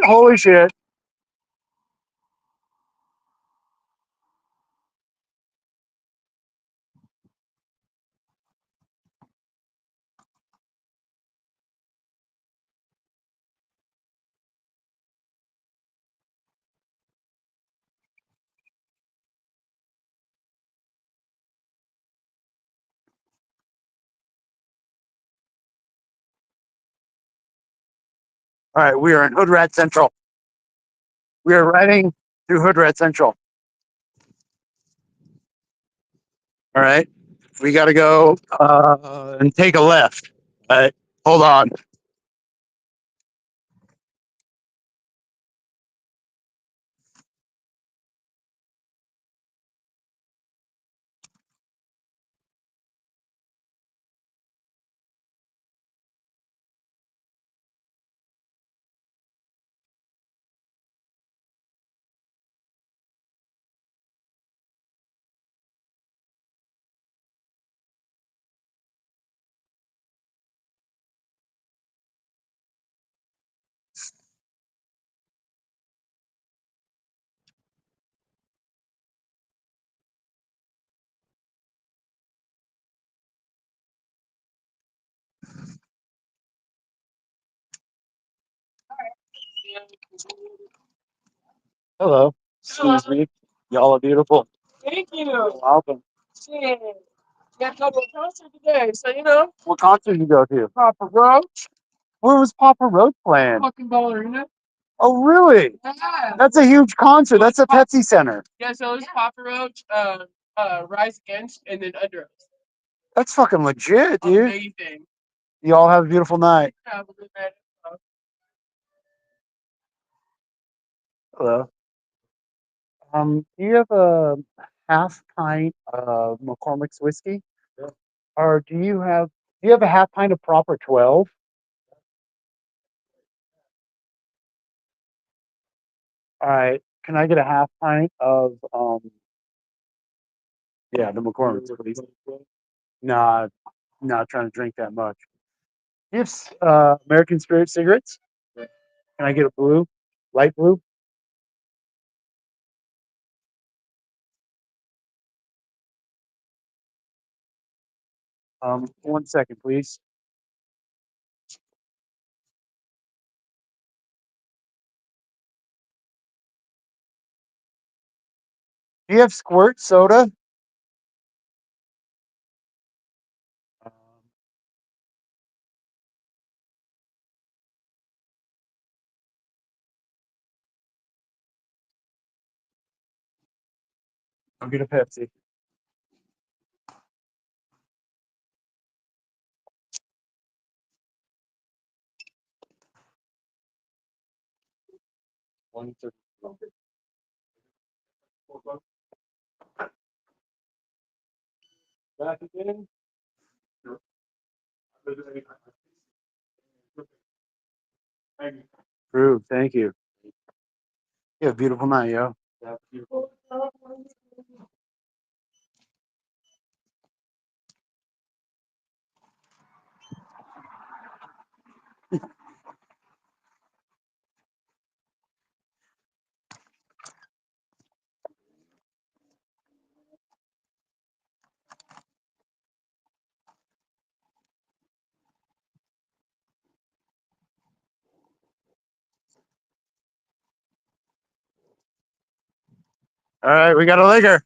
Holy shit. All right, we are in Hood Rat Central. We are riding through Hood Rat Central. All right. We got to go and take a left. All right. Hold on. Hello. Excuse me. Y'all are beautiful. Thank you. You're welcome. Shit. Got to go to a concert today, so you know. What concert you go to? Papa Roach, Where was Papa Roach playing? fucking ballerina. Oh, really? Yeah. That's a huge concert. That's a Pepsi Center. Yeah, so it's Papa Roach, Rise Against, and then Under Oath. That's fucking legit, dude. Amazing. You all have a beautiful night. Have a good night. Hello. Do you have a half pint of McCormick's whiskey? Yeah. Or do you have a half pint of proper 12? All right. Can I get a half pint of yeah, the McCormick's, please? Nah, not trying to drink that much. Yes, American Spirit cigarettes. Can I get a blue? Light blue? 1 second, please. Do you have squirt soda? I'll get a Pepsi. Back again. True. Thank you. You have a beautiful night, yo. All right, we got a liquor.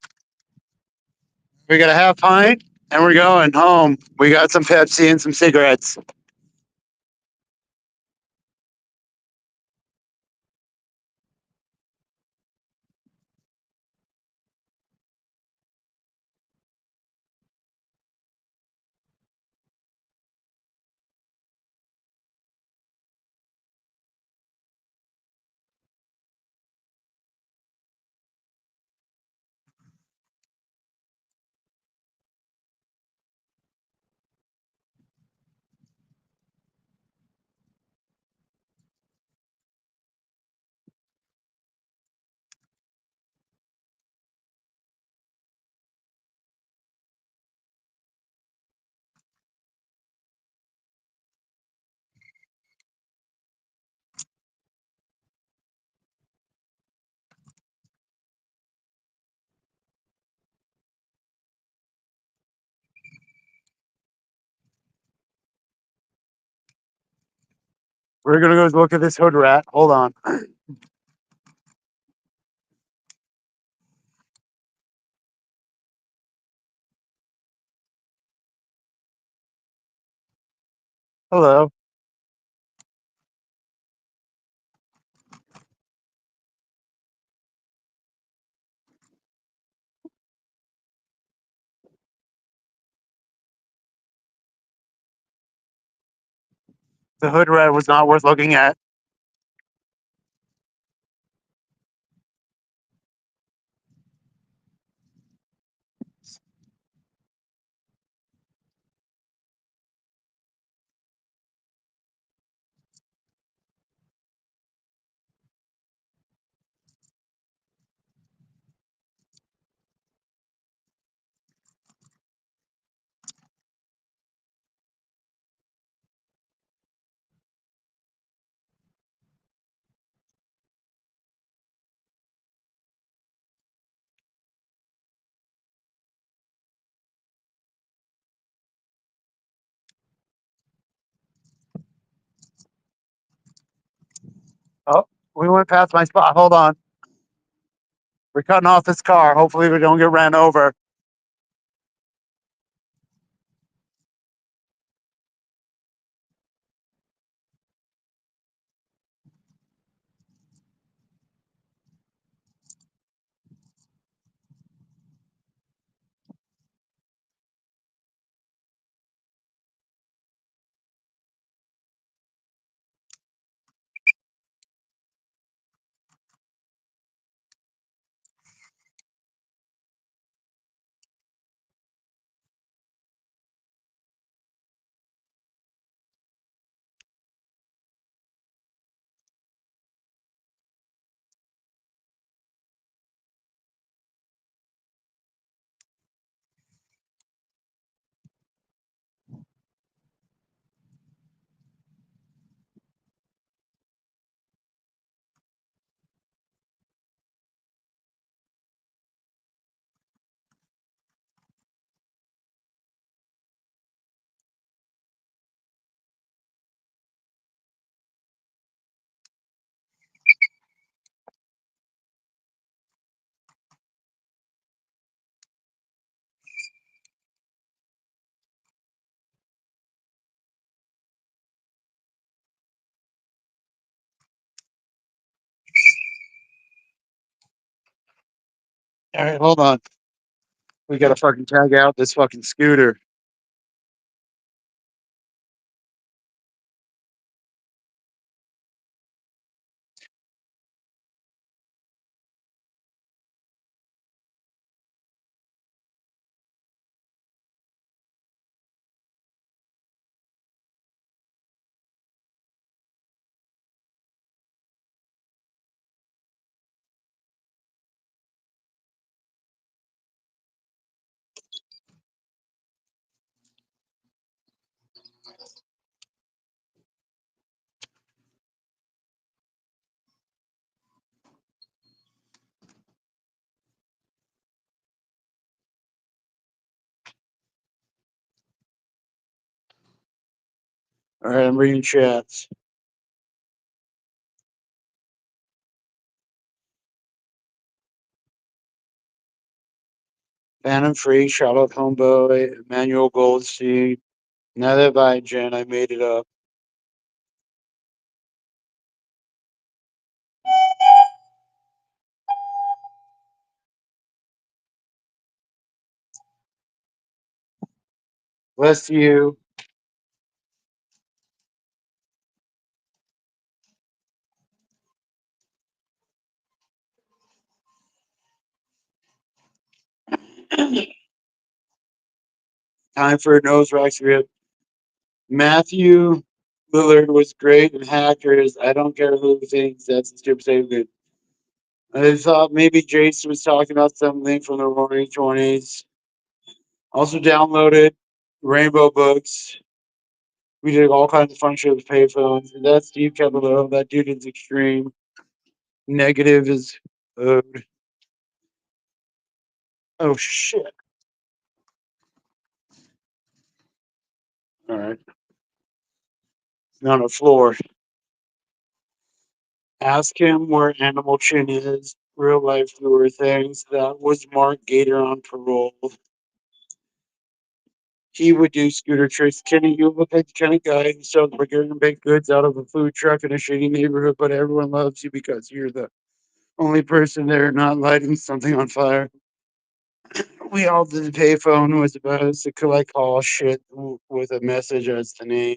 We got a half pint, and we're going home. We got some Pepsi and some cigarettes. We're gonna go look at this hood rat. Hold on. Hello. The hood rat was not worth looking at. Oh, we went past my spot. Hold on. We're cutting off this car. Hopefully we don't get ran over. All right, hold on. We gotta fucking tag out this fucking scooter. All right, I'm reading chats. Phantom Free, Charlotte Homeboy, Emmanuel Goldstein. Now that by Jen, I made it up. Bless you. Time for a nose rack rip. Matthew Lillard was great in Hackers. I don't care who thinks that's a stupid statement. I thought maybe Jason was talking about something from the Roaring Twenties. Also downloaded Rainbow Books. We did all kinds of fun shit with payphones. And that's Steve Caballero. That dude is extreme. Negative is owed. Oh shit. All right. On the floor. Ask him where Animal Chin is. Real life lure things. That was Mark Gator on parole. He would do scooter tricks. Kenny, you look like the kind of guy who sells burger and baked goods out of a food truck in a shitty neighborhood, but everyone loves you because you're the only person there not lighting something on fire. We all did the payphone was about us to collect all shit with a message as the name.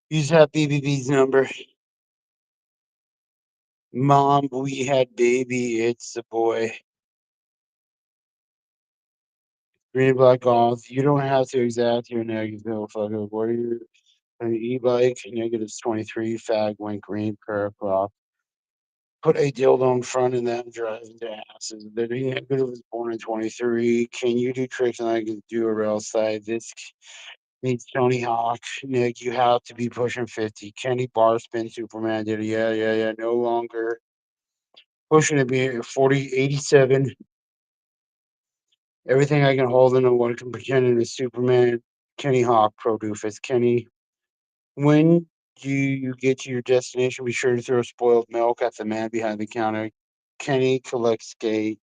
Use that BBB's number. Mom, we had baby. It's the boy. Green black golf. You don't have to exact your negative fucker. What are your e-bike? Negatives 23. Fag went green. Paragraph. Put a dildo in front and then driving to asses. The negative was born in 23. Can you do tricks and I can do a rail side? This needs Tony Hawk. Nick, you have to be pushing 50. Kenny Barspin, Superman did it. Yeah. No longer pushing to be 40, 87. Everything I can hold in and what can pretend is Superman. Kenny Hawk, Pro Doofus. Kenny, when do you get to your destination? Be sure to throw spoiled milk at the man behind the counter. Kenny collects skate.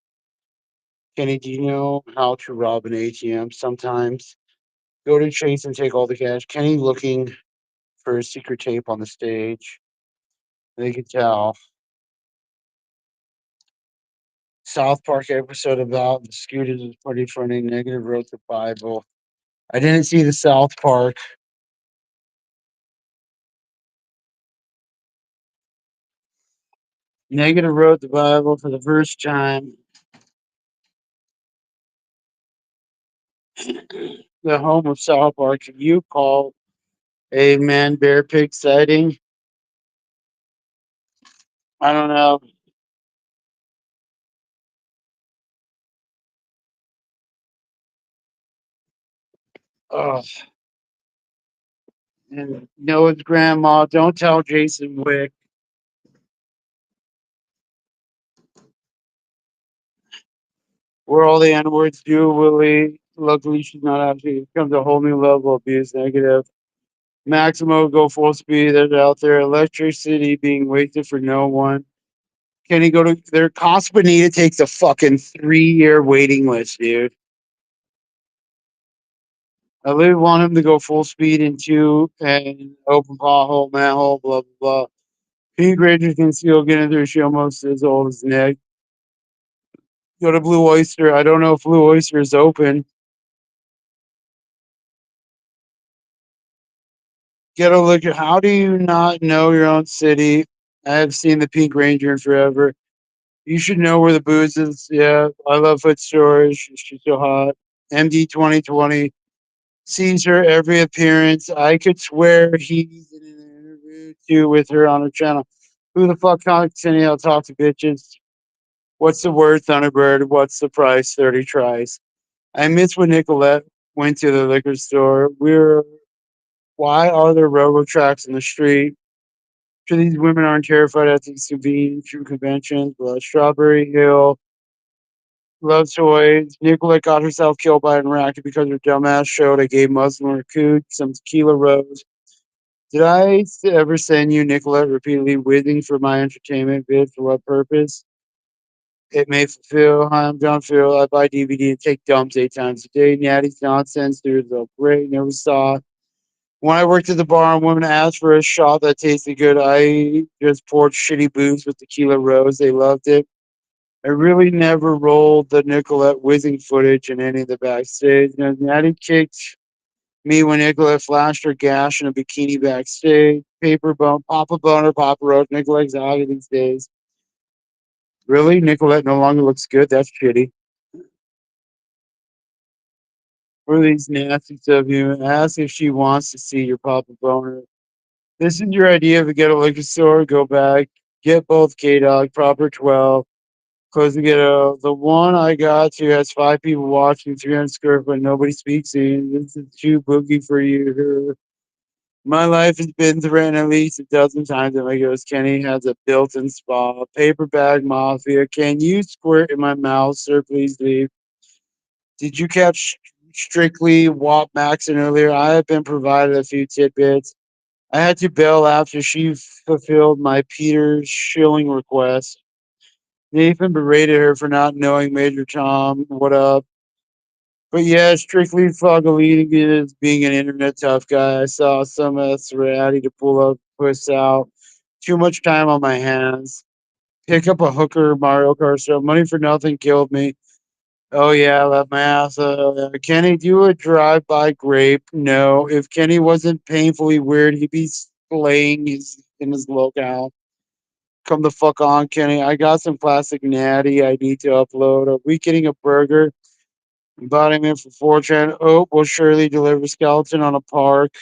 Kenny, do you know how to rob an ATM? Sometimes go to Chase and take all the cash. Kenny looking for a secret tape on the stage. They could tell. South Park episode about the scooters is pretty funny. Negative wrote the Bible. I didn't see the South Park. Negative wrote the Bible for the first time. The home of South Park. Can you call a man bear pig sighting? I don't know. Oh, and Noah's grandma. Don't tell Jason Wick. Where all the N words do, Willie. Luckily, she's not actually. It becomes a whole new level of abuse. Negative. Maximo, go full speed. They're out there. Electricity being wasted for no one. Can he go to their Costa Bonita takes a fucking 3-year waiting list, dude. I really want him to go full speed into an open pothole, manhole, blah, blah, blah. Pete Granger can still get in there. She almost as old as Nick. Go to Blue Oyster. I don't know if Blue Oyster is open. Get a look at how do you not know your own city? I have seen the Pink Ranger in forever. You should know where the booze is. Yeah, I love Foot Storage. She's so hot. MD 2020 sees her every appearance. I could swear he's in an interview too with her on her channel. Who the fuck contacts any? I'll talk to bitches. What's the word, Thunderbird? What's the price? 30 tries. I miss when Nicolette went to the liquor store. Why are there railroad tracks in the street? Sure, these women aren't terrified at these conventions. But Strawberry Hill loves toys. Nicolette got herself killed by an interactive because her dumbass showed I gave Muslim Rakud some tequila rose. Did I ever send you Nicolette repeatedly whizzing for my entertainment bid? For what purpose? It may fulfill. Hi, I'm John Phil. I buy DVD and take dumps 8 times a day. Natty's nonsense. Dude, so great. Never saw. When I worked at the bar and women asked for a shot that tasted good, I just poured shitty booze with tequila rose. They loved it. I really never rolled the Nicolette whizzing footage in any of the backstage. And Natty kicked me when Nicolette flashed her gash in a bikini backstage. Paper bone, Papa Boner, Papa Roach. Nicolette's out of these days. Really? Nicolette no longer looks good? That's shitty. For these nasty stuff, you ask if she wants to see your Papa Boner. This is your idea of a ghetto liquor store. Go back, get both K Dog, proper 12. Close the ghetto. The one I got to has 5 people watching, 300 square foot, nobody speaks in. This is too boogie for you. My life has been threatened at least a dozen times. And my goes, Kenny has a built-in spa. Paper bag mafia. Can you squirt in my mouth, sir? Please leave. Did you catch Strictly Wap Maxon earlier? I have been provided a few tidbits. I had to bail after she fulfilled my Peter Schilling request. Nathan berated her for not knowing Major Tom. What up? But yeah, Strictly Fogolini is being an internet tough guy. I saw some Serati to pull up, puss out. Too much time on my hands. Pick up a hooker Mario Kart stuff. Money for nothing killed me. Oh yeah, I left my ass. Kenny, do a drive-by grape? No. If Kenny wasn't painfully weird, he'd be slaying in his locale. Come the fuck on, Kenny. I got some plastic natty I need to upload. Are we getting a burger? Embodiment for 4chan. Oh, will surely deliver skeleton on a park.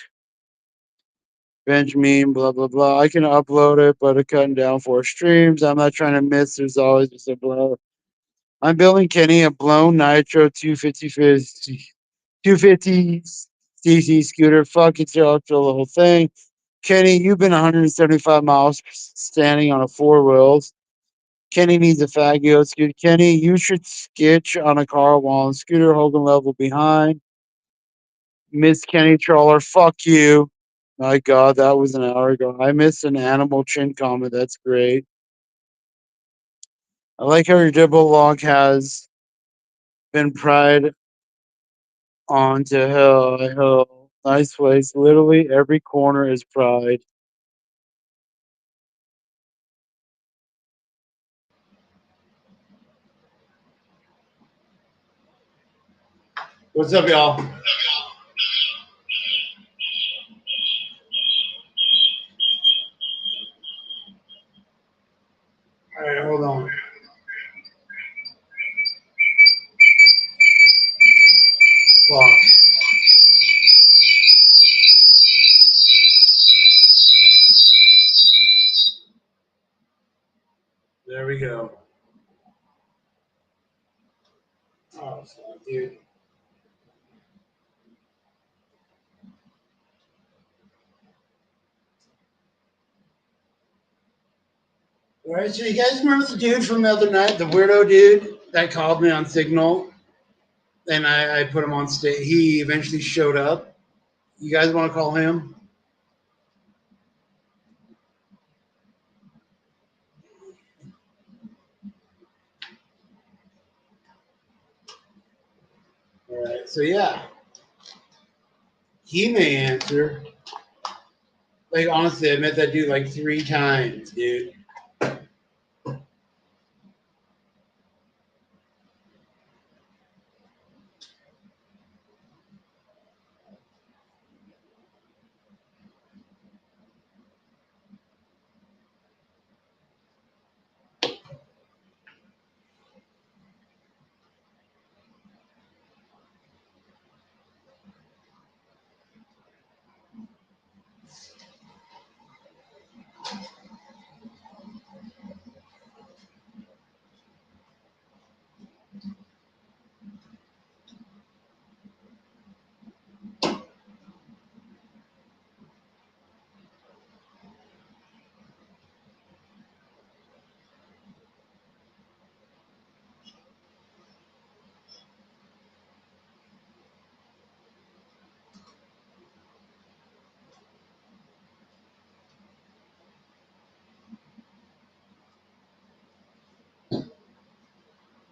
Benjamin, blah, blah, blah. I can upload it, but it's cutting down 4 streams. I'm not trying to miss. There's always just a blow. I'm building Kenny a blown nitro 250 cc scooter. Fuck it, the whole thing. Kenny, you've been 175 miles standing on a 4 wheels. Kenny needs a Faggio scooter. Kenny, you should sketch on a car while on scooter Hogan level behind. Miss Kenny Trawler, fuck you. My God, that was an hour ago. I missed an animal chin comment. That's great. I like how your double log has been pried onto hell. Nice place. Literally every corner is pride. What's up, y'all? All right, hold on. Fuck. There we go. Oh, fuck, dude. All right, so you guys remember the dude from the other night, the weirdo dude that called me on Signal, and I put him on stage. He eventually showed up. You guys want to call him? All right, so yeah, he may answer. Like honestly, I met that dude like 3 times, dude.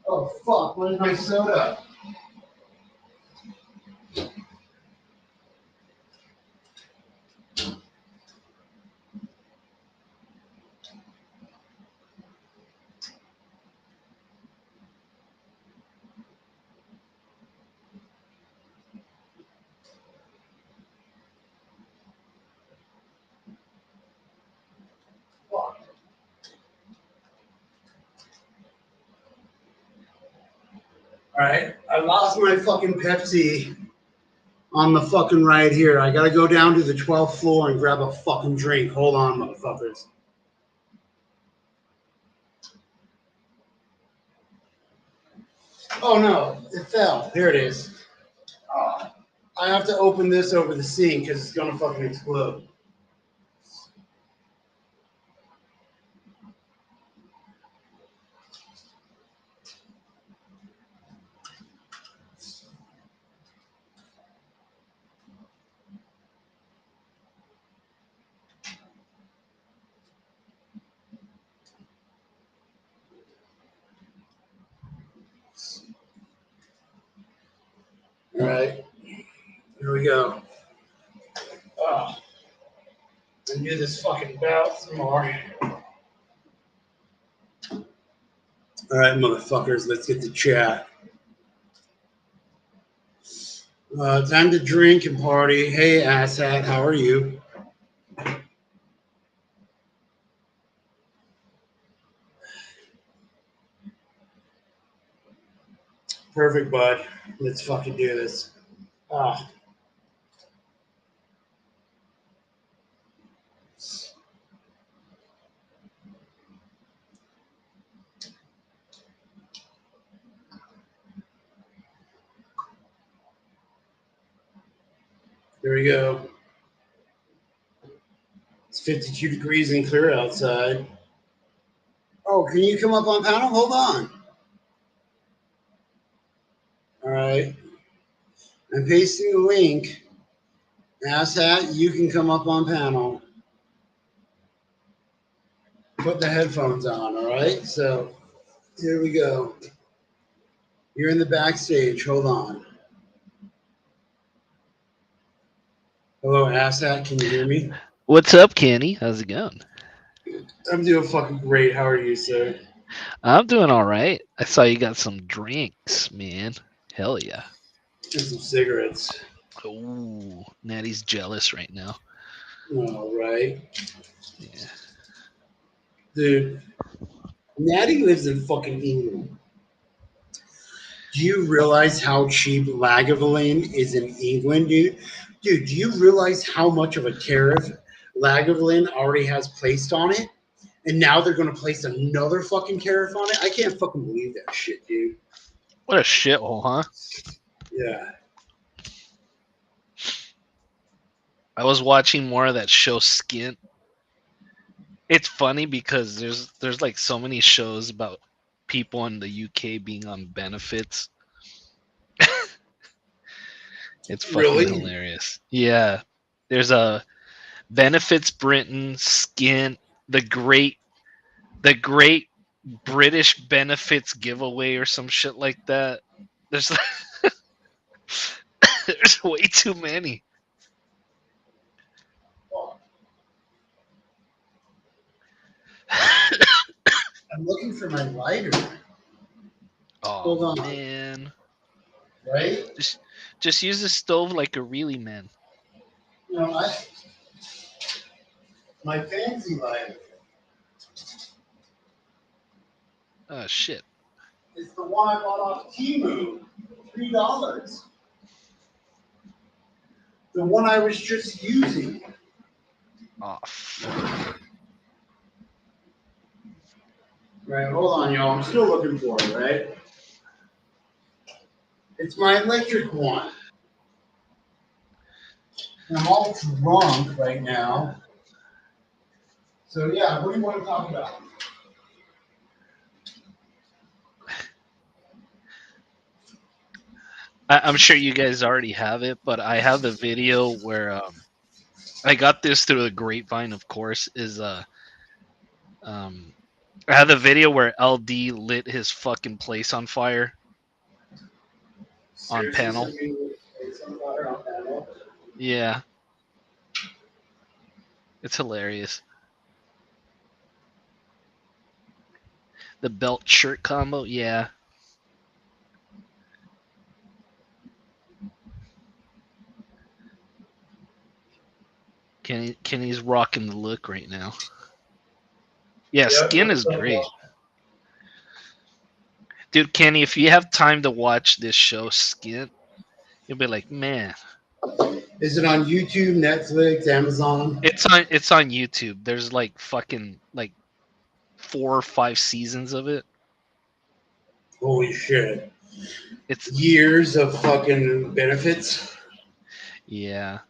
Oh fuck! Where's my soda? Fuck. All right, I lost my fucking Pepsi on the fucking ride here. I gotta go down to the 12th floor and grab a fucking drink. Hold on, motherfuckers. Oh no, it fell. Here it is. I have to open this over the sink because it's gonna fucking explode. All right, here we go. Oh, I knew this fucking bout some more. All right, motherfuckers, let's get to chat. Time to drink and party. Hey, asshat, how are you? Perfect, bud. Let's fucking do this. Ah. Here we go. It's 52 degrees and clear outside. Oh, can you come up on panel? Hold on. All right. I'm pasting the link. Asshat, you can come up on panel. Put the headphones on, all right? So here we go. You're in the backstage. Hold on. Hello, Asshat. Can you hear me? What's up, Kenny? How's it going? I'm doing fucking great. How are you, sir? I'm doing all right. I saw you got some drinks, man. Hell yeah. And some cigarettes. Ooh, Natty's jealous right now. All right. Yeah. Dude, Natty lives in fucking England. Do you realize how cheap Lagavulin is in England, dude? Dude, do you realize how much of a tariff Lagavulin already has placed on it? And now they're going to place another fucking tariff on it? I can't fucking believe that shit, dude. What a shithole, huh? Yeah. I was watching more of that show Skint. It's funny because there's like so many shows about people in the UK being on benefits. It's fucking Really? hilarious. Yeah. There's a Benefits Britain, Skint, the great British benefits giveaway or some shit like that. There's there's way too many. I'm looking for my lighter, Oh Hold on. man. right? Just use the stove like a really man. You know, my fancy lighter Oh shit. is the one I bought off Temu, $3. The one I was just using. Oh fuck. Right, hold on, y'all. I'm still looking for it, right? It's my electric one. And I'm all drunk right now. So, yeah, what do you want to talk about? I'm sure you guys already have it, but I have the video where I got this through the grapevine, of course, is I had the video where LD lit his fucking place on fire on panel. Yeah. It's hilarious. The belt shirt combo, yeah. Kenny's rocking the look right now. Yeah, Skin is great. Dude, Kenny, if you have time to watch this show, Skin, you'll be like, man. Is it on YouTube, Netflix, Amazon? It's on YouTube. There's like fucking like 4 or 5 seasons of it. Holy shit. It's years of fucking benefits. Yeah.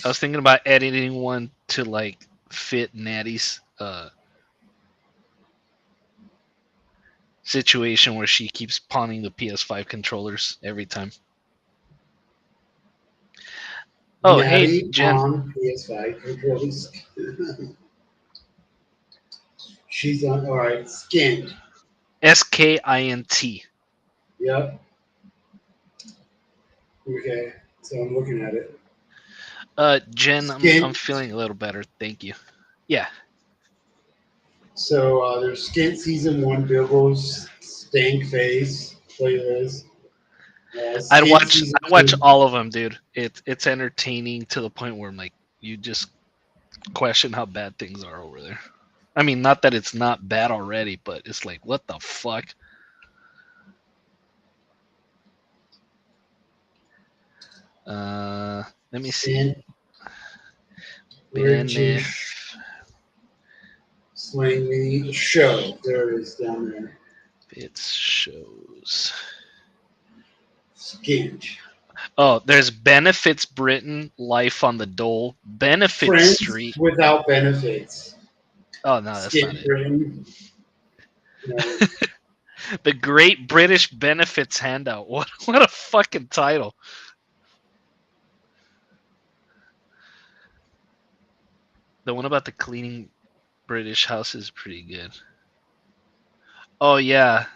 I was thinking about editing one to like fit Natty's situation where she keeps pawning the PS5 controllers every time. Oh, Natty hey, Jen. on PS5 controllers. She's on, all right, Skint. Skint. Yep. Okay, so I'm looking at it. Jen, I'm feeling a little better. Thank you. Yeah. So there's Skint Season 1 Billbo's Stank Face playlist. I'd watch all of them, dude. It's entertaining to the point where I'm like, you just question how bad things are over there. I mean, not that it's not bad already, but it's like, what the fuck? Let me see. British Slang Me Show. There it is down there. It shows. Skint. Oh, there's Benefits Britain, Life on the Dole, Benefits Friends Street. Without Benefits. Oh, no, that's Skint not it. Britain. No. The Great British Benefits Handout. What a fucking title. The one about the cleaning British house is pretty good. Oh, yeah.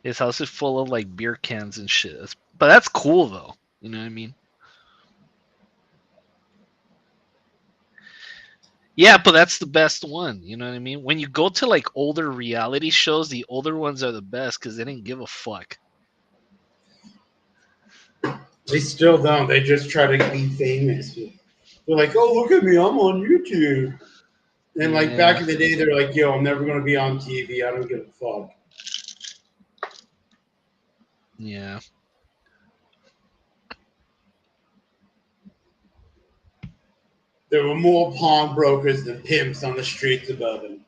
His house is full of like beer cans and shit. But that's cool though. You know what I mean? Yeah, but that's the best one. You know what I mean? When you go to like older reality shows, the older ones are the best because they didn't give a fuck. They still don't. They just try to be famous. They're like, oh, look at me. I'm on YouTube. And like back in the day, they're like, yo, I'm never going to be on TV. I don't give a fuck. Yeah. There were more pawnbrokers than pimps on the streets above him.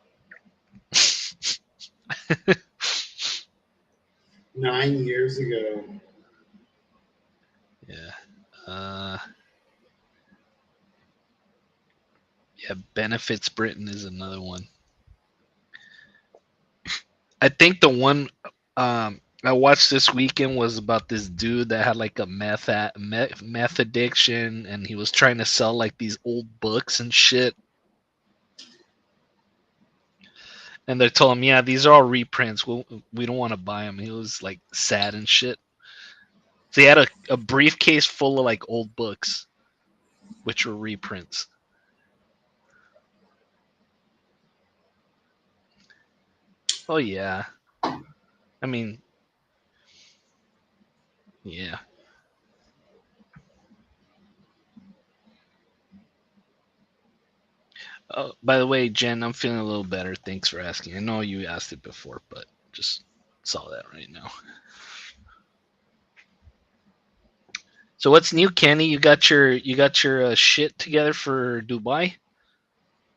9 years ago. Yeah. Yeah, Benefits Britain is another one. I think the one I watched this weekend was about this dude that had like a meth addiction, and he was trying to sell like these old books and shit. And they told him, yeah, these are all reprints. We don't want to buy them. He was like sad and shit. So he had a briefcase full of like old books, which were reprints. Oh, yeah. I mean, yeah. Oh, by the way, Jen, I'm feeling a little better. Thanks for asking. I know you asked it before, but just saw that right now. So what's new, Kenny? You got your shit together for Dubai?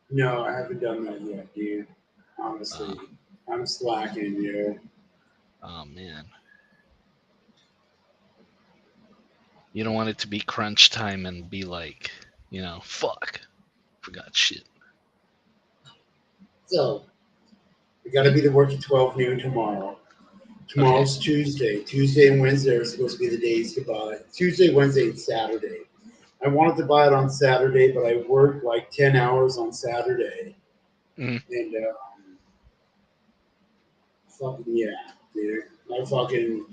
No, I haven't done that yet, dude. Honestly, I'm slacking, yo. Oh man, you don't want it to be crunch time and be like, fuck, forgot shit. So, we got to be to work at 12 noon tomorrow. Tomorrow's okay. Tuesday. Tuesday and Wednesday are supposed to be the days to buy. Tuesday, Wednesday, and Saturday. I wanted to buy it on Saturday, but I worked like 10 hours on Saturday. Mhm. And fucking yeah, dude. I fucking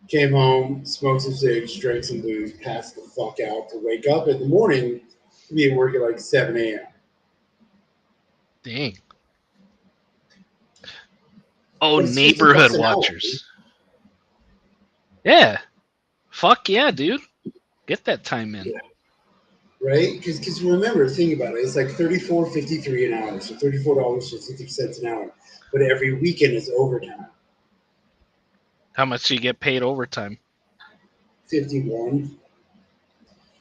came home, smoked some cigs, drank some booze, passed the fuck out to wake up in the morning to be at work at like 7 a.m. Dang. Oh, But it's 50 bucks neighborhood an hour, watchers. Yeah. Fuck yeah, dude. Get that time in. Yeah. Right? Because remember, think about it. It's like $34.53 an hour, so $34.50 an hour. But every weekend is overtime. How much do you get paid overtime? 51.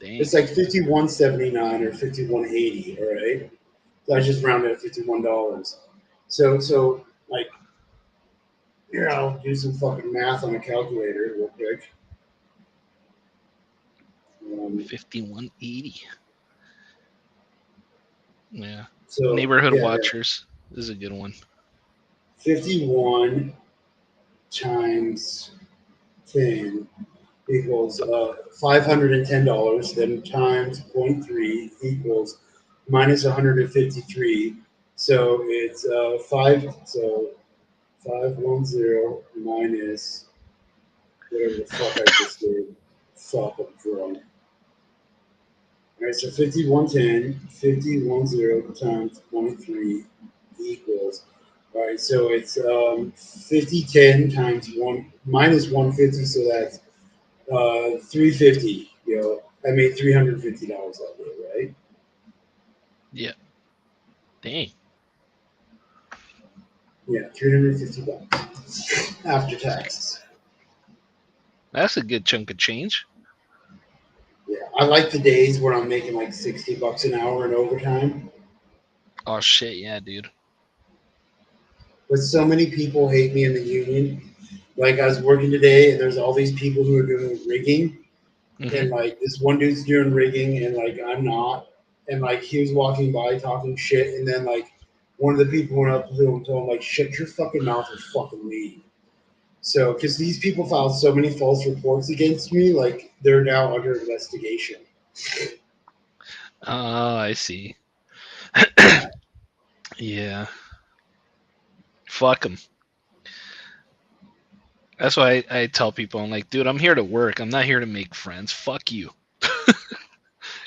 Dang. It's like 51.79 or 51.80. All right. So I just rounded at $51. So like, here I'll do some fucking math on a calculator real quick. 51.80. Yeah. So Neighborhood yeah, watchers is a good one. 51 times 10 equals $510. Then times 0.3 equals minus 153. So it's 510 minus whatever the fuck I just did. Fuck, I'm drunk. All right, so 5110 times 0.3 equals. All right, so it's 5010 times 1 minus 150, so that's 350. You know, I made $350 that day, right? Yeah. Dang. Yeah, $350 after taxes. That's a good chunk of change. Yeah, I like the days where I'm making like $60 an hour in overtime. Oh shit, yeah, dude. But so many people hate me in the union. Like I was working today, and there's all these people who are doing rigging, Mhm. and like this one dude's doing rigging, and like I'm not, and like he was walking by talking shit, and then like one of the people went up to him and told him like, "Shut your fucking mouth and fucking leave." So, because these people filed so many false reports against me, like they're now under investigation. Oh, I see. Yeah. Yeah. Fuck them. That's why I tell people, I'm like, dude, I'm here to work. I'm not here to make friends. Fuck you.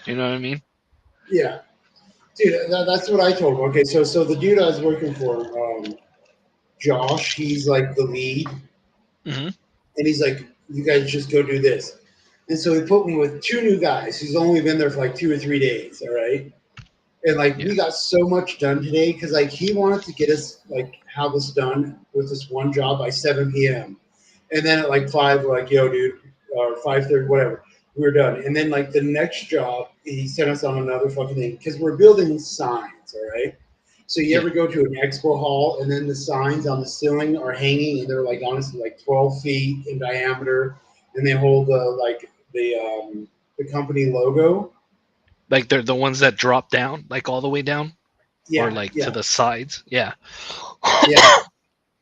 You know what I mean? Yeah, dude, that's what I told him. Okay, so the dude I was working for, Josh, he's like the lead, Hmm. and he's like, "You guys just go do this." And so he put me with two new guys who's only been there for like 2 or 3 days. All right, and like Yeah. we got so much done today because like he wanted to get us like have this done with this one job by 7 p.m. And then at like 5, we're like, "Yo, dude," or 5:30, whatever. We were done. And then like the next job, he sent us on another fucking thing because we're building signs. All right. So you Yeah. ever go to an expo hall and then the signs on the ceiling are hanging and they're like honestly like 12 feet in diameter and they hold the company logo. Like they're the ones that drop down, like all the way down, or Yeah, like to yeah, the sides. Yeah. yeah.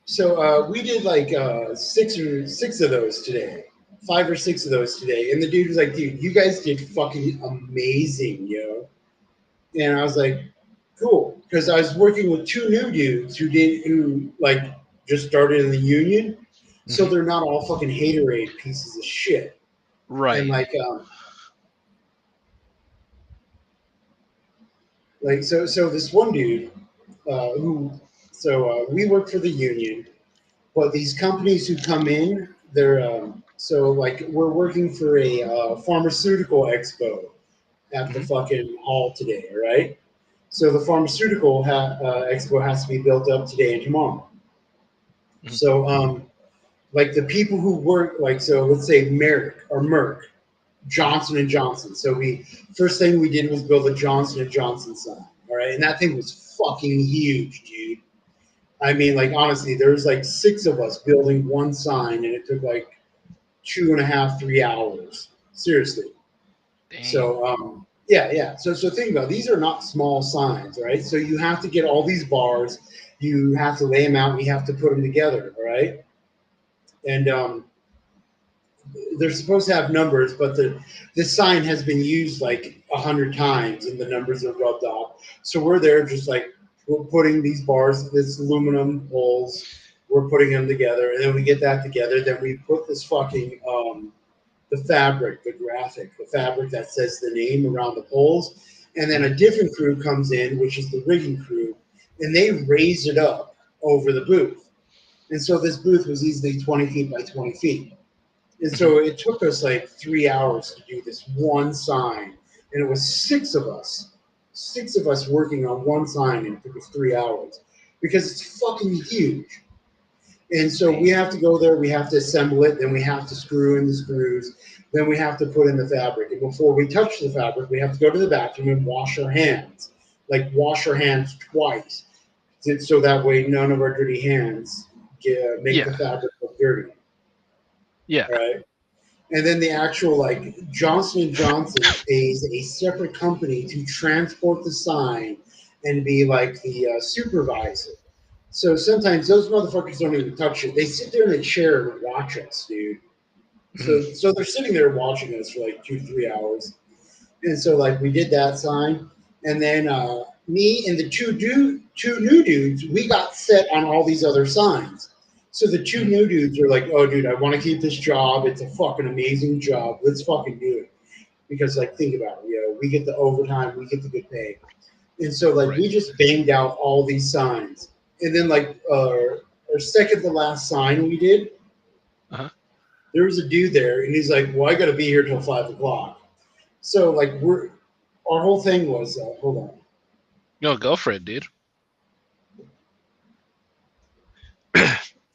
So we did like six of those today, 5 or 6 of those today, and the dude was like, "Dude, you guys did fucking amazing, yo." And I was like, "Cool," because I was working with two new dudes who like just started in the union, so Hmm. they're not all fucking haterade pieces of shit. And Right. like so this one dude who so we work for the union. But these companies who come in, they're so like we're working for a pharmaceutical expo at the Hmm. fucking hall today, all right? So the pharmaceutical expo has to be built up today and tomorrow. Hmm. So like the people who work like so let's say Merck, Johnson and Johnson. So we first thing we did was build a Johnson and Johnson sign, all right? And that thing was fucking huge, dude. I mean, like honestly, there was like 6 of us building one sign, and it took like 2.5, 3 hours. Seriously. Dang. So yeah, yeah. So think about it. These are not small signs, right? So you have to get all these bars, you have to lay them out, and you have to put them together, all right? And they're supposed to have numbers, but this sign has been used like 100 times, and the numbers are rubbed off. So we're there just like we're putting these bars, this aluminum poles, we're putting them together, and then we get that together. Then we put this fucking the fabric, the fabric that says the name around the poles, and then a different crew comes in, which is the rigging crew, and they raise it up over the booth. And so this booth was easily 20 feet by 20 feet. And so it took us like 3 hours to do this one sign. And it was six of us working on one sign, and it took us 3 hours because it's fucking huge. And so we have to go there, we have to assemble it, then we have to screw in the screws, then we have to put in the fabric. And before we touch the fabric, we have to go to the bathroom and wash our hands. Like wash our hands twice. So that way none of our dirty hands make the fabric look dirty. Yeah. Right. And then the actual like Johnson & Johnson pays a separate company to transport the sign and be like the supervisor. So sometimes those motherfuckers don't even touch it. They sit there in a chair and watch us, dude. So they're sitting there watching us for like 2-3 hours. And so like we did that sign, and then me and the two new dudes, we got set on all these other signs. So the two new dudes are like, oh, dude, I want to keep this job. It's a fucking amazing job. Let's fucking do it. Because, like, think about it. You know, we get the overtime. We get the good pay. And so, like, we just banged out all these signs. And then, like, our second to last sign we did, there was a dude there. And he's like, well, I got to be here till 5 o'clock. So, like, our whole thing was, hold on. No, go for it, dude.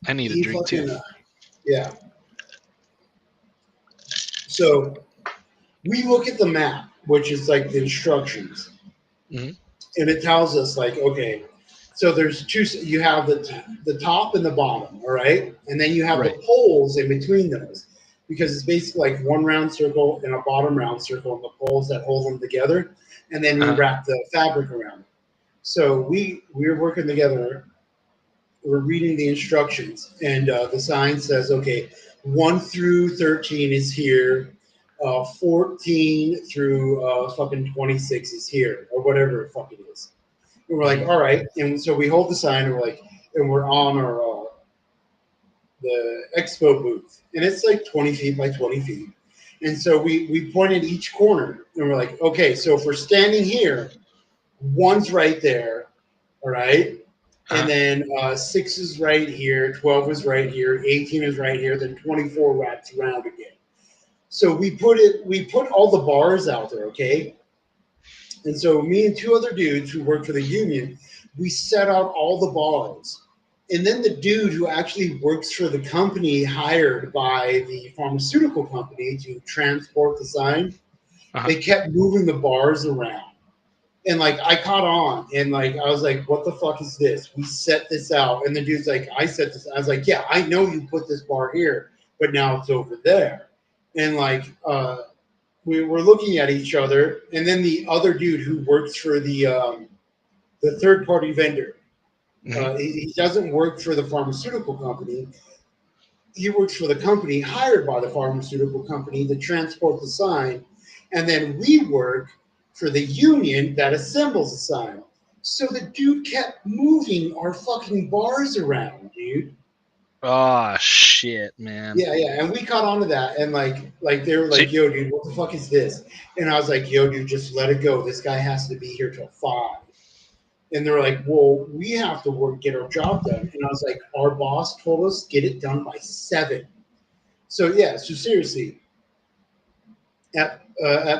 I need a drink too. Yeah. So we look at the map, which is like the instructions, and it tells us like, okay, so there's two. You have the top and the bottom, all right, and then you have the poles in between those, because it's basically like one round circle and a bottom round circle, and the poles that hold them together, and then we wrap the fabric around it. So we're working together. We're reading the instructions, and the sign says, okay, 1 through 13 is here, 14 through fucking 26 is here, or whatever it fucking is. And we're like, all right. And so we hold the sign, and we're like, and we're on our the expo booth, and it's like 20 feet by 20 feet. And so we point at each corner, and we're like, okay, so if we're standing here, 1's right there, all right? And then 6 is right here, 12 is right here, 18 is right here, then 24 wraps around again. So we put all the bars out there, okay? And so me and 2 other dudes who work for the union, we set out all the bars. And then the dude who actually works for the company hired by the pharmaceutical company to transport the sign, they kept moving the bars around. And like I caught on, and like I was like, "What the fuck is this?" We set this out, and the dude's like, "I set this." I was like, "Yeah, I know you put this bar here, but now it's over there." And like we were looking at each other, and then the other dude who works for the third party vendor, he doesn't work for the pharmaceutical company. He works for the company hired by the pharmaceutical company to transport the sign, and then we work for the union that assembles the sign. So the dude kept moving our fucking bars around, dude. Oh shit, man. Yeah, and we caught on to that, and like they were like, "Yo, dude, what the fuck is this?" And I was like, "Yo, dude, just let it go. This guy has to be here till 5." And they're like, "Well, we have to get our job done." And I was like, "Our boss told us get it done by 7." So yeah, so seriously, at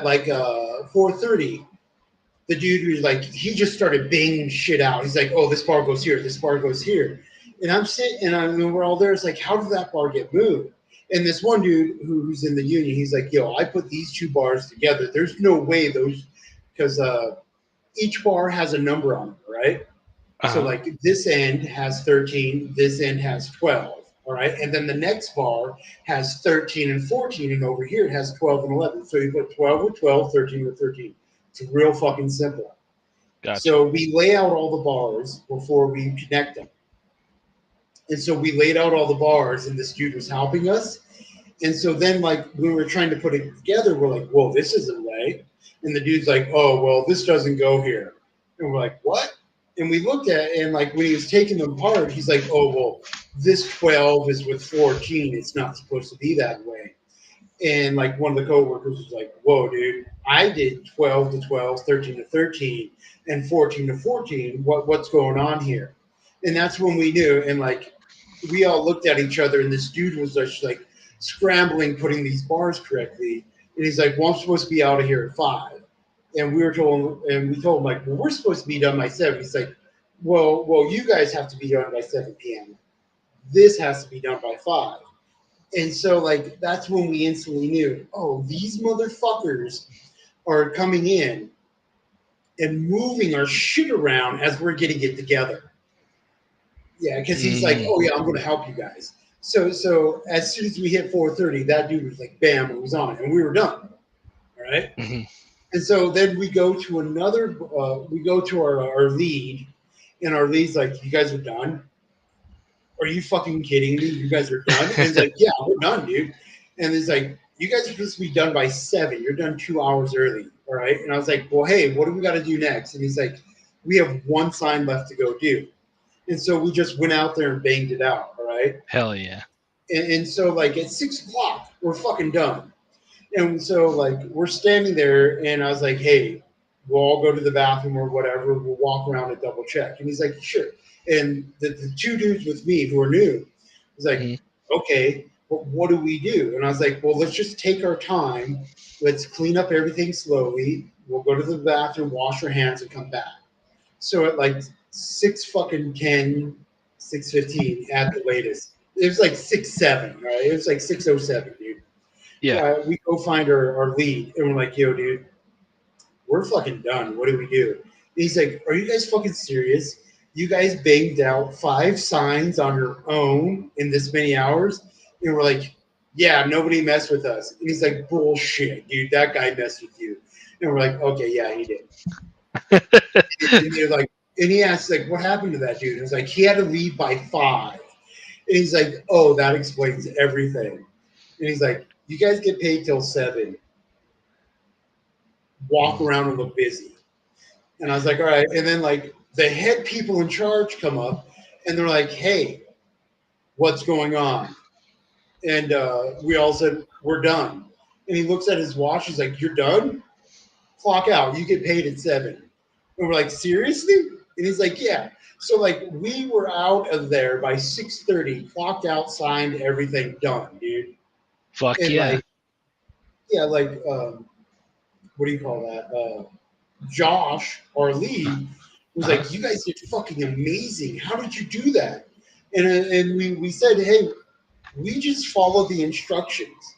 like 4:30. The dude who's like, he just started banging shit out. He's like, oh, this bar goes here, this bar goes here. And I'm sitting, and we're all there. It's like, how did that bar get moved? And this one dude who's in the union, he's like, yo, I put these 2 bars together. There's no way those, because each bar has a number on it, right? So like this end has 13, this end has 12, all right? And then the next bar has 13 and 14, and over here it has 12 and 11. So you put 12 with 12, 13 with 13. It's real fucking simple. Gotcha. So we lay out all the bars before we connect them. And so we laid out all the bars, and this dude was helping us. And so then, like, when we were trying to put it together, we're like, whoa, this isn't right. And the dude's like, oh, well, this doesn't go here. And we're like, what? And we looked at it, and like when he was taking them apart, he's like, "Oh well, this 12 is with 14. It's not supposed to be that way." And like one of the coworkers was like, "Whoa, dude! I did 12 to 12, 13 to 13, and 14 to 14. What's going on here?" And that's when we knew. And like we all looked at each other, and this dude was just like scrambling, putting these bars correctly. And he's like, "Well, I'm supposed to be out of here at 5." And we were told, and we told him like, "Well, we're supposed to be done by 7." He's like, "Well, you guys have to be done by 7 p.m. This has to be done by 5." And so, like, that's when we instantly knew, oh, these motherfuckers are coming in and moving our shit around as we're getting it together. Yeah, because he's like, oh yeah, I'm going to help you guys. So as soon as we hit 4:30, that dude was like, bam, it was on, and we were done. All right? And so then we go to our lead, and our lead's like, "You guys are done? Are you fucking kidding me? You guys are done?" And he's like, "Yeah, we're done, dude." And he's like, "You guys are supposed to be done by 7. You're done 2 hours early, all right?" And I was like, "Well, hey, what do we got to do next?" And he's like, "We have one sign left to go do." And so we just went out there and banged it out, all right? Hell yeah. And so like at 6 o'clock, we're fucking done. And so like we're standing there, and I was like, "Hey, we'll all go to the bathroom or whatever. We'll walk around and double check." And he's like, "Sure." And the two dudes with me who are new, was like, "Okay, but what do we do?" And I was like, "Well, let's just take our time. Let's clean up everything slowly. We'll go to the bathroom, wash our hands, and come back." So at like 6:10, 6:15 at the latest. It was like 6:07, right? It was like 6:07, dude. Yeah. We go find our lead, and we're like, "Yo, dude, we're fucking done. What do we do?" And he's like, "Are you guys fucking serious? You guys banged out 5 signs on your own in this many hours?" And we're like, "Yeah, nobody messed with us." And he's like, "Bullshit, dude. That guy messed with you." And we're like, "Okay, yeah, he did." And they're like, and he asked like, "What happened to that dude?" And it's like, "He had to leave by 5." And he's like, "Oh, that explains everything." And he's like, "You guys get paid till 7. Walk around and look busy." And I was like, "All right." And then like the head people in charge come up, and they're like, "Hey, what's going on?" And we all said, "We're done." And he looks at his watch. He's like, "You're done? Clock out. You get paid at 7." And we're like, "Seriously?" And he's like, "Yeah." So like we were out of there by 6:30, clocked out, signed, everything done, dude. Fuck And yeah. like, yeah, like what do you call that? Josh, our lead, was like, "You guys did fucking amazing. How did you do that?" And we said, "Hey, we just follow the instructions."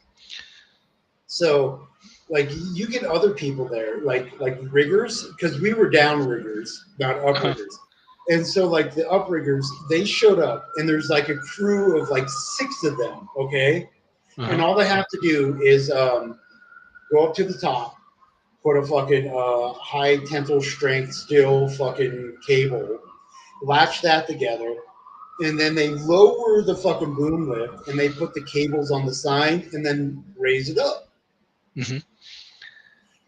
So like you get other people there, like riggers, because we were down riggers, not up riggers. And so like the upriggers, they showed up, and there's like a crew of like 6 of them, okay? And all they have to do is go up to the top, put a fucking high tensile strength steel fucking cable, latch that together, and then they lower the fucking boom lift, and they put the cables on the side, and then raise it up.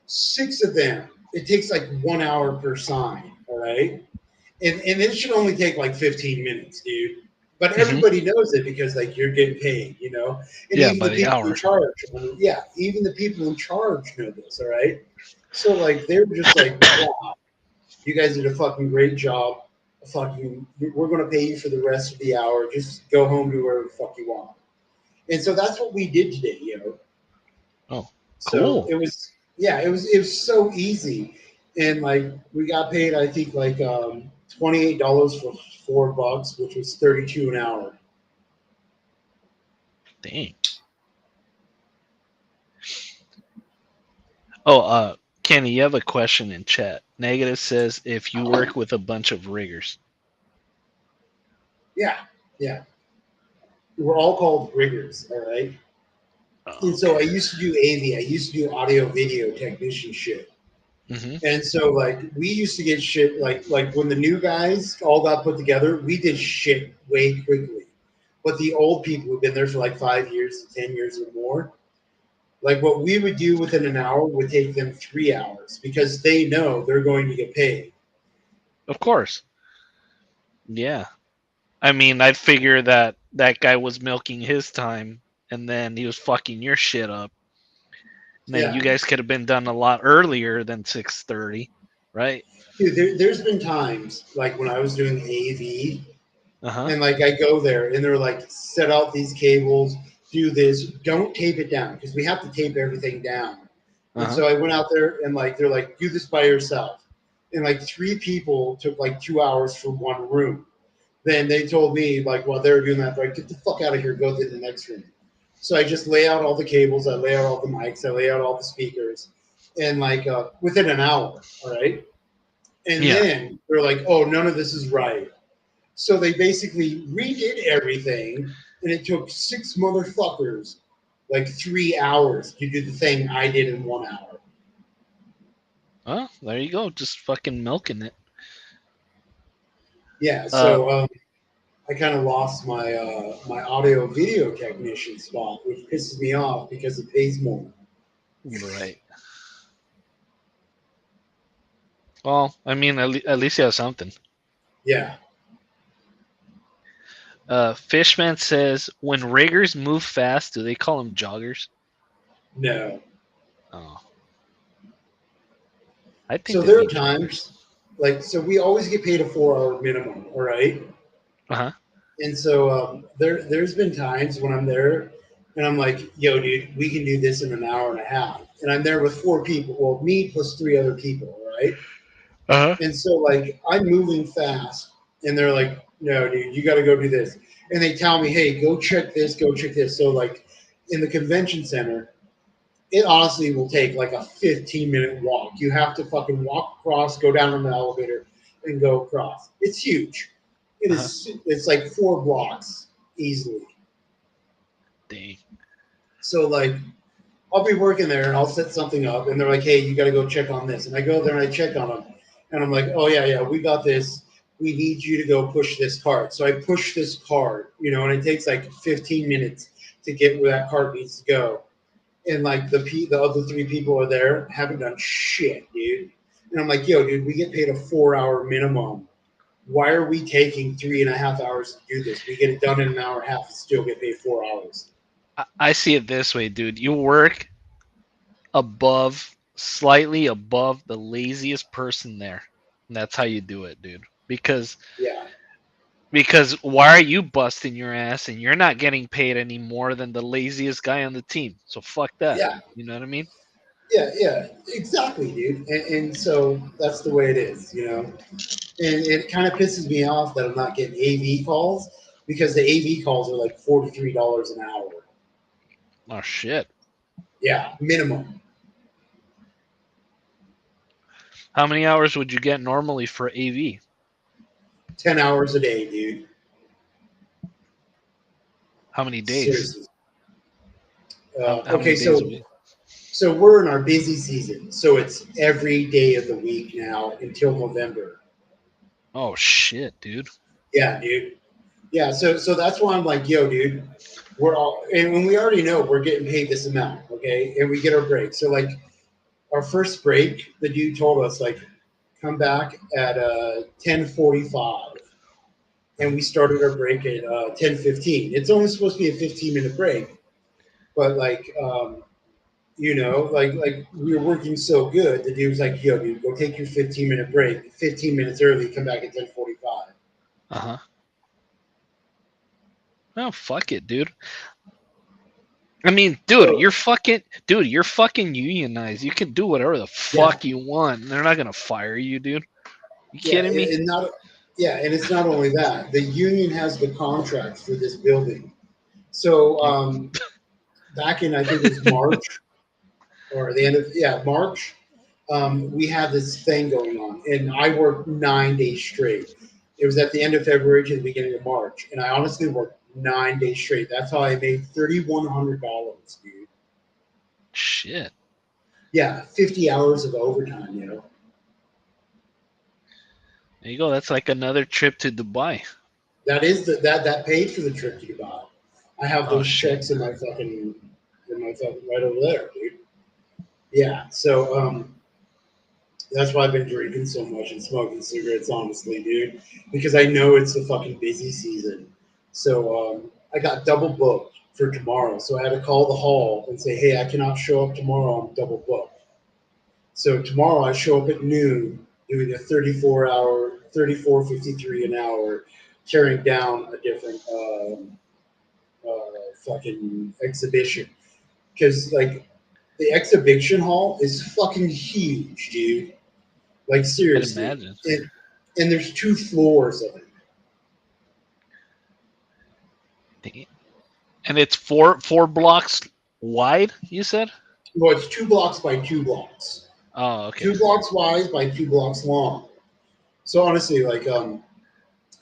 6 of them. It takes like 1 hour per sign, all right? And it should only take like 15 minutes, dude. But everybody knows it because like you're getting paid, you know. And Yeah, even by the the people hour. in charge, yeah, even the people in charge know this, all right. So like they're just like, wow, you guys did a fucking great job. Fucking, we're gonna pay you for the rest of the hour. Just go home, do whatever the fuck you want. And so that's what we did today, you know. Oh, So cool. it was, yeah, it was so easy, and like we got paid, I think like $28 for $4, which was 32 an hour. Dang. Oh, Kenny, you have a question in chat. Negative says if you work with a bunch of riggers. Yeah, yeah. We're all called riggers, all right. And so I used to do AV. I used to do audio video technician shit. And so like we used to get shit like when the new guys all got put together, we did shit way quickly. But the old people who've been there for like 5 years, 10 years or more, like what we would do within an hour would take them 3 hours because they know they're going to get paid. Of course. Yeah. I mean, I'd figure that that guy was milking his time, and then he was fucking your shit up. And then you Yeah. guys could have been done a lot earlier than 6:30, right? Dude, there's been times like when I was doing AV, Uh huh. and like I go there and they're like, set out these cables, do this, don't tape it down because we have to tape everything down. Uh And huh. so I went out there and like they're like, do this by yourself. And like 3 people took like 2 hours for one room. Then they told me like while they were doing that, like, get the fuck out of here, go to the next room. So I just lay out all the cables, I lay out all the mics, I lay out all the speakers, and like within an hour, all right. And Yeah. then they're like, oh, none of this is right. So they basically redid everything, and it took 6 motherfuckers like 3 hours to do the thing I did in 1 hour. Well, there you go. Just fucking milking it. Yeah, Uh, so I kind of lost my my audio video technician spot, which pisses me off because it pays more. right. Well, I mean, at least you have something. Yeah, Fishman says, when riggers move fast, do they call them joggers? no. Oh, I think So they'd there are be joggers. times, like, so we always get paid a 4 hour minimum, all right? Uh huh. And so there's been times when I'm there and I'm like, yo, dude, we can do this in an hour and a half. And I'm there with 4 people, well, me plus 3 other people, right? Uh huh. And so like I'm moving fast, and they're like, no, dude, you got to go do this. And they tell me, hey, go check this, go check this. So like in the convention center, it honestly will take like a 15-minute walk. You have to fucking walk across, go down on the elevator, and go across. It's huge. It Uh-huh. is. It's like 4 blocks easily. Dang. So like I'll be working there and I'll set something up, and they're like, hey, you got to go check on this. And I go there and I check on them, and I'm like, oh yeah, yeah, we got this. We need you to go push this cart. So I push this cart, and it takes like 15 minutes to get where that cart needs to go. And like the other 3 people are there, haven't done shit, dude. And I'm like, yo, dude, we get paid a 4 hour minimum. Why are we taking 3.5 hours to do this? We get it done in an hour and a half and still get paid 4 hours. I see it this way, dude. You work slightly above the laziest person there. And that's how you do it, dude. Because Yeah, why are you busting your ass and you're not getting paid any more than the laziest guy on the team? So fuck that. yeah, You know what I mean? yeah, exactly, dude. And so that's the way it is. And it kind of pisses me off that I'm not getting AV calls because the AV calls are like $43 an hour. Oh shit. Yeah, minimum. How many hours would you get normally for AV? 10 hours a day, dude. How many days? Seriously. How many Okay, days a so week? so we're in our busy season, so it's every day of the week now until November. Oh shit, dude. Yeah, dude. Yeah, so that's why I'm like, yo, dude, we're all, and when we already know we're getting paid this amount, okay, and we get our break. So like our first break, the dude told us like, come back at 10:45, and we started our break at 10:15. It's only supposed to be a 15-minute break, but like like we were working so good. The dude was like, "Yo, dude, go take your 15-minute break. 15 minutes early, come back at 10:45." Uh huh. Oh fuck it, dude. I mean, So you're fucking unionized. You can do whatever the yeah, fuck you want. They're not gonna fire you, dude. You yeah, kidding me? and not yeah, and it's not only that. The union has the contracts for this building. So back in I think it was March or the end of March, we had this thing going on, and I worked 9 days straight. It was at the end of February to the beginning of March, and I honestly worked 9 days straight. That's how I made $3,100, dude. Shit. Yeah, 50 hours of overtime. There you go. That's like another trip to Dubai. That is that paid for the trip to Dubai. I have Oh those shit. checks in my fucking right over there, dude. Yeah. So That's why I've been drinking so much and smoking cigarettes, honestly, dude. Because I know it's the fucking busy season. So I got double booked for tomorrow. So I had to call the hall and say, hey, I cannot show up tomorrow. I'm double booked. So tomorrow I show up at noon doing a 34-hour, 34.53 an hour, tearing down a different fucking exhibition. Because, like, the exhibition hall is fucking huge, dude. Like, I'd seriously. imagine. And there's 2 floors of it. And it's four blocks wide, you said? Well, it's 2 blocks by 2 blocks. Oh, okay. 2 blocks wide by 2 blocks long. So honestly, like,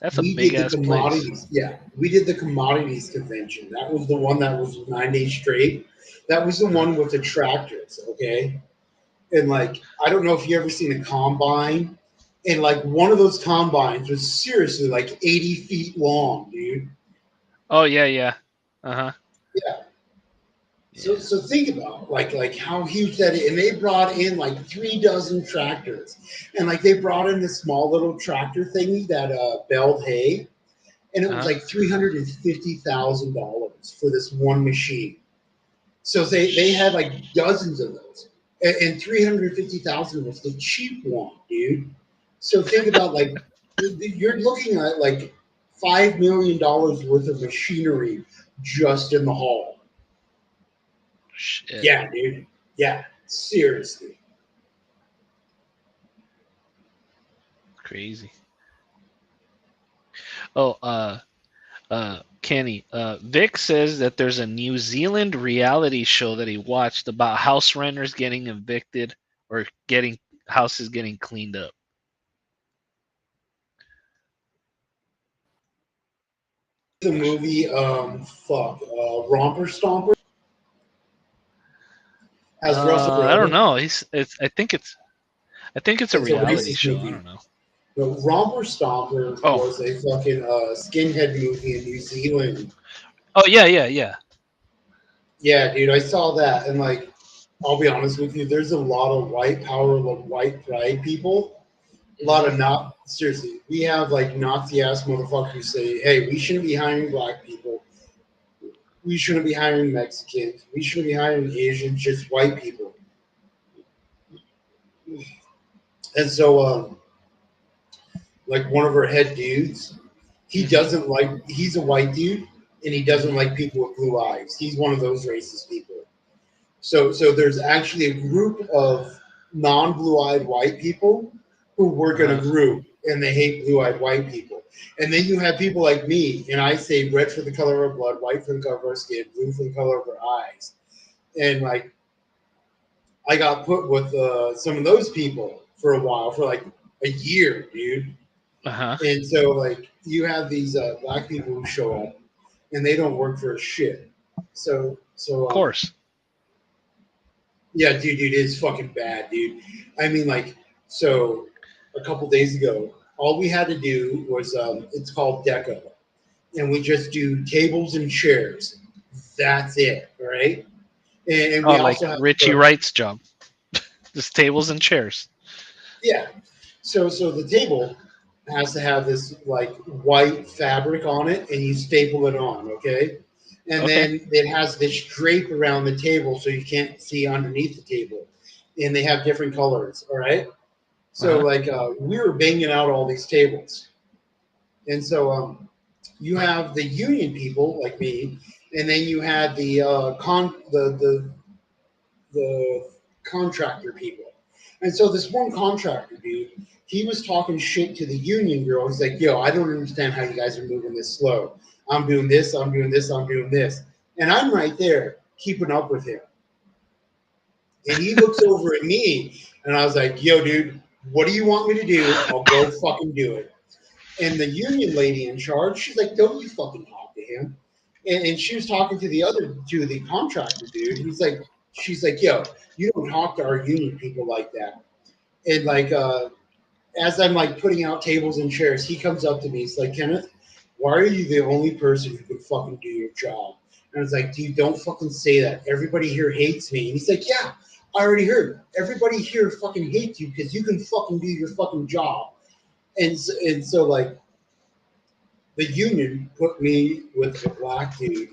That's a we big did the ass place. commodities. Yeah, we did the commodities convention. That was the one that was 9 days straight. That was the one with the tractors, okay? And like, I don't know if you ever seen a combine, and like one of those combines was seriously like 80 feet long, dude. Oh yeah. Uh-huh. Yeah. Yeah. So think about like how huge that is. And they brought in like 3 dozen tractors. And like they brought in this small little tractor thingy that baled hay. And it was like $350,000 for this one machine. So they had like dozens of those. And 350,000 was the cheap one, dude. So think about like you're looking at like $5 million worth of machinery just in the hall. Shit. Yeah, dude. Yeah, seriously. Crazy. Oh, Kenny, Vic says that there's a New Zealand reality show that he watched about house renters getting evicted or getting houses getting cleaned up. The movie, Romper Stomper has Russell Crowe. I don't know. I think it's a It's a reality racist show. movie. I don't know. But Romper Stomper Oh. was a fucking skinhead movie in New Zealand. Oh yeah. Yeah, dude, I saw that, and like, I'll be honest with you, there's a lot of white power, like white pride people. A lot of not seriously. We have like Nazi ass motherfuckers who say, "Hey, we shouldn't be hiring black people. We shouldn't be hiring Mexicans. We shouldn't be hiring Asians. Just white people." And so, like one of our head dudes, he doesn't like. He's a white dude, and he doesn't like people with blue eyes. He's one of those racist people. So there's actually a group of non-blue-eyed white people who work in a group, and they hate blue-eyed white people. And then you have people like me, and I say red for the color of our blood, white for the color of our skin, blue for the color of our eyes. And like, I got put with some of those people for a while, for like a year, dude. And so like, you have these black people who show up, and they don't work for a shit. So Of course. Yeah, dude, it's fucking bad, dude. I mean, like, so a couple days ago, all we had to do was it's called Deco, and we just do tables and chairs. That's it, all right? And we like also have Richie Wright's job, just tables and chairs. Yeah. So the table has to have this like white fabric on it, and you staple it on, okay? And then it has this drape around the table so you can't see underneath the table. And they have different colors, all right? So like we were banging out all these tables. And so you have the union people like me, and then you had the the contractor people. And so this one contractor dude, he was talking shit to the union girl. He's like, yo, I don't understand how you guys are moving this slow. I'm doing this, I'm doing this, I'm doing this. And I'm right there keeping up with him. And he looks over at me, and I was like, yo, dude, what do you want me to do? I'll go fucking do it. And the union lady in charge, she's like, don't you fucking talk to him. And she was talking to the contractor dude. She's like, yo, you don't talk to our union people like that. And like, as I'm like putting out tables and chairs, he comes up to me. He's like, Kenneth, why are you the only person who can fucking do your job? And I was like, dude, don't fucking say that. Everybody here hates me. And he's like, yeah, I already heard. Everybody here fucking hates you because you can fucking do your fucking job. And so like the union put me with a black dude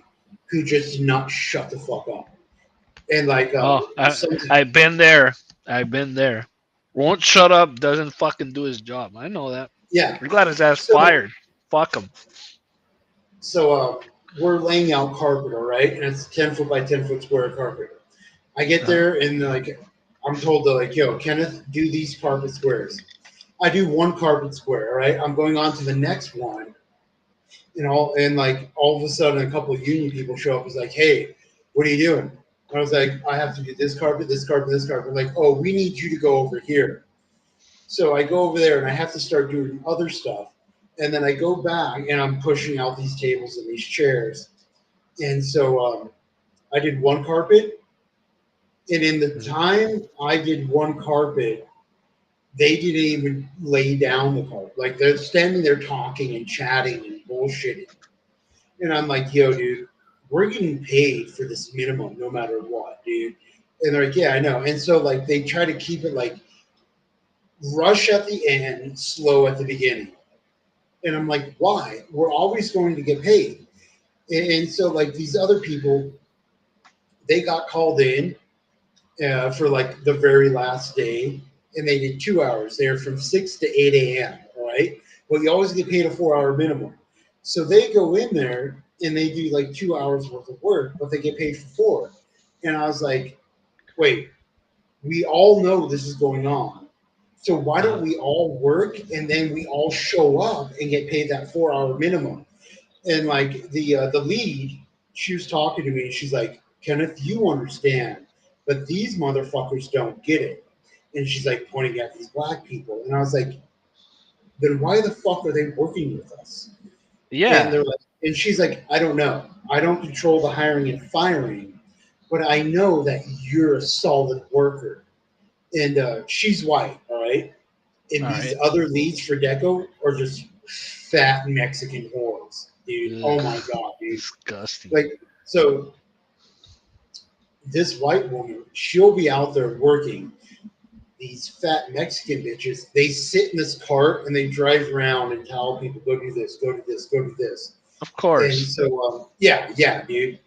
who just did not shut the fuck up. And like Oh, some, I've been there. I've been there. Won't shut up. Doesn't fucking do his job. I know that. yeah. We got his ass So- fired. Fuck him. So we're laying out carpet, all right, and it's 10 foot by 10 foot square carpet. I get there and like I'm told to like, yo, Kenneth, do these carpet squares. I do one carpet square, all right. I'm going on to the next one, and like all of a sudden a couple of union people show up. He's like, hey, what are you doing? And I was like, I have to do this carpet, this carpet, this carpet. Like, oh, we need you to go over here. So I go over there and I have to start doing other stuff. And then I go back and I'm pushing out these tables and these chairs. And so I did one carpet. And in the time I did one carpet, they didn't even lay down the carpet. Like they're standing there talking and chatting and bullshitting. And I'm like, yo, dude, we're getting paid for this minimum no matter what, dude. And they're like, yeah, I know. And so like they try to keep it like rush at the end, slow at the beginning. And I'm like, why? We're always going to get paid. And so like these other people, they got called in for like the very last day, and they did 2 hours. They're from 6 to 8 a.m. All right. Well, you always get paid a 4-hour minimum. So they go in there and they do like 2 hours worth of work, but they get paid for 4. And I was like, wait, we all know this is going on. So why don't we all work and then we all show up and get paid that 4-hour minimum? And like the lead, she was talking to me and she's like, Kenneth, you understand, but these motherfuckers don't get it. And she's like pointing at these black people. And I was like, then why the fuck are they working with us? Yeah. And they're like, and she's like, I don't know. I don't control the hiring and firing, but I know that you're a solid worker. And she's white, all right? And All these right. other leads for Deco are just fat Mexican whores, dude. Oh my god, dude. Disgusting. Like, so this white woman, she'll be out there working. These fat Mexican bitches, they sit in this cart and they drive around and tell people, go do this, go do this, go do this. Of And course. so, yeah, dude.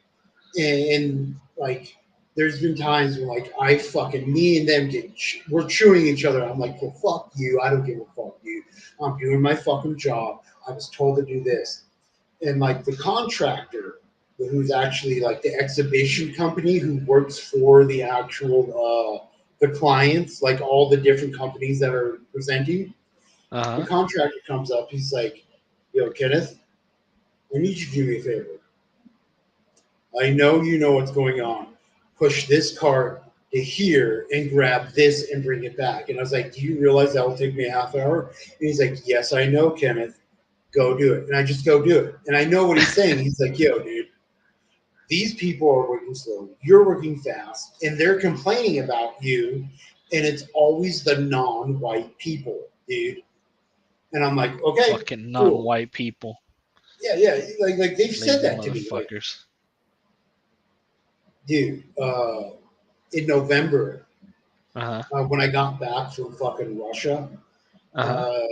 And like, there's been times when like me and them we're chewing each other. I'm like, well, fuck you. I don't give a fuck, dude. I'm doing my fucking job. I was told to do this. And like the contractor, who's actually like the exhibition company who works for the actual the clients, like all the different companies that are presenting, the contractor comes up. He's like, yo, Kenneth, I need you to do me a favor. I know you know what's going on. Push this cart to here and grab this and bring it back. And I was like, do you realize that will take me a half hour? And he's like, yes, I know, Kenneth. Go do it. And I just go do it. And I know what he's saying. He's like, yo, dude, these people are working slow. You're working fast. And they're complaining about you. And it's always the non-white people, dude. And I'm like, okay. Fucking non-white people. Yeah. Like they've said Lazy that to me. Like, motherfuckers. dude, in November, Uh-huh. when I got back from fucking Russia, Uh-huh.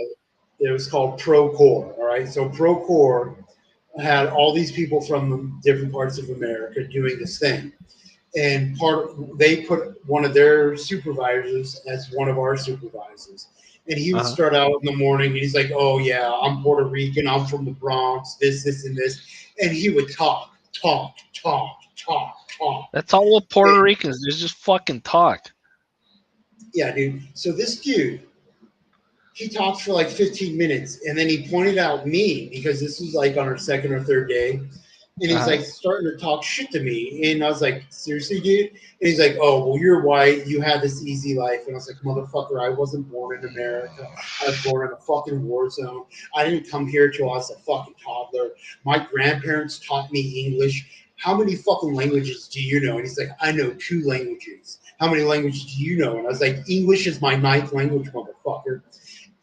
it was called Procore. All right, so Procore had all these people from different parts of America doing this thing, and they put one of their supervisors as one of our supervisors, and he would start out in the morning, and he's like, "Oh yeah, I'm Puerto Rican, I'm from the Bronx, this, and this," and he would talk. That's all with Puerto Ricans. They just fucking talk. Yeah, dude. So this dude, he talked for like 15 minutes, and then he pointed out me because this was like on our second or third day, and he's like starting to talk shit to me, and I was like, seriously, dude? And he's like, oh, well, you're white, you had this easy life, and I was like, motherfucker, I wasn't born in America. I was born in a fucking war zone. I didn't come here till I was a fucking toddler. My grandparents taught me English. How many fucking languages do you know? And he's like, I know 2 languages. How many languages do you know? And I was like, English is my 9th language, motherfucker.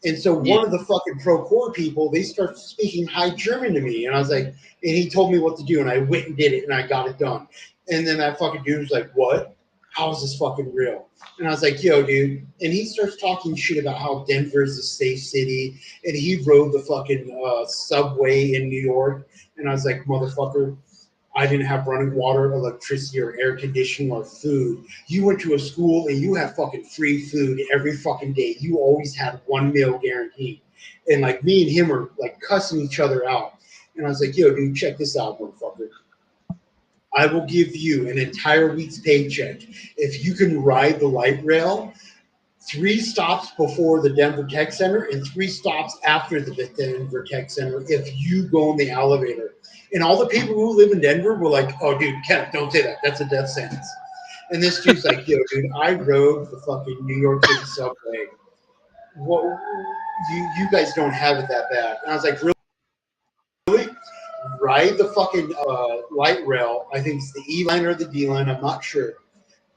And so one of the fucking Procore people, they start speaking High German to me. And I was like, and he told me what to do. And I went and did it and I got it done. And then that fucking dude was like, what? how is this fucking real? And I was like, yo, dude. And he starts talking shit about how Denver is a safe city, and he rode the fucking subway in New York. And I was like, motherfucker, I didn't have running water, electricity, or air conditioning or food. You went to a school and you had fucking free food every fucking day. You always had one meal guaranteed. And like me and him are like cussing each other out. And I was like, yo, dude, check this out, motherfucker. I will give you an entire week's paycheck if you can ride the light rail 3 stops before the Denver Tech Center and 3 stops after the Denver Tech Center if you go in the elevator. And all the people who live in Denver were like, oh, dude, Kenneth, don't say that. That's a death sentence. And this dude's like, yo, dude, I rode the fucking New York City subway. Well, you guys don't have it that bad. And I was like, really? Ride the fucking light rail. I think it's the E line or the D line. I'm not sure.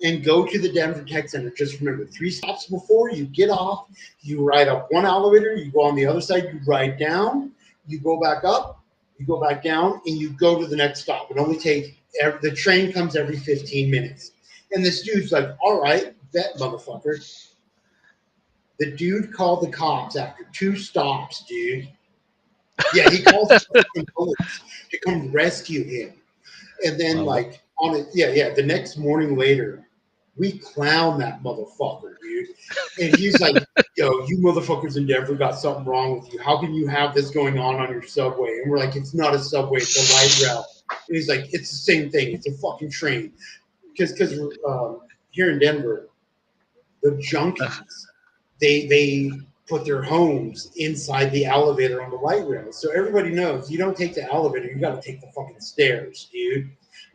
And go to the Denver Tech Center. Just remember, 3 stops before you get off, you ride up one elevator, you go on the other side, you ride down, you go back up, you go back down, and you go to the next stop. It only takes the train comes every 15 minutes. And this dude's like, all right, bet, motherfucker. The dude called the cops after 2 stops, dude. Yeah, he calls the fucking police to come rescue him. And then, like, on it, the next morning later, we clown that motherfucker, dude. And he's like, yo, you motherfuckers in Denver got something wrong with you. How can you have this going on your subway? And we're like, it's not a subway, it's a light rail. And he's like, it's the same thing. It's a fucking train. Because here in Denver, the junkies, they put their homes inside the elevator on the light rail. So everybody knows you don't take the elevator, you got to take the fucking stairs, dude.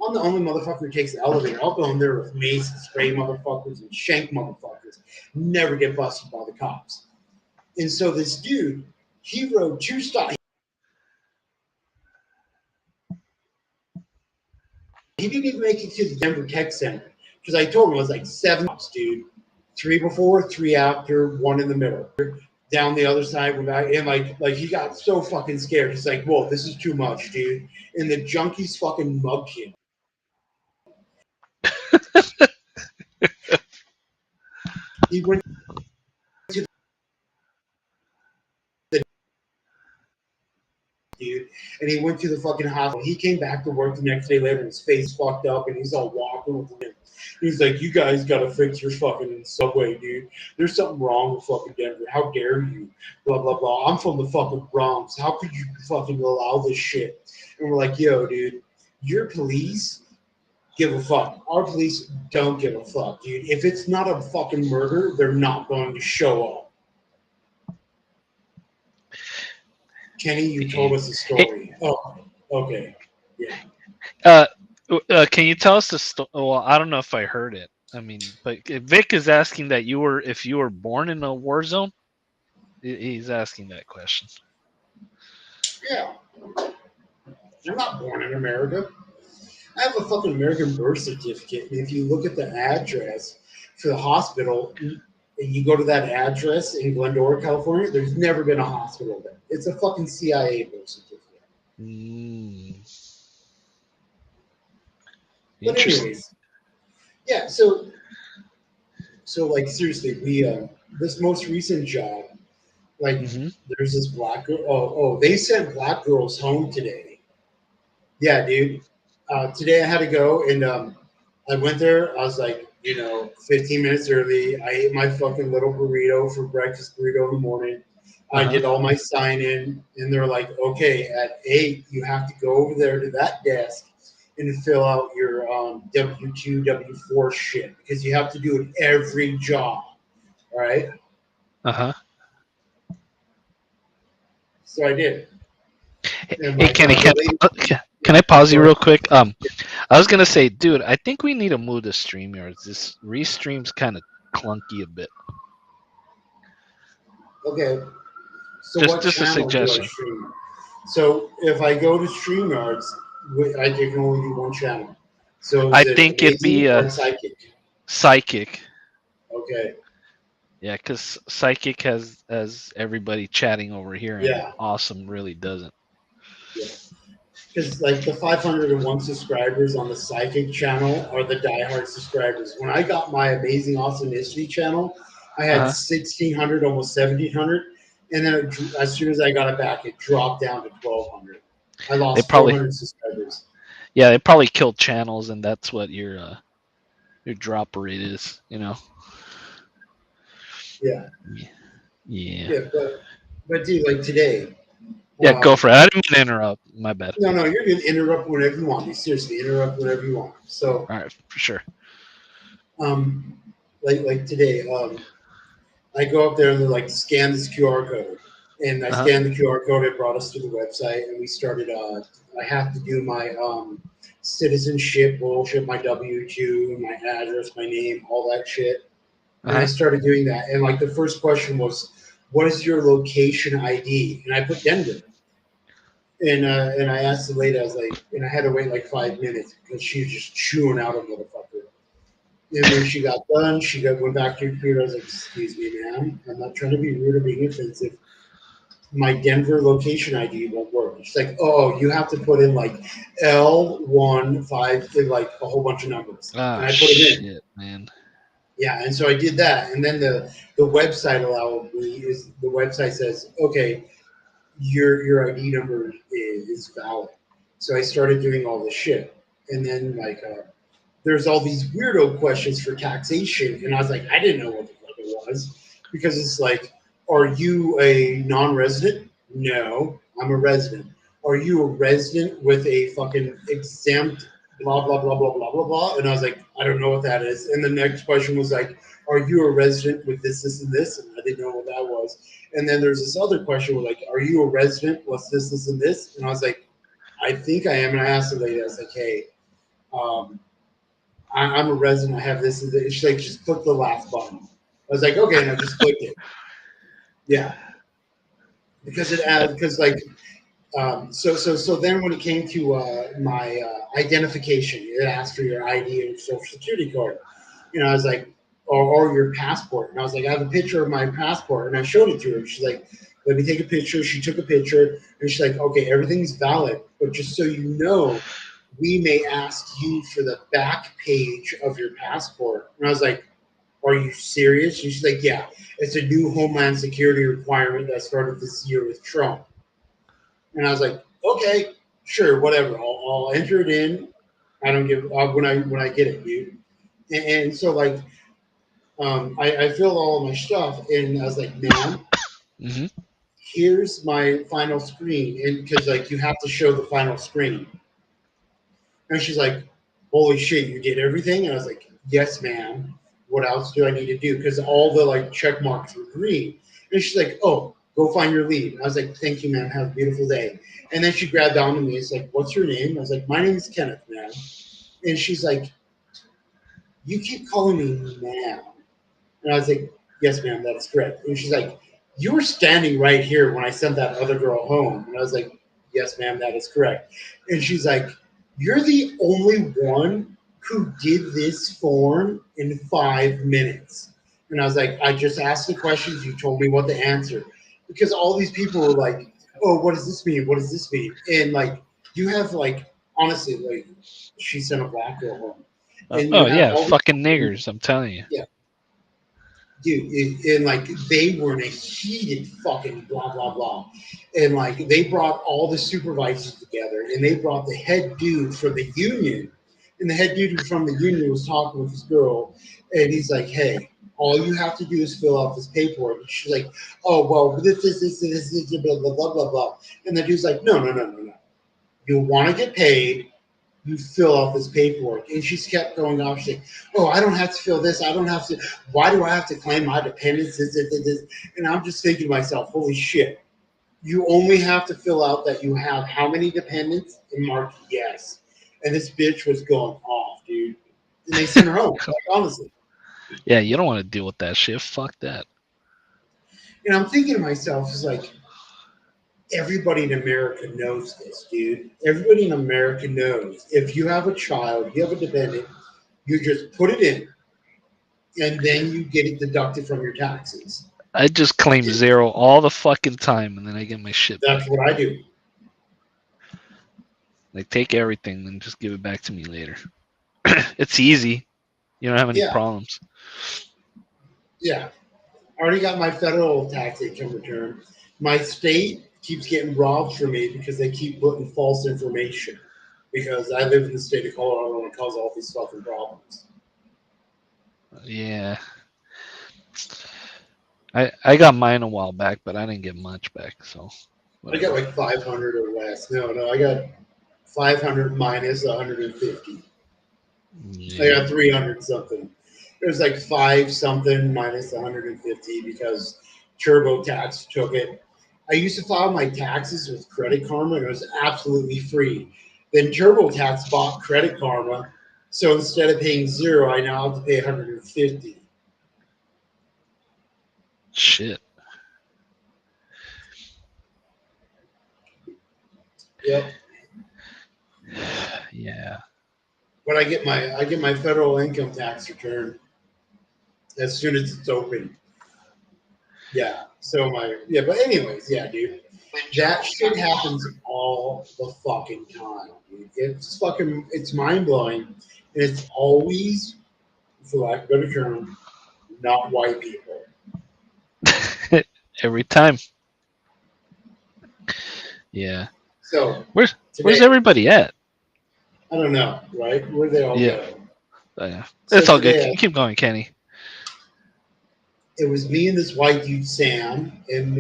I'm the only motherfucker who takes the elevator. I'll go in there with mace and spray motherfuckers and shank motherfuckers. Never get busted by the cops. And so this dude, he rode 2 stops. He didn't even make it to the Denver Tech Center because I told him it was like 7 stops, dude. 3 before, 3 after, 1 in the middle. Down the other side, we're back, and like he got so fucking scared. He's like, "Whoa, this is too much, dude." And the junkies fucking mugged him. He went to the dude, and he went to the fucking hospital. He came back to work the next day later, and his face fucked up, and he's all walking with him. He's like, you guys gotta fix your fucking subway, dude. There's something wrong with fucking Denver. How dare you? Blah, blah, blah. I'm from the fucking Bronx. How could you fucking allow this shit? And we're like, yo, dude, your police give a fuck. Our police don't give a fuck, dude. If it's not a fucking murder, they're not going to show up. Kenny, you told us the story. Oh, okay. Yeah. Can you tell us the story? Well, I don't know if I heard it. I mean, but Vic is asking that if you were born in a war zone. He's asking that question. Yeah. I'm not born in America. I have a fucking American birth certificate. And if you look at the address for the hospital, and you go to that address in Glendora, California, there's never been a hospital there. It's a fucking CIA birth certificate. But anyways, yeah. So like seriously, we this most recent job, like there's this black girl. Oh, they sent black girls home today. Yeah, dude. Today I had to go, and I went there. I was like, 15 minutes early. I ate my fucking little burrito for breakfast burrito in the morning. I did all my sign in, and they're like, okay, at 8, you have to go over there to that desk and fill out your W-2, W-4 shit because you have to do it every job. All right? So I did. Hey, Kenny, can I pause you real quick? I was gonna say, dude, I think we need to move to StreamYards. This restream's kind of clunky a bit. Okay. So just a suggestion. So if I go to StreamYards, I can only do one channel. So I think it'd be Psychic. Okay. Yeah, because Psychic has everybody chatting over here, and Awesome really doesn't. Yeah. because like the 501 subscribers on the Psychic channel are the diehard subscribers. When I got my Amazing Awesome History channel, I had 1,600, almost 1,700, and then as soon as I got it back, it dropped down to 1,200. I lost 400 subscribers. Yeah, they probably killed channels, and that's what your drop rate is. You know. Yeah. Yeah. Yeah, but dude, like today. Yeah, go for it. I didn't mean to interrupt. My bad. No, you're gonna interrupt whenever you want. Seriously, interrupt whenever you want. So, all right, for sure. Like today, I go up there and like scan this QR code, and I scanned the QR code. It brought us to the website, and we started. I have to do my citizenship bullshit, my W-2, my address, my name, all that shit. And I started doing that, and like the first question was, "What is your location ID?" And I put Denver. And I asked the lady, I was like, and I had to wait like 5 minutes because she was just chewing out a motherfucker. And when she got done, went back to her computer. I was like, "Excuse me, ma'am. I'm not trying to be rude or being offensive. My Denver location ID won't work." She's like, "Oh, you have to put in like L15, like a whole bunch of numbers." Oh, and I put it in. Shit, man. Yeah, and so I did that, and then the website the website says, "Okay, your ID number is valid." So I started doing all this shit, and then like there's all these weirdo questions for taxation, and I was like, I didn't know what the fuck it was, because it's like, are you a non-resident? No, I'm a resident. Are you a resident with a fucking exempt blah blah blah blah blah blah blah? And I was like, I don't know what that is. And the next question was like, are you a resident with this and this? And I didn't know what that was. And then there's this other question where like, are you a resident? What's this and this? And I was like, I think I am. And I asked the lady, I was like, hey, I'm a resident. I have this and this. She's like, just click the last button. I was like, okay, and I just clicked it. Yeah, because like, so then when it came to my identification, it asked for your ID and social security card. I was like, or your passport. And I was like, I have a picture of my passport, and I showed it to her. She's like, let me take a picture. She took a picture, and she's like, okay, everything's valid, but just so you know, we may ask you for the back page of your passport. And I was like, are you serious? And she's like, yeah, it's a new Homeland Security requirement that started this year with Trump. And I was like, okay, sure, whatever. I'll enter it in. I don't give when I get it, dude. And so like, I filled all of my stuff, and I was like, ma'am, here's my final screen, and because like you have to show the final screen. And she's like, holy shit, you did everything? And I was like, yes, ma'am. What else do I need to do? Because all the like check marks were green. And she's like, oh, go find your lead. And I was like, thank you, ma'am. Have a beautiful day. And then she grabbed onto me. It's like, what's your name? I was like, my name is Kenneth, ma'am. And she's like, you keep calling me ma'am. And I was like, yes, ma'am, that is correct. And she's like, you were standing right here when I sent that other girl home. And I was like, yes, ma'am, that is correct. And she's like, you're the only one who did this form in 5 minutes. And I was like, I just asked the questions. You told me what to answer. Because all these people were like, oh, what does this mean? What does this mean? And like, you have like, honestly, like, she sent a black girl home. Oh, yeah, fucking niggers, I'm telling you. Yeah. Dude, and like they were in a heated fucking blah blah blah, and like they brought all the supervisors together, and they brought the head dude from the union, and the head dude from the union was talking with this girl, and he's like, "Hey, all you have to do is fill out this paperwork." And she's like, "Oh well, this blah blah blah blah blah," and the dude's like, "No. You want to get paid. You fill out this paperwork." And she kept going off. She's like, oh, I don't have to fill this. I don't have to. Why do I have to claim my dependents? And I'm just thinking to myself, holy shit. You only have to fill out that you have how many dependents and mark yes. And this bitch was going off, dude. And they sent her home, like, honestly. Yeah, you don't want to deal with that shit. Fuck that. And I'm thinking to myself, it's like, everybody in America knows this, dude. Everybody in America knows if you have a child, you have a dependent, you just put it in, and then you get it deducted from your taxes. I just claim zero all the fucking time, and then I get my shit That's back. what I do. Like, take everything and just give it back to me later. It's easy. You don't have any Yeah. problems. Yeah. I already got my federal tax income return. My state keeps getting robbed from me because they keep putting false information. Because I live in the state of Colorado and it causes all these fucking problems. Yeah. I got mine a while back, but I didn't get much back. So I got like 500 or less. No, I got 500 minus 150. I yeah. got 300 something. It was like 5 something minus 150 because TurboTax took it. I used to file my taxes with Credit Karma and it was absolutely free. Then TurboTax bought Credit Karma, so instead of paying 0, I now have to pay 150. Shit. Yep. Yeah. But I get my federal income tax return as soon as it's open. Yeah. So but anyways, yeah, dude. That shit happens all the fucking time, dude. It's mind blowing. And it's always, for lack of a better term, not white people. Every time. Yeah. So Where's today, everybody at? I don't know, right? Where they all Yeah. go. Yeah. So It's all good. today, Keep going, Kenny. it was me and this white dude Sam and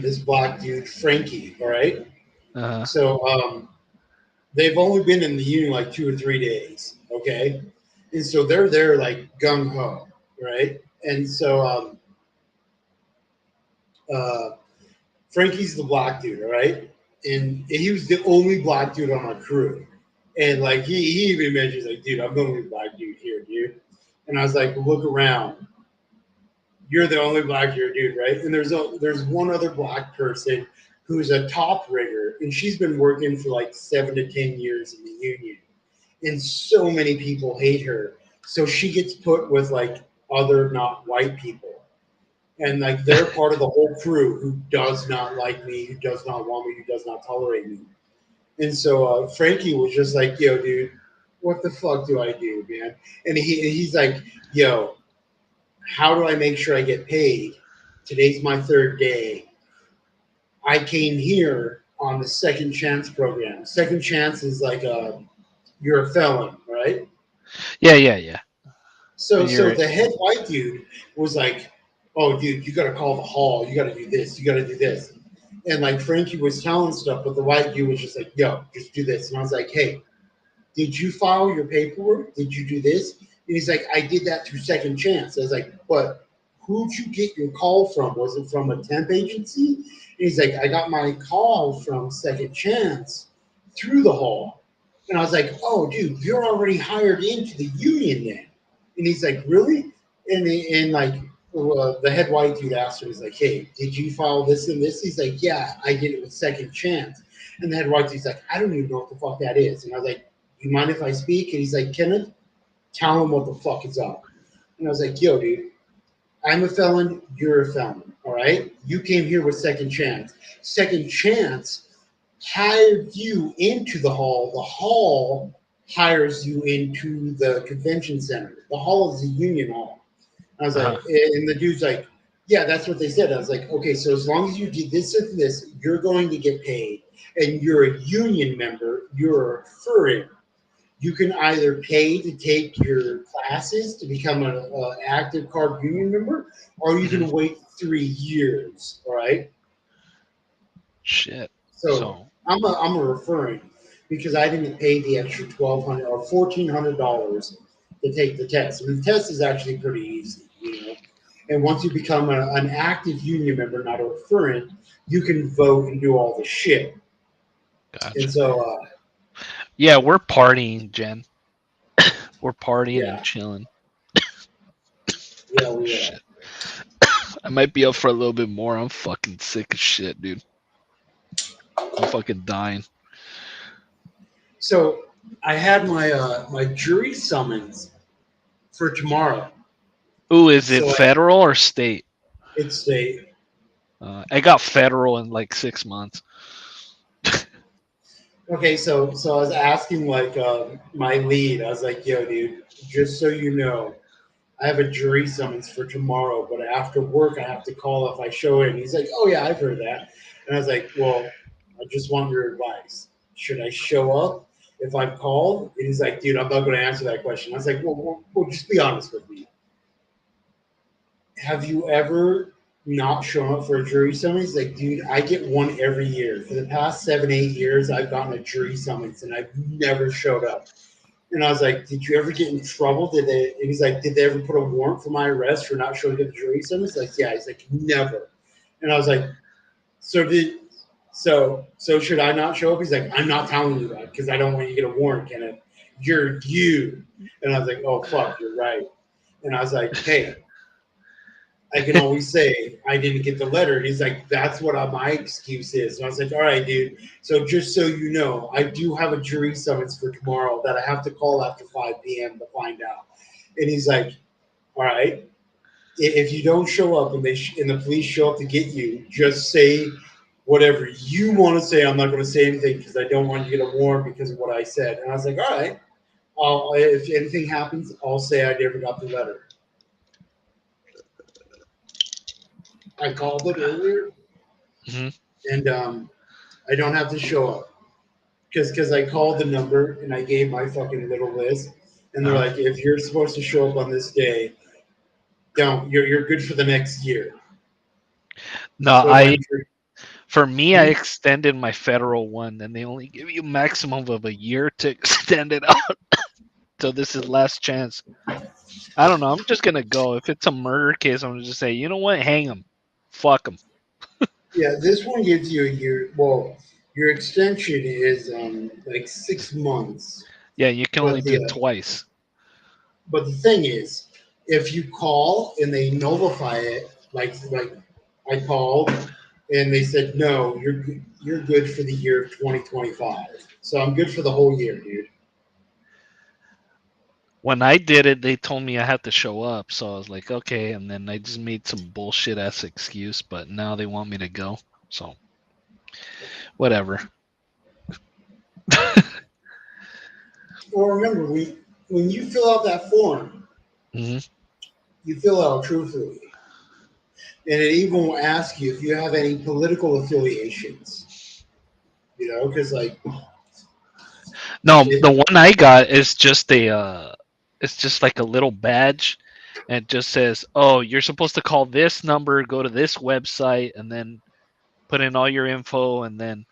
this black dude Frankie. All right. Uh-huh. So they've only been in the union like 2 or 3 days. Okay. And so they're there like gung ho, right? And so Frankie's the black dude, all right? And he was the only black dude on our crew. And like he even mentions like, dude, I'm the only black dude here, dude. And I was like, look around. You're the only black here, dude, right? And there's one other black person who's a top rigger, and she's been working for like 7 to 10 years in the union. And so many people hate her. So she gets put with like other not white people. And like they're part of the whole crew who does not like me, who does not want me, who does not tolerate me. And so Frankie was just like, yo, dude, what the fuck do I do, man? And he's like, yo, how do I make sure I get paid? Today's my 3rd day. I came here on the second chance program. Second chance is like you're a felon, right? Yeah. So You're the head white dude was like, "Oh, dude, you got to call the hall. You got to do this. You got to do this." And like Frankie was telling stuff, but the white dude was just like, "Yo, just do this." And I was like, "Hey, did you file your paperwork? Did you do this?" And he's like, "I did that through Second Chance." I was like, "But who'd you get your call from? Was it from a temp agency?" And he's like, "I got my call from Second Chance through the hall." And I was like, "Oh, dude, you're already hired into the union then." And he's like, "Really?" And like the head white dude asked him, he's like, "Hey, did you file this and this?" He's like, "Yeah, I did it with Second Chance." And the head white dude's like, "I don't even know what the fuck that is." And I was like, "You mind if I speak?" And he's like, "Kenneth, tell him what the fuck is up." And I was like, "Yo, dude, I'm a felon. You're a felon. All right. You came here with Second Chance. Second Chance hired you into the hall. The hall hires you into the convention center. The hall is a union hall." I was like, and the dude's like, "Yeah, that's what they said." I was like, "Okay, so as long as you did this and this, you're going to get paid, and you're a union member. You're a furrier. You can either pay to take your classes to become an active card union member, or you can wait 3 years." All right. shit. So I'm a referring because I didn't pay the extra $1,200 or $1,400 to take the test. And the test is actually pretty easy, you know. And once you become an active union member, not a referent, you can vote and do all the shit. Gotcha. And so, yeah, we're partying, Jen. We're partying Yeah. and chilling. yeah, we Shit. I might be up for a little bit more. I'm fucking sick of shit, dude. I'm fucking dying. So I had my jury summons for tomorrow. Ooh, is it So, federal or state? It's state. I got federal in like 6 months. Okay, so I was asking like my lead. I was like, "Yo, dude, just so you know, I have a jury summons for tomorrow, but after work I have to call if I show in." He's like, "Oh yeah, I've heard that." And I was like, "Well, I just want your advice. Should I show up if I'm called?" And he's like, "Dude, I'm not going to answer that question." I was like, "Well, just be honest with me. Have you ever not shown up for a jury summons?" He's like, "Dude, I get one every year. For the past 7, 8 years, I've gotten a jury summons and I've never showed up." And I was like, "Did you ever get in trouble? Did they?" And he's like, "Did they ever put a warrant for my arrest for not showing up to the jury summons?" Like, "Yeah." He's like, "Never." And I was like, "So did so should I not show up?" He's like, "I'm not telling you that because I don't want you to get a warrant, Kenneth. You're you." And I was like, "Oh fuck, you're right." And I was like, "Hey, I can always say I didn't get the letter." And he's like, "That's what my excuse is." And I was like, "All right, dude. So just so you know, I do have a jury summons for tomorrow that I have to call after 5 p.m. to find out." And he's like, "All right. If you don't show up and and the police show up to get you, just say whatever you want to say. I'm not going to say anything because I don't want you to get a warrant because of what I said." And I was like, "All right. If anything happens, I'll say I never got the letter." I called it earlier, Mhm. and I don't have to show up because I called the number and I gave my fucking little list, and they're Uh-huh. like, "If you're supposed to show up on this day, don't. You're good for the next year." No, So my for me, I extended my federal one, and they only give you maximum of a year to extend it out. So this is last chance. I don't know. I'm just gonna go. If it's a murder case, I'm gonna just say, you know what, hang him, fuck him. Yeah, this one gives you a year. Well, your extension is like 6 months, Yeah, you can only but do it the twice. thing is, if you call and they nullify it, like I called and they said no, you're good for the year of 2025. So I'm good for the whole year, dude. When I did it, they told me I had to show up, so I was like, okay, and then I just made some bullshit ass excuse, but now they want me to go, so whatever. Well, remember, when you fill out that form, Hmm. you fill out truthfully, and it even will ask you if you have any political affiliations. You know, because like No, the it, one I got is just it's just like a little badge, and it just says, "Oh, you're supposed to call this number, go to this website, and then put in all your info, and then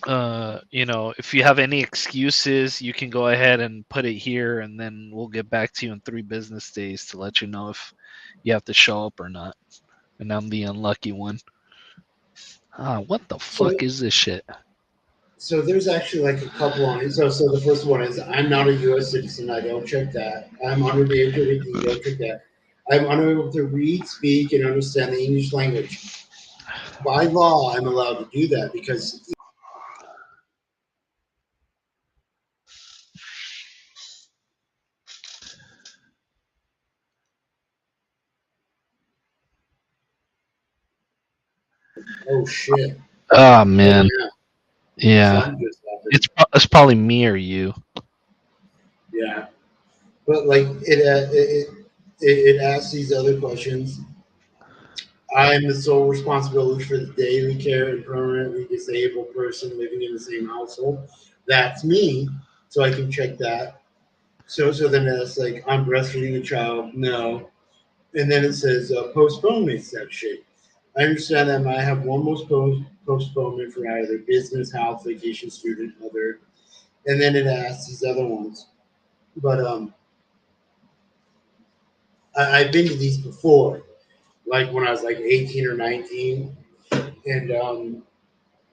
if you have any excuses, you can go ahead and put it here, and then we'll get back to you in 3 business days to let you know if you have to show up or not." And I'm the unlucky one. What the so fuck is this shit? So there's actually like a couple on it. So the first one is I'm not a U.S. citizen. I don't check that. I'm under the age of 18. Don't check that. I'm unable to read, speak, and understand the English language. By law, I'm allowed to do that because oh shit, Oh what man, now? yeah, Something just happened. it's probably me or you. Yeah, but like it asks these other questions. I'm the sole responsibility for the daily care and permanently disabled person living in the same household. That's me, so I can check that. So then it's like I'm breastfeeding a child. No, and then it says postponement section. I understand that I have one most postponement for either business, health, vacation, student, other, and then it asks these other ones. But I've been to these before, like when I was like 18 or 19, and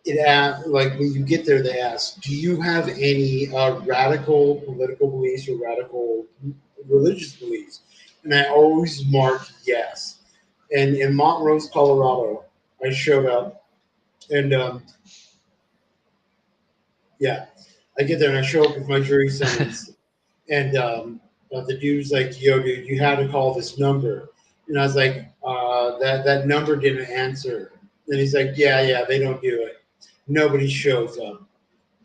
it asks, like when you get there, they ask, "Do you have any radical political beliefs or radical religious beliefs?" And I always mark yes. And in Montrose, Colorado, I showed up, and yeah, I get there and I show up with my jury summons, and the dude's like, "Yo, dude, you had to call this number," and I was like, "That number didn't answer," and he's like, "Yeah, they don't do it. Nobody shows up."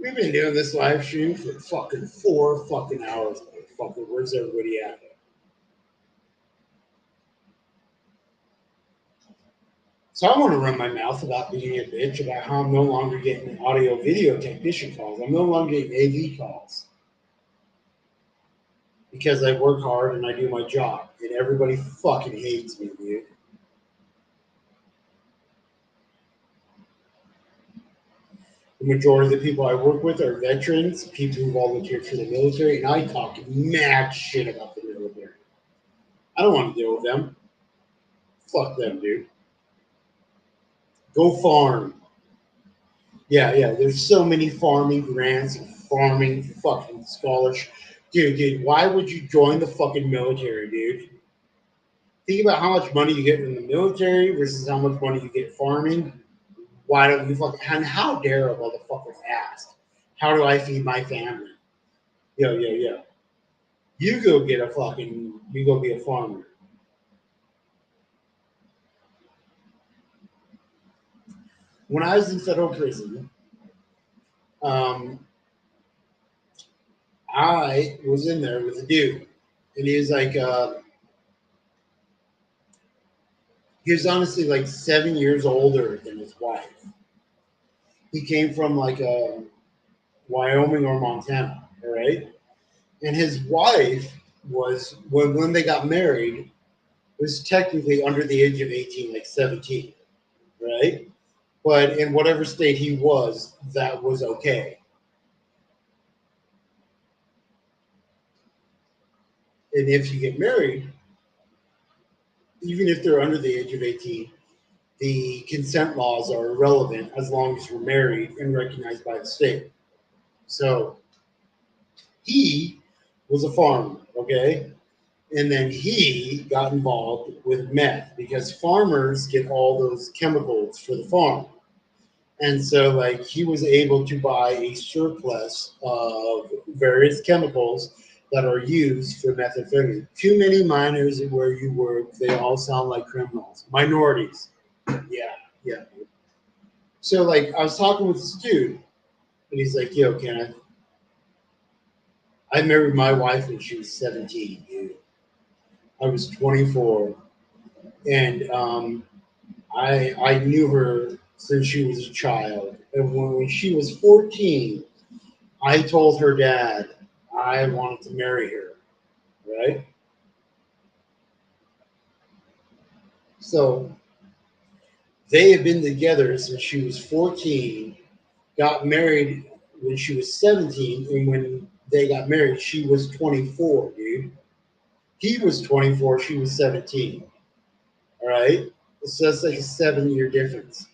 We've been doing this live stream for fucking 4 fucking hours, motherfucker. Where's everybody at? So I want to run my mouth about being a bitch about how I'm no longer getting audio video technician calls. I'm no longer getting AV calls because I work hard and I do my job, and everybody fucking hates me, dude. The majority of the people I work with are veterans, people who volunteered for the military, and I talk mad shit about the military. I don't want to deal with them. Fuck them, dude. Go farm. Yeah, there's so many farming grants and farming fucking scholarships. Dude, why would you join the fucking military, dude? Think about how much money you get in the military versus how much money you get farming. Why don't you fucking, and how dare a motherfucker ask, how do I feed my family? Yo. You go get a fucking, you go be a farmer. When I was in federal prison, I was in there with a dude, and he was like, he was honestly like 7 years older than his wife. He came from like Wyoming or Montana, all right? And his wife was, when they got married, was technically under the age of 18, like 17, right? But in whatever state he was, that was okay. And if you get married, even if they're under the age of 18, the consent laws are irrelevant as long as you're married and recognized by the state. So he was a farmer, okay? And then he got involved with meth because farmers get all those chemicals for the farm. And so, like, he was able to buy a surplus of various chemicals that are used for methamphetamine. Too many minors where you work, they all sound like criminals. Minorities. Yeah. So, like, I was talking with this dude, and he's like, yo, Kenneth, I married my wife when she was 17, dude. I was 24. And I knew her since she was a child. And when she was 14, I told her dad I wanted to marry her, right? So they had been together since she was 14, got married when she was 17, and when they got married, she was 24, dude. He was 24, she was 17, all right? So that's like a 7-year difference.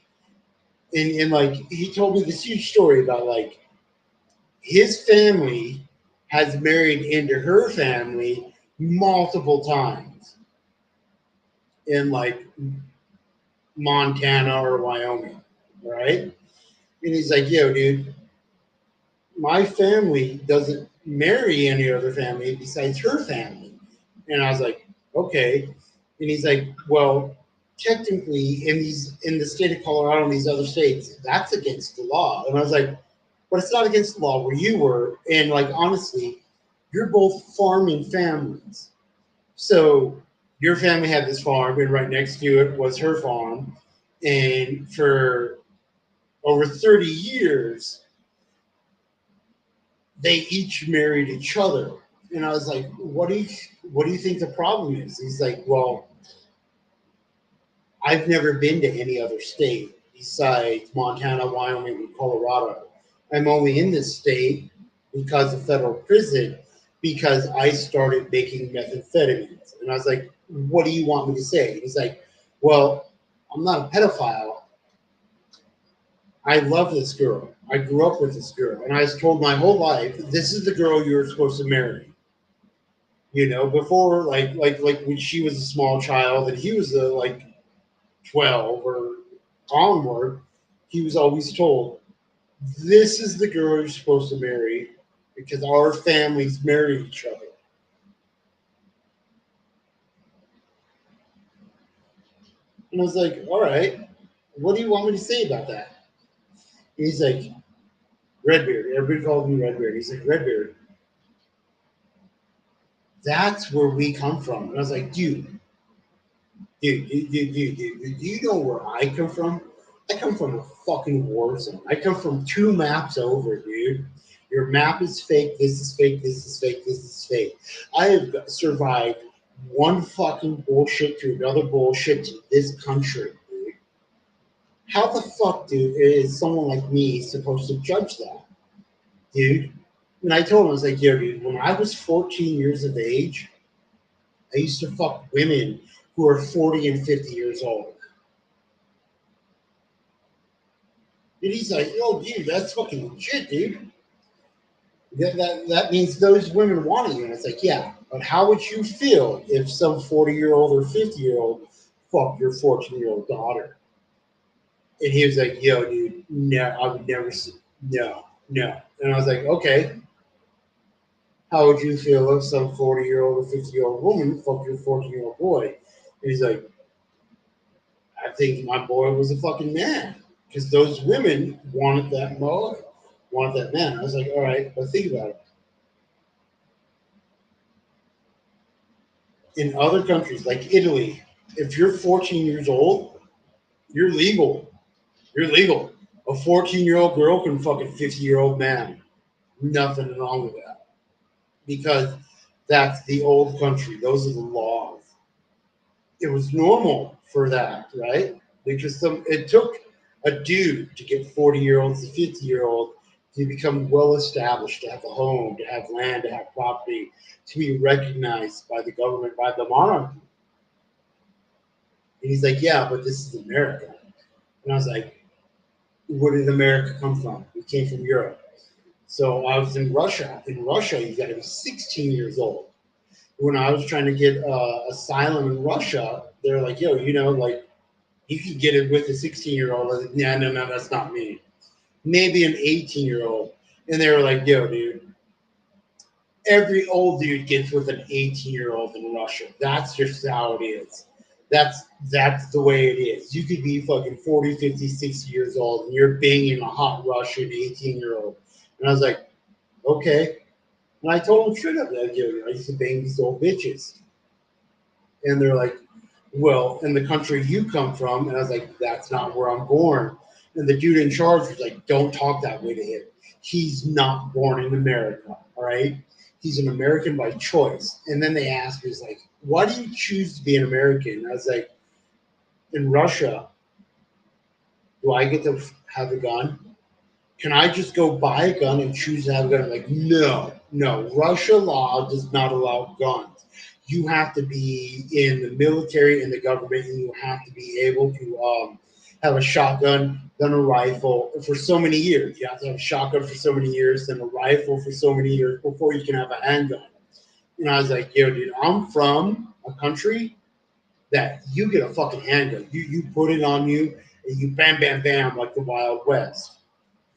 And like, he told me this huge story about like, his family has married into her family multiple times in like Montana or Wyoming, right? And he's like, yo, dude, my family doesn't marry any other family besides her family. And I was like, okay. And he's like, well, technically in the state of Colorado and these other states, that's against the law. And I was like, but it's not against the law where you were. And like, honestly, you're both farming families. So your family had this farm, and right next to it was her farm. And for over 30 years, they each married each other. And I was like, what do you think the problem is? He's like, well, I've never been to any other state besides Montana, Wyoming, and Colorado. I'm only in this state because of federal prison because I started making methamphetamines. And I was like, what do you want me to say? He's like, well, I'm not a pedophile. I love this girl. I grew up with this girl. And I was told my whole life, this is the girl you're supposed to marry. You know, before like when she was a small child and he was like 12 or onward, he was always told, this is the girl you're supposed to marry because our families marry each other. And I was like, all right, what do you want me to say about that? And he's like, Redbeard. Everybody called me Redbeard. He's like, Redbeard, that's where we come from. And I was like, dude, do you know where I come from? I come from a fucking war zone. I come from 2 maps over, dude. Your map is fake. This is fake. This is fake. This is fake. I have survived one fucking bullshit to another bullshit to this country, dude. How the fuck, dude, is someone like me supposed to judge that, dude? And I told him, I was like, yo, dude, when I was 14 years of age, I used to fuck women who are 40 and 50 years old. And he's like, yo, dude, that's fucking legit, dude. That means those women wanted you. And it's like, yeah, but how would you feel if some 40-year-old or 50-year-old fucked your 14-year-old daughter? And he was like, yo, dude, no, I would never see, no. And I was like, okay. How would you feel if some 40-year-old or 50-year-old woman fucked your 14-year-old boy? And he's like, I think my boy was a fucking man. Because those women wanted that boy, wanted that man. I was like, all right, but think about it. In other countries like Italy, if you're 14 years old, you're legal. You're legal. A 14-year-old girl can fuck a 50-year-old man. Nothing wrong with that. Because that's the old country. Those are the laws. It was normal for that, right? Because it took a dude to get 40-year-olds to 50-year-old to become well established, to have a home, to have land, to have property, to be recognized by the government, by the monarchy. And he's like, yeah, but this is America. And I was like, where did America come from? We came from Europe. So I was in Russia. In Russia, you got to be 16 years old. When I was trying to get asylum in Russia, they're like, yo, like, you can get it with a 16-year-old. I was like, no, that's not me. Maybe an 18-year-old. And they were like, yo, dude, every old dude gets with an 18-year-old in Russia. That's just how it is. That's the way it is. You could be fucking 40, 50, 60 years old and you're banging a hot Russian 18-year-old. And I was like, okay. And I told them straight up that, yo, I used to bang these old bitches. And they're like, well, in the country you come from. And I was like, that's not where I'm born. And the dude in charge was like, don't talk that way to him. He's not born in America, all right? He's an American by choice. And then they asked me, he's like, why do you choose to be an American? And I was like, in Russia, do I get to have a gun? Can I just go buy a gun and choose to have a gun? I'm like, no. Russia law does not allow guns. You have to be in the military and the government, and you have to be able to have a shotgun, then a rifle for so many years. You have to have a shotgun for so many years, then a rifle for so many years before you can have a handgun. And I was like, yo, dude, I'm from a country that you get a fucking handgun. You put it on you, and you bam, bam, bam, like the Wild West.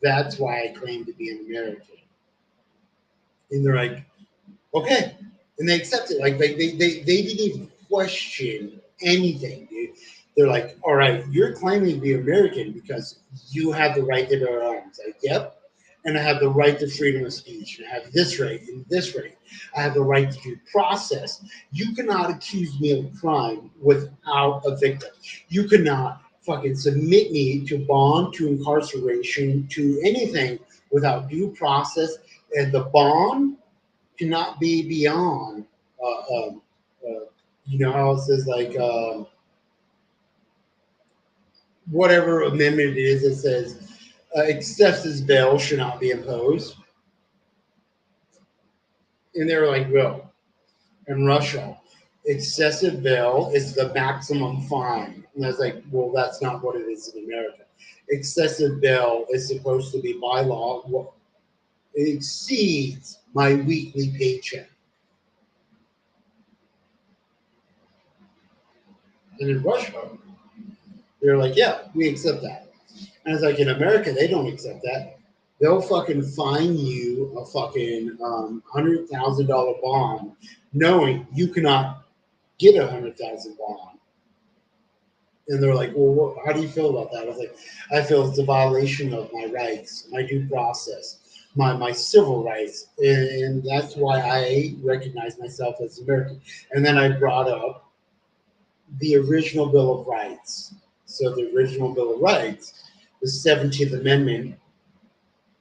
That's why I claim to be an American. And they're like, okay. And they accept it. Like they didn't even question anything, dude. They're like, all right, you're claiming to be American because you have the right to bear arms. Like, yep. And I have the right to freedom of speech. And I have this right and this right. I have the right to due process. You cannot accuse me of a crime without a victim. You cannot fucking submit me to bond, to incarceration, to anything without due process. And the bond cannot be beyond, you know how it says, like, whatever amendment it is that says excessive bail should not be imposed. And they were like, well, in Russia, excessive bail is the maximum fine. And I was like, well, that's not what it is in America. Excessive bail is supposed to be by law. It exceeds my weekly paycheck. And in Russia, they're like, yeah, we accept that. And it's like, in America, they don't accept that. They'll fucking fine you a fucking $100,000 bond, knowing you cannot get $100,000 bond. And they're like, well, how do you feel about that? I was like, I feel it's a violation of my rights, my due process, my civil rights. And that's why I recognize myself as American. And then I brought up the original Bill of Rights. So the original Bill of Rights, the 17th Amendment,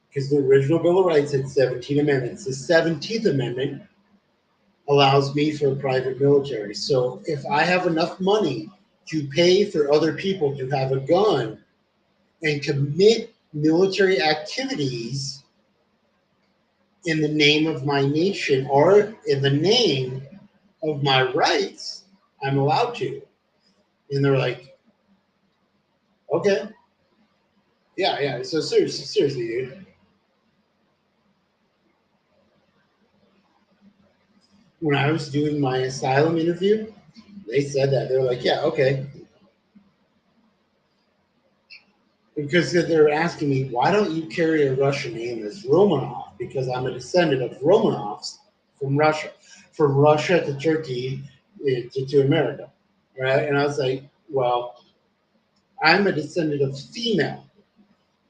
because the original Bill of Rights had 17 amendments. The 17th Amendment allows me for a private military. So if I have enough money to pay for other people to have a gun and commit military activities in the name of my nation or in the name of my rights, I'm allowed to. And they're like, okay. Yeah, yeah. So seriously, dude. When I was doing my asylum interview, they said that. They were like, yeah, okay. Because they're asking me, why don't you carry a Russian name as Romanov? Because I'm a descendant of Romanovs from Russia to Turkey to America, right? And I was like, well, I'm a descendant of female.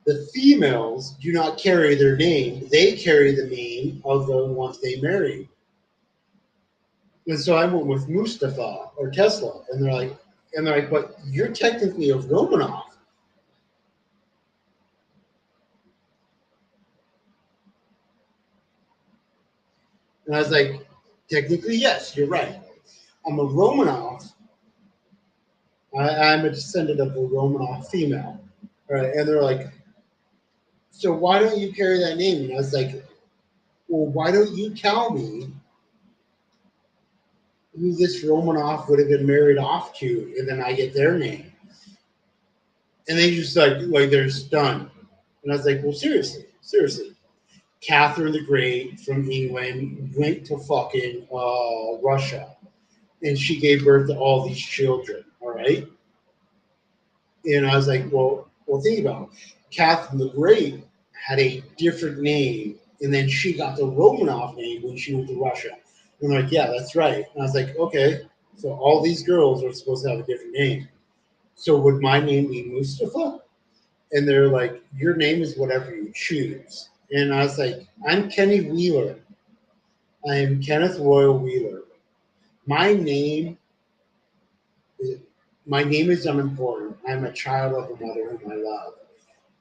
The females do not carry their name; they carry the name of the ones they married. And so I went with Mustafa or Tesla, and they're like, but you're technically a Romanov. And I was like, technically, yes, you're right. I'm a Romanov. I'm a descendant of a Romanov female. Right? And they're like, so why don't you carry that name? And I was like, well, why don't you tell me who this Romanov would have been married off to, and then I get their name? And they just like they're stunned. And I was like, well, seriously. Catherine the Great from England went to fucking Russia, and she gave birth to all these children. All right. And I was like, well, think about it. Catherine the Great had a different name, and then she got the Romanov name when she went to Russia. And they're like, yeah, that's right. And I was like, okay, so all these girls are supposed to have a different name. So would my name be Mustafa? And they're like, your name is whatever you choose. And I was like, I'm Kenny Wheeler. I am Kenneth Royal Wheeler. My name my name is unimportant. I'm a child of a mother whom I love.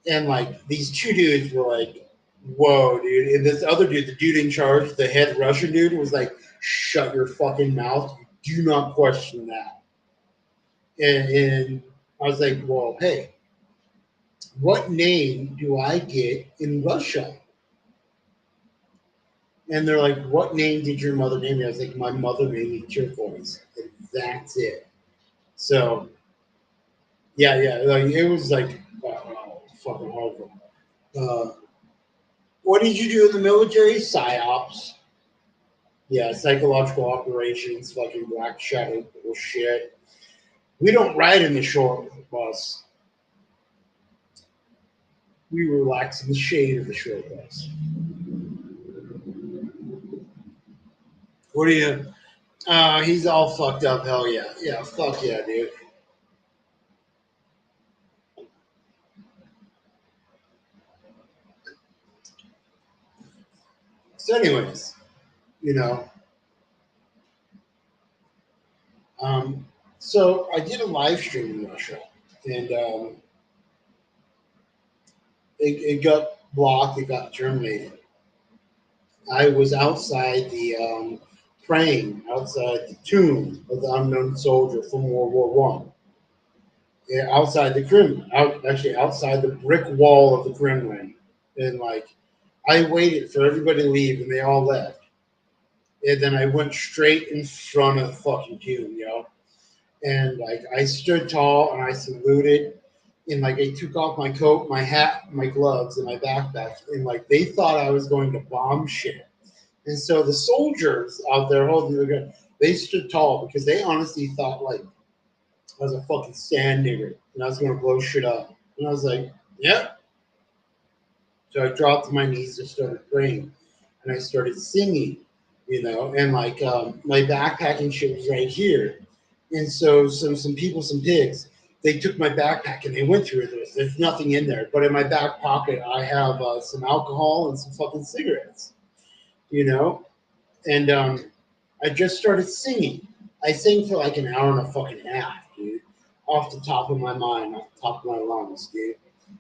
And like these two dudes were like, whoa, dude. And this other dude, the dude in charge, the head Russian dude, was like, shut your fucking mouth. Do not question that. And I was like, well, hey, what name do I get in Russia? And they're like, what name did your mother name me? I was like, my mother named me Turquoise. And that's it. So, yeah, like it was like, fucking horrible. What did you do in the military? PsyOps. Yeah, psychological operations, fucking black shadow bullshit. We don't ride in the short bus. We relax in the shade of the short bus. What are you? He's all fucked up. Hell yeah. Yeah, fuck yeah, dude. So, anyways, you know, um, so I did a live stream in Russia, and it got blocked. It got terminated. I was outside the praying outside the tomb of the unknown soldier from World War One. Yeah, outside the Kremlin, outside the brick wall of the Kremlin, and like I waited for everybody to leave, and they all left, and then I went straight in front of the fucking tomb, yo. And like I stood tall and I saluted, and like I took off my coat, my hat, my gloves, and my backpack, and like they thought I was going to bomb shit. And so the soldiers out there holding the gun, they stood tall because they honestly thought like I was a fucking stand nigger and I was gonna blow shit up. And I was like, yeah. So I dropped to my knees and started praying, and I started singing, and like my backpacking shit was right here, and so some people, some pigs, they took my backpack and they went through this. There's nothing in there, but in my back pocket I have some alcohol and some fucking cigarettes, you know. And I just started singing. I sang for like an hour and a fucking half, dude, off the top of my mind, off the top of my lungs, dude,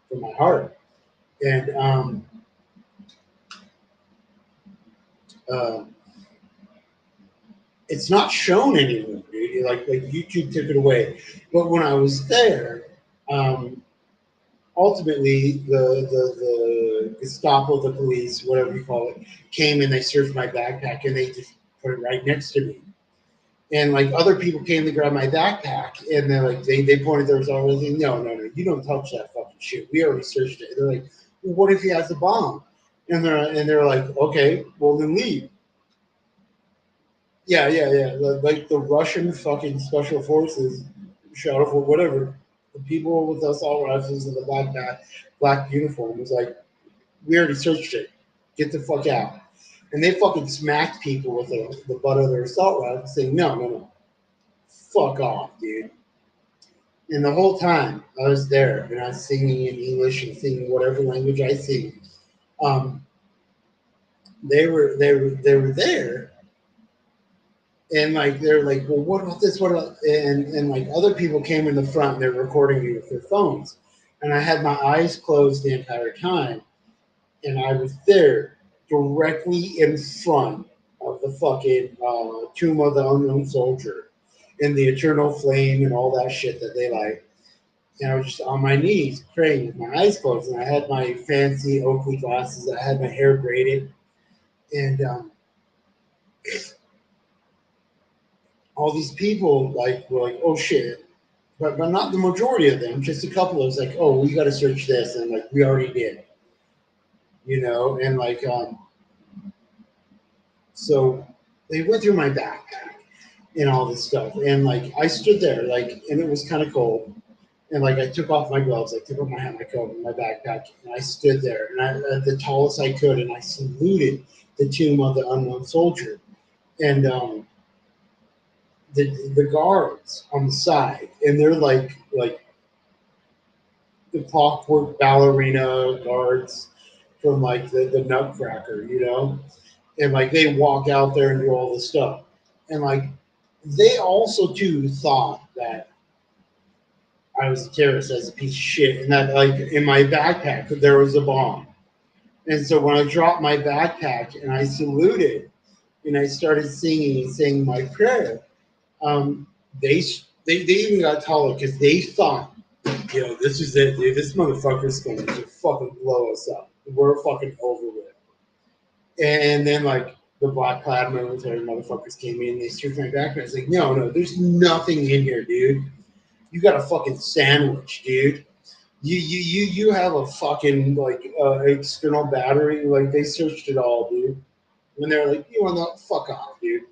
from my heart. And uh, it's not shown anywhere, dude. Like YouTube took it away. But when I was there, um, ultimately the Gestapo, the police, whatever you call it, came and they searched my backpack and they just put it right next to me. And like other people came to grab my backpack and they're like they pointed their results and said, no, you don't touch that fucking shit. We already searched it. They're like, well, what if he has a bomb? And they're like, okay, well then leave. Yeah. Like the Russian fucking special forces, shadow for whatever. The people with assault rifles in the black uniform was like, we already searched it. Get the fuck out. And they fucking smacked people with the butt of their assault rifle, saying, no. Fuck off, dude. And the whole time I was there and I was singing in English and singing whatever language I sing, they were there and like they're like, well, what about this? What about and like other people came in the front and they're recording me with their phones. And I had my eyes closed the entire time, and I was there directly in front of the fucking tomb of the unknown soldier and the eternal flame and all that shit that they like. And I was just on my knees praying with my eyes closed, and I had my fancy Oakley glasses. I had my hair braided, and all these people like were like, "Oh shit," but not the majority of them. Just a couple of us like, "Oh, we got to search this," and like we already did, you know. And like so they went through my backpack and all this stuff, and like I stood there like, and it was kind of cold. And like I took off my gloves, I took off my hat, my coat, and my backpack, and I stood there, and I at the tallest I could, and I saluted the tomb of the unknown soldier, and the guards on the side, and they're like the clockwork ballerina guards from like the Nutcracker, you know, and like they walk out there and do all this stuff, and like they also too thought that I was a terrorist as a piece of shit, and that like in my backpack there was a bomb. And so when I dropped my backpack and I saluted and I started singing and saying my prayer, um, they they even got taller because they thought, this is it, dude. This motherfucker's going to fucking blow us up. We're fucking over with. And then like the black clad military motherfuckers came in, they searched my backpack. I was like, no, there's nothing in here, dude. You got a fucking sandwich, dude. You have a fucking like external battery. Like they searched it all, dude. When they're like, you want to fuck off, dude.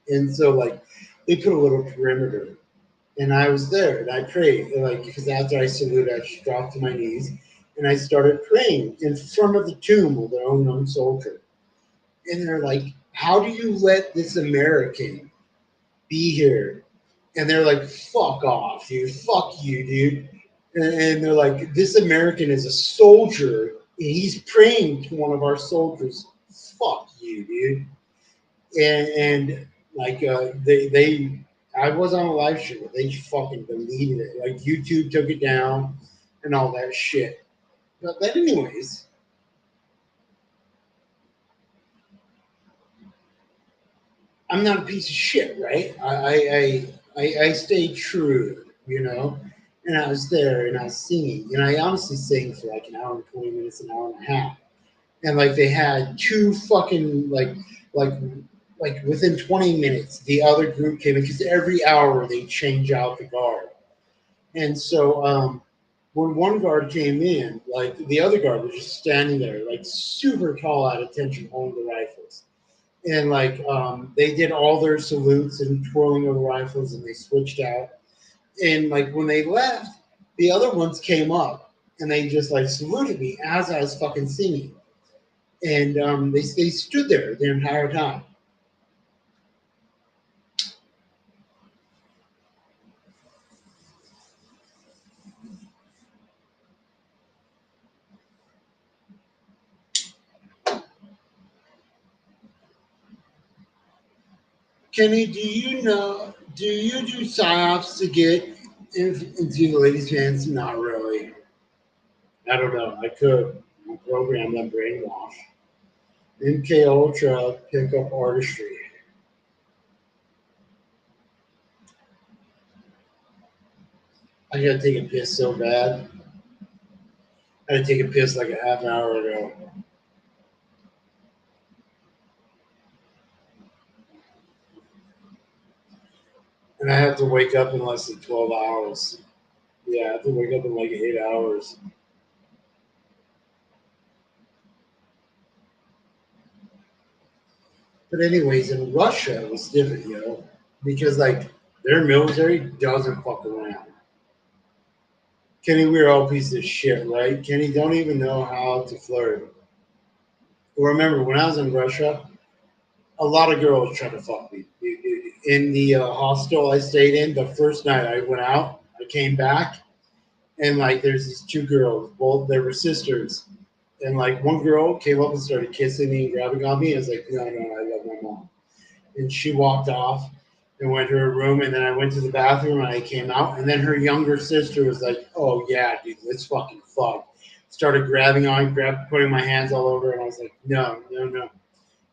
And so like they put a little perimeter, and I was there and I prayed like because after I saluted, I just dropped to my knees and I started praying in front of the tomb of the unknown soldier. And they're like, how do you let this American be here? And they're like, fuck off, dude. Fuck you, dude. And they're like, this American is a soldier, and he's praying to one of our soldiers. Fuck you, dude. And like, they, I was on a live stream, but they fucking deleted it. Like, YouTube took it down and all that shit. But anyways, I'm not a piece of shit, right? I stay true, you know. And I was there and I was singing, and I honestly sang for like an hour and 20 minutes, an hour and a half. And like they had two fucking like like within 20 minutes, the other group came in because every hour they change out the guard. And so when one guard came in, like the other guard was just standing there, like super tall at attention, holding the rifles. And like they did all their salutes and twirling of the rifles, and they switched out. And like when they left, the other ones came up and they just like saluted me as I was fucking singing. And they stood there the entire time. Kenny, do you know? Do you do psyops to get into the ladies' pants? Not really. I don't know. I could. I'm programmed on brainwash. MK Ultra pickup artistry. I gotta take a piss so bad. I had to take a piss like a half an hour ago. And I have to wake up in less than 12 hours. Yeah, I have to wake up in like 8 hours. But anyways, in Russia it was different, because like their military doesn't fuck around. Kenny, we're all pieces of shit, right? Kenny don't even know how to flirt. Well, remember when I was in Russia, a lot of girls tried to fuck me. In the hostel I stayed in, the first night I went out, I came back, and like there's these two girls, both they were sisters, and like one girl came up and started kissing me and grabbing on me. I was like, no, I love my mom. And she walked off and went to her room, and then I went to the bathroom and I came out, and then her younger sister was like, oh yeah, dude, let's fucking fuck. Started grabbing on, putting my hands all over, and I was like, no.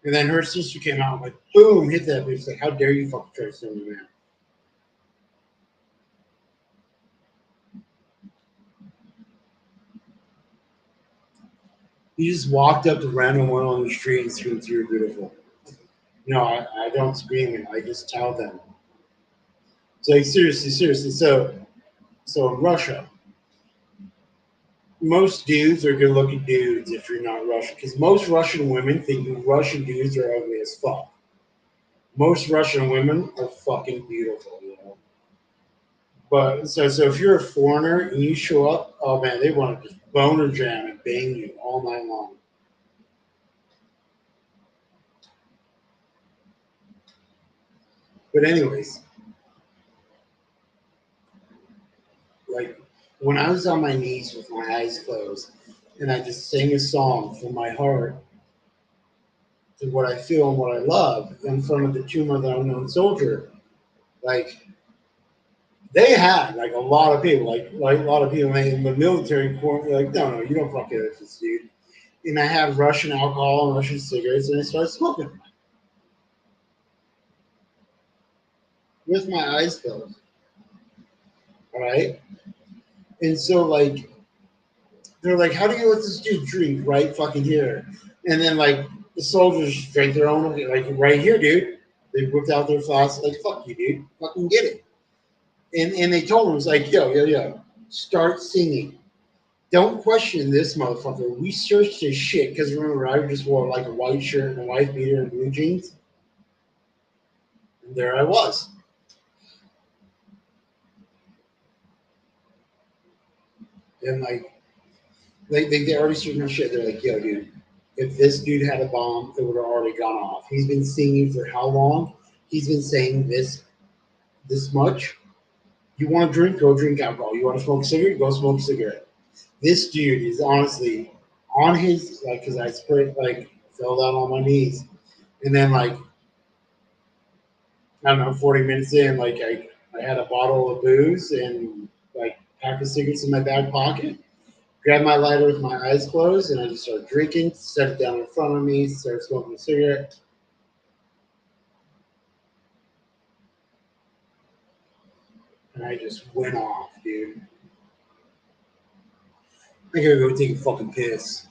And then her sister came out, like, boom, hit that bitch. Like, how dare you fucking try to sue me, man? You just walked up to random women on the street and screamed, you're beautiful. No, I don't scream it. I just tell them. So like, seriously. So in Russia, most dudes are good-looking dudes if you're not Russian, because most Russian women think Russian dudes are ugly as fuck. Most Russian women are fucking beautiful. But so if you're a foreigner and you show up, oh man, they want to just boner jam and bang you all night long. But anyways, like when I was on my knees with my eyes closed and I just sang a song from my heart to what I feel and what I love in front of the tomb of the unknown soldier, like they had like a lot of people, like a lot of people in the military corps, like, no, you don't fucking with this dude. And I had Russian alcohol and Russian cigarettes, and I started smoking them with my eyes closed. All right. And so like they're like, how do you let this dude drink right fucking here? And then like the soldiers drank their own, like right here, dude. They whipped out their flasks, like, fuck you, dude. Fucking get it. And they told him, it was like, yo, start singing. Don't question this motherfucker. We searched his shit because remember, I just wore like a white shirt and a white beater and blue jeans. And there I was. And like, they already searched my shit. They're like, yo, dude, if this dude had a bomb, it would have already gone off. He's been singing for how long? He's been saying this much. You want to drink? Go drink alcohol. You want to smoke a cigarette? Go smoke a cigarette. This dude is honestly on his, like, because I sprayed, like, fell down on my knees. And then, like, I don't know, 40 minutes in, like, I had a bottle of booze and, like, pack of cigarettes in my back pocket. Grabbed my lighter with my eyes closed, and I just started drinking, set it down in front of me, started smoking a cigarette. And I just went off, dude. I gotta go take a fucking piss.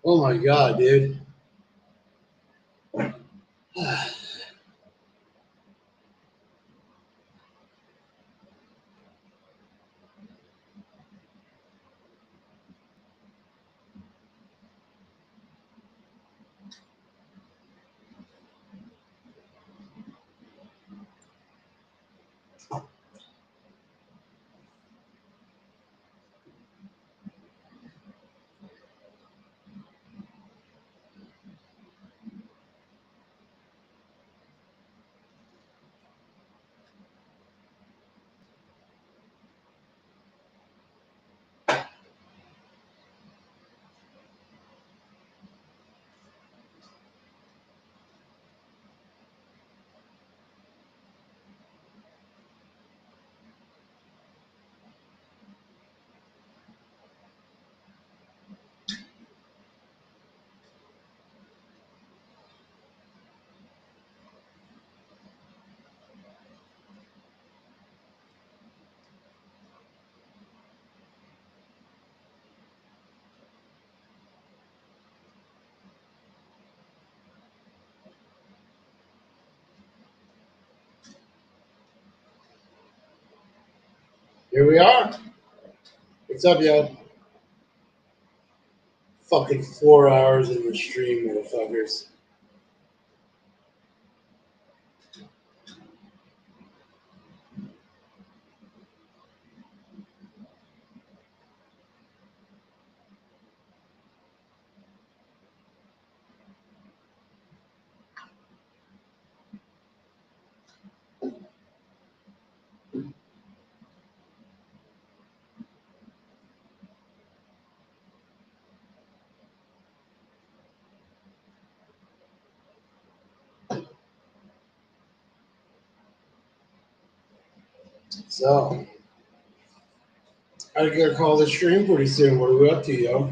Oh my god, dude. Here we are. What's up, yo? Fucking 4 hours in the stream, motherfuckers. So, I gotta call the stream pretty soon. What are we up to, yo?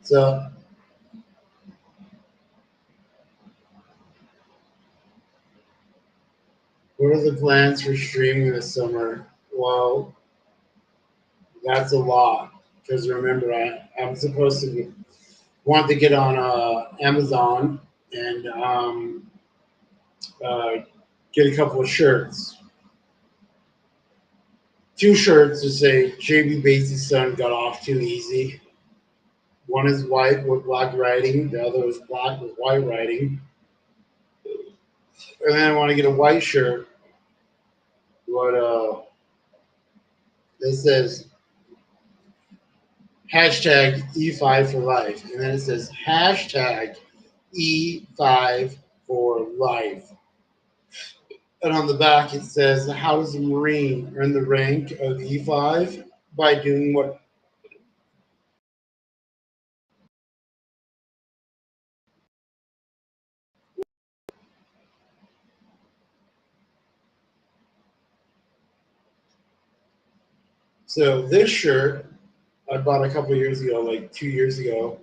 So, what are the plans for streaming this summer? Well, that's a lot. Because remember, I'm supposed to want to get on Amazon and uh, get a couple of shirts. 2 shirts to say JB Bates' son got off too easy. One is white with black writing, the other is black with white writing. And then I want to get a white shirt. What it says hashtag E5 for life. And then it says hashtag E5 for life. And on the back it says, how does a Marine earn the rank of E5? By doing what? So this shirt I bought a couple years ago, like 2 years ago.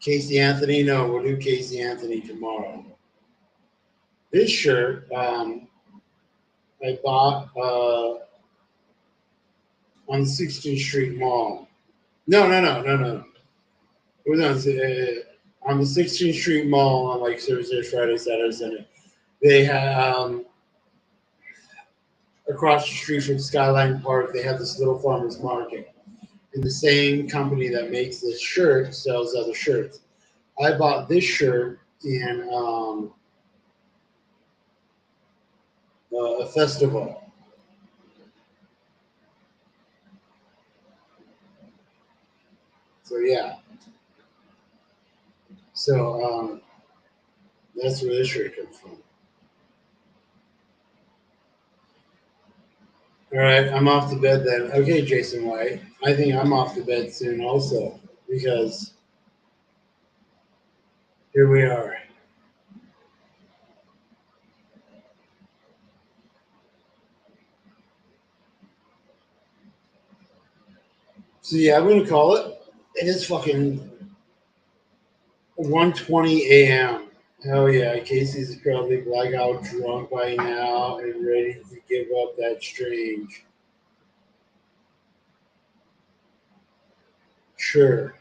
Casey Anthony, no, we'll do Casey Anthony tomorrow. This shirt I bought on 16th Street Mall. No. It was on the 16th Street Mall on like Thursday, Friday, Saturday, Sunday. They had across the street from Skyline Park. They have this little farmers market, and the same company that makes this shirt sells other shirts. I bought this shirt in a festival. So yeah. So that's where this shirt comes from. All right, I'm off to bed then. Okay, Jason White. I think I'm off to bed soon also because here we are. So yeah, I'm gonna call it. It is fucking 1:20 a.m. Hell yeah, Casey's probably blackout drunk by now and ready to give up that strange. Sure.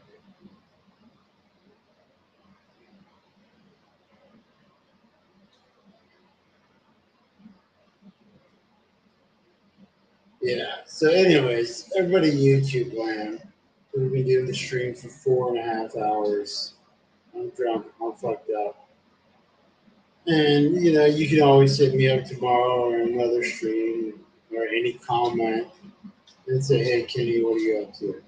Yeah. So, anyways, everybody YouTube land. We've been doing the stream for 4.5 hours. I'm drunk. I'm fucked up. And you can always hit me up tomorrow or another stream or any comment and say, "Hey, Kenny, what are you up to?"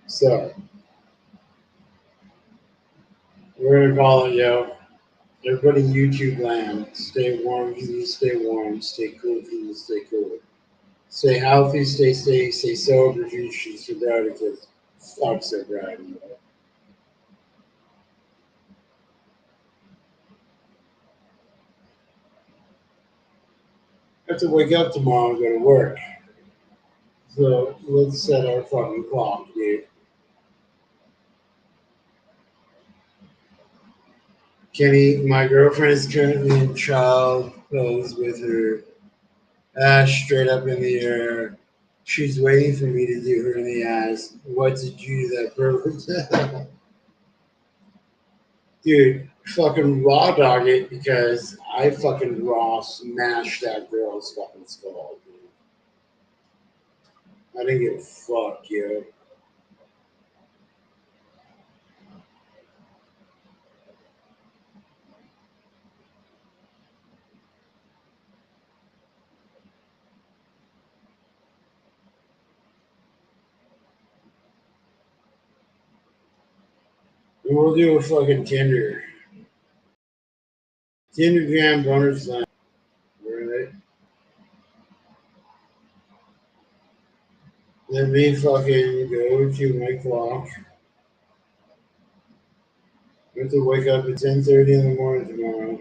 So we're gonna call it, yo. Everybody YouTube land. Stay warm, you stay warm. Stay cool, you stay cool. Stay healthy, stay safe, stay sober, you should sobriety because fuck sobriety. I have to wake up tomorrow and go to work. So let's set our fucking clock, dude. Kenny, my girlfriend is currently in child pose with her ass straight up in the air. She's waiting for me to do her in the ass. What did you do that pervert? Dude, fucking raw dog it because I fucking raw smashed that girl's fucking skull, dude. I didn't give a fuck, yo. And we'll do a fucking Tinder. Tinder Jam bonus line. Right? Let me fucking go to my clock. I have to wake up at 10:30 in the morning tomorrow.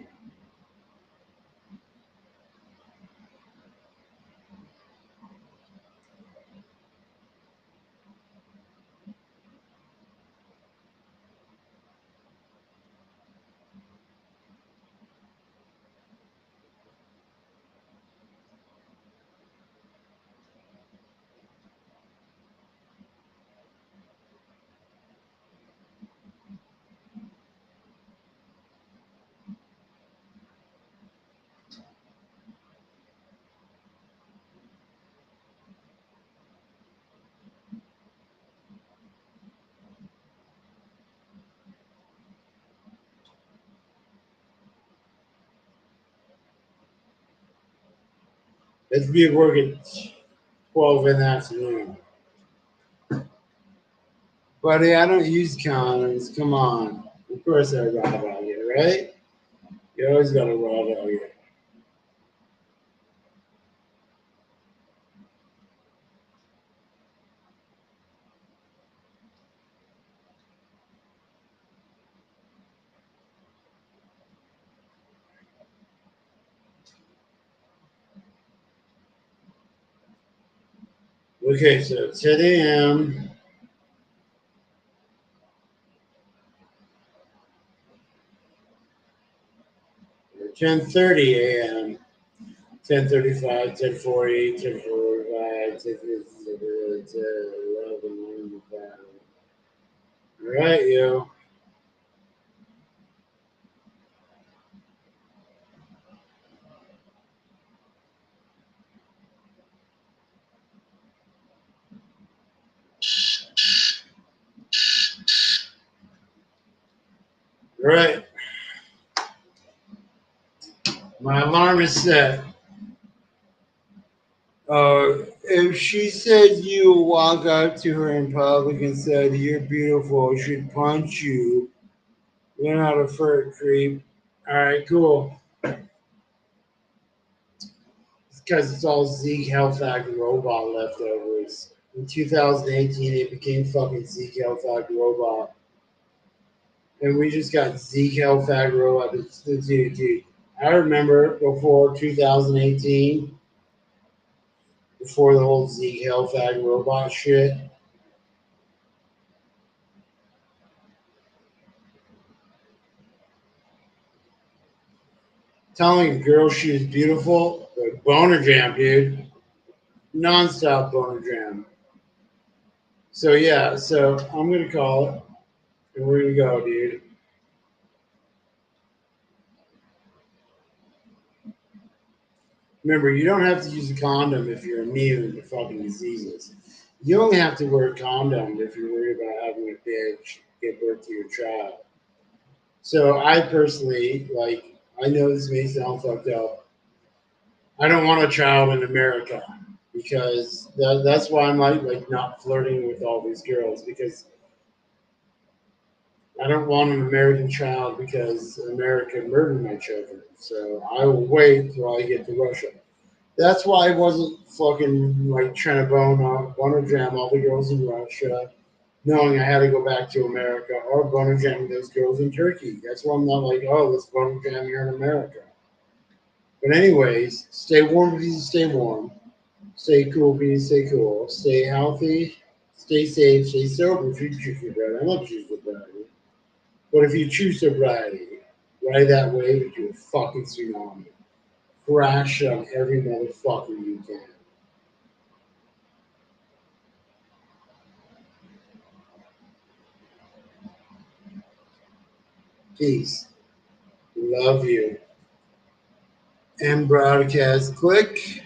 Let's be at work at 12 in the afternoon. Buddy, I don't use condoms. Come on. Of course I raw dog it, right? You always got to raw dog it. Okay, so 10 a.m. or 10:30 a.m. 10:35, 10:40, 10:45, 10:50, 10:11. All right, yo. All right. My alarm is set. If she said you walk up to her in public and said you're beautiful, she'd punch you. You're not a fur creep. All right, cool. It's because it's all Zeke Hellfack robot leftovers. In 2018, it became fucking Zeke Hellfack robot. And we just got Zeke Hellfack robot. Dude. I remember before 2018, before the whole Zeke Hellfack robot shit. Telling a girl she was beautiful, like boner jam, dude. Non-stop boner jam. So yeah, so I'm gonna call it, and we're gonna go, dude. Remember, you don't have to use a condom if you're immune to fucking diseases. You only have to wear a condom if you're worried about having a bitch give birth to your child. So I personally, like, I know this may sound fucked up. I don't want a child in America because that's why I'm like not flirting with all these girls because I don't want an American child because America murdered my children. So I will wait till I get to Russia. That's why I wasn't fucking like trying to boner jam all the girls in Russia, knowing I had to go back to America, or boner jamming those girls in Turkey. That's why I'm not like, oh, let's boner jam here in America. But anyways, stay warm if you stay warm. Stay cool if you stay cool. Stay healthy. Stay safe. Stay sober if you choose sobriety. I'm not choosing sobriety. But if you choose sobriety, ride that wave into a fucking tsunami. Crash on every motherfucker you can. Peace. Love you. And broadcast. Click.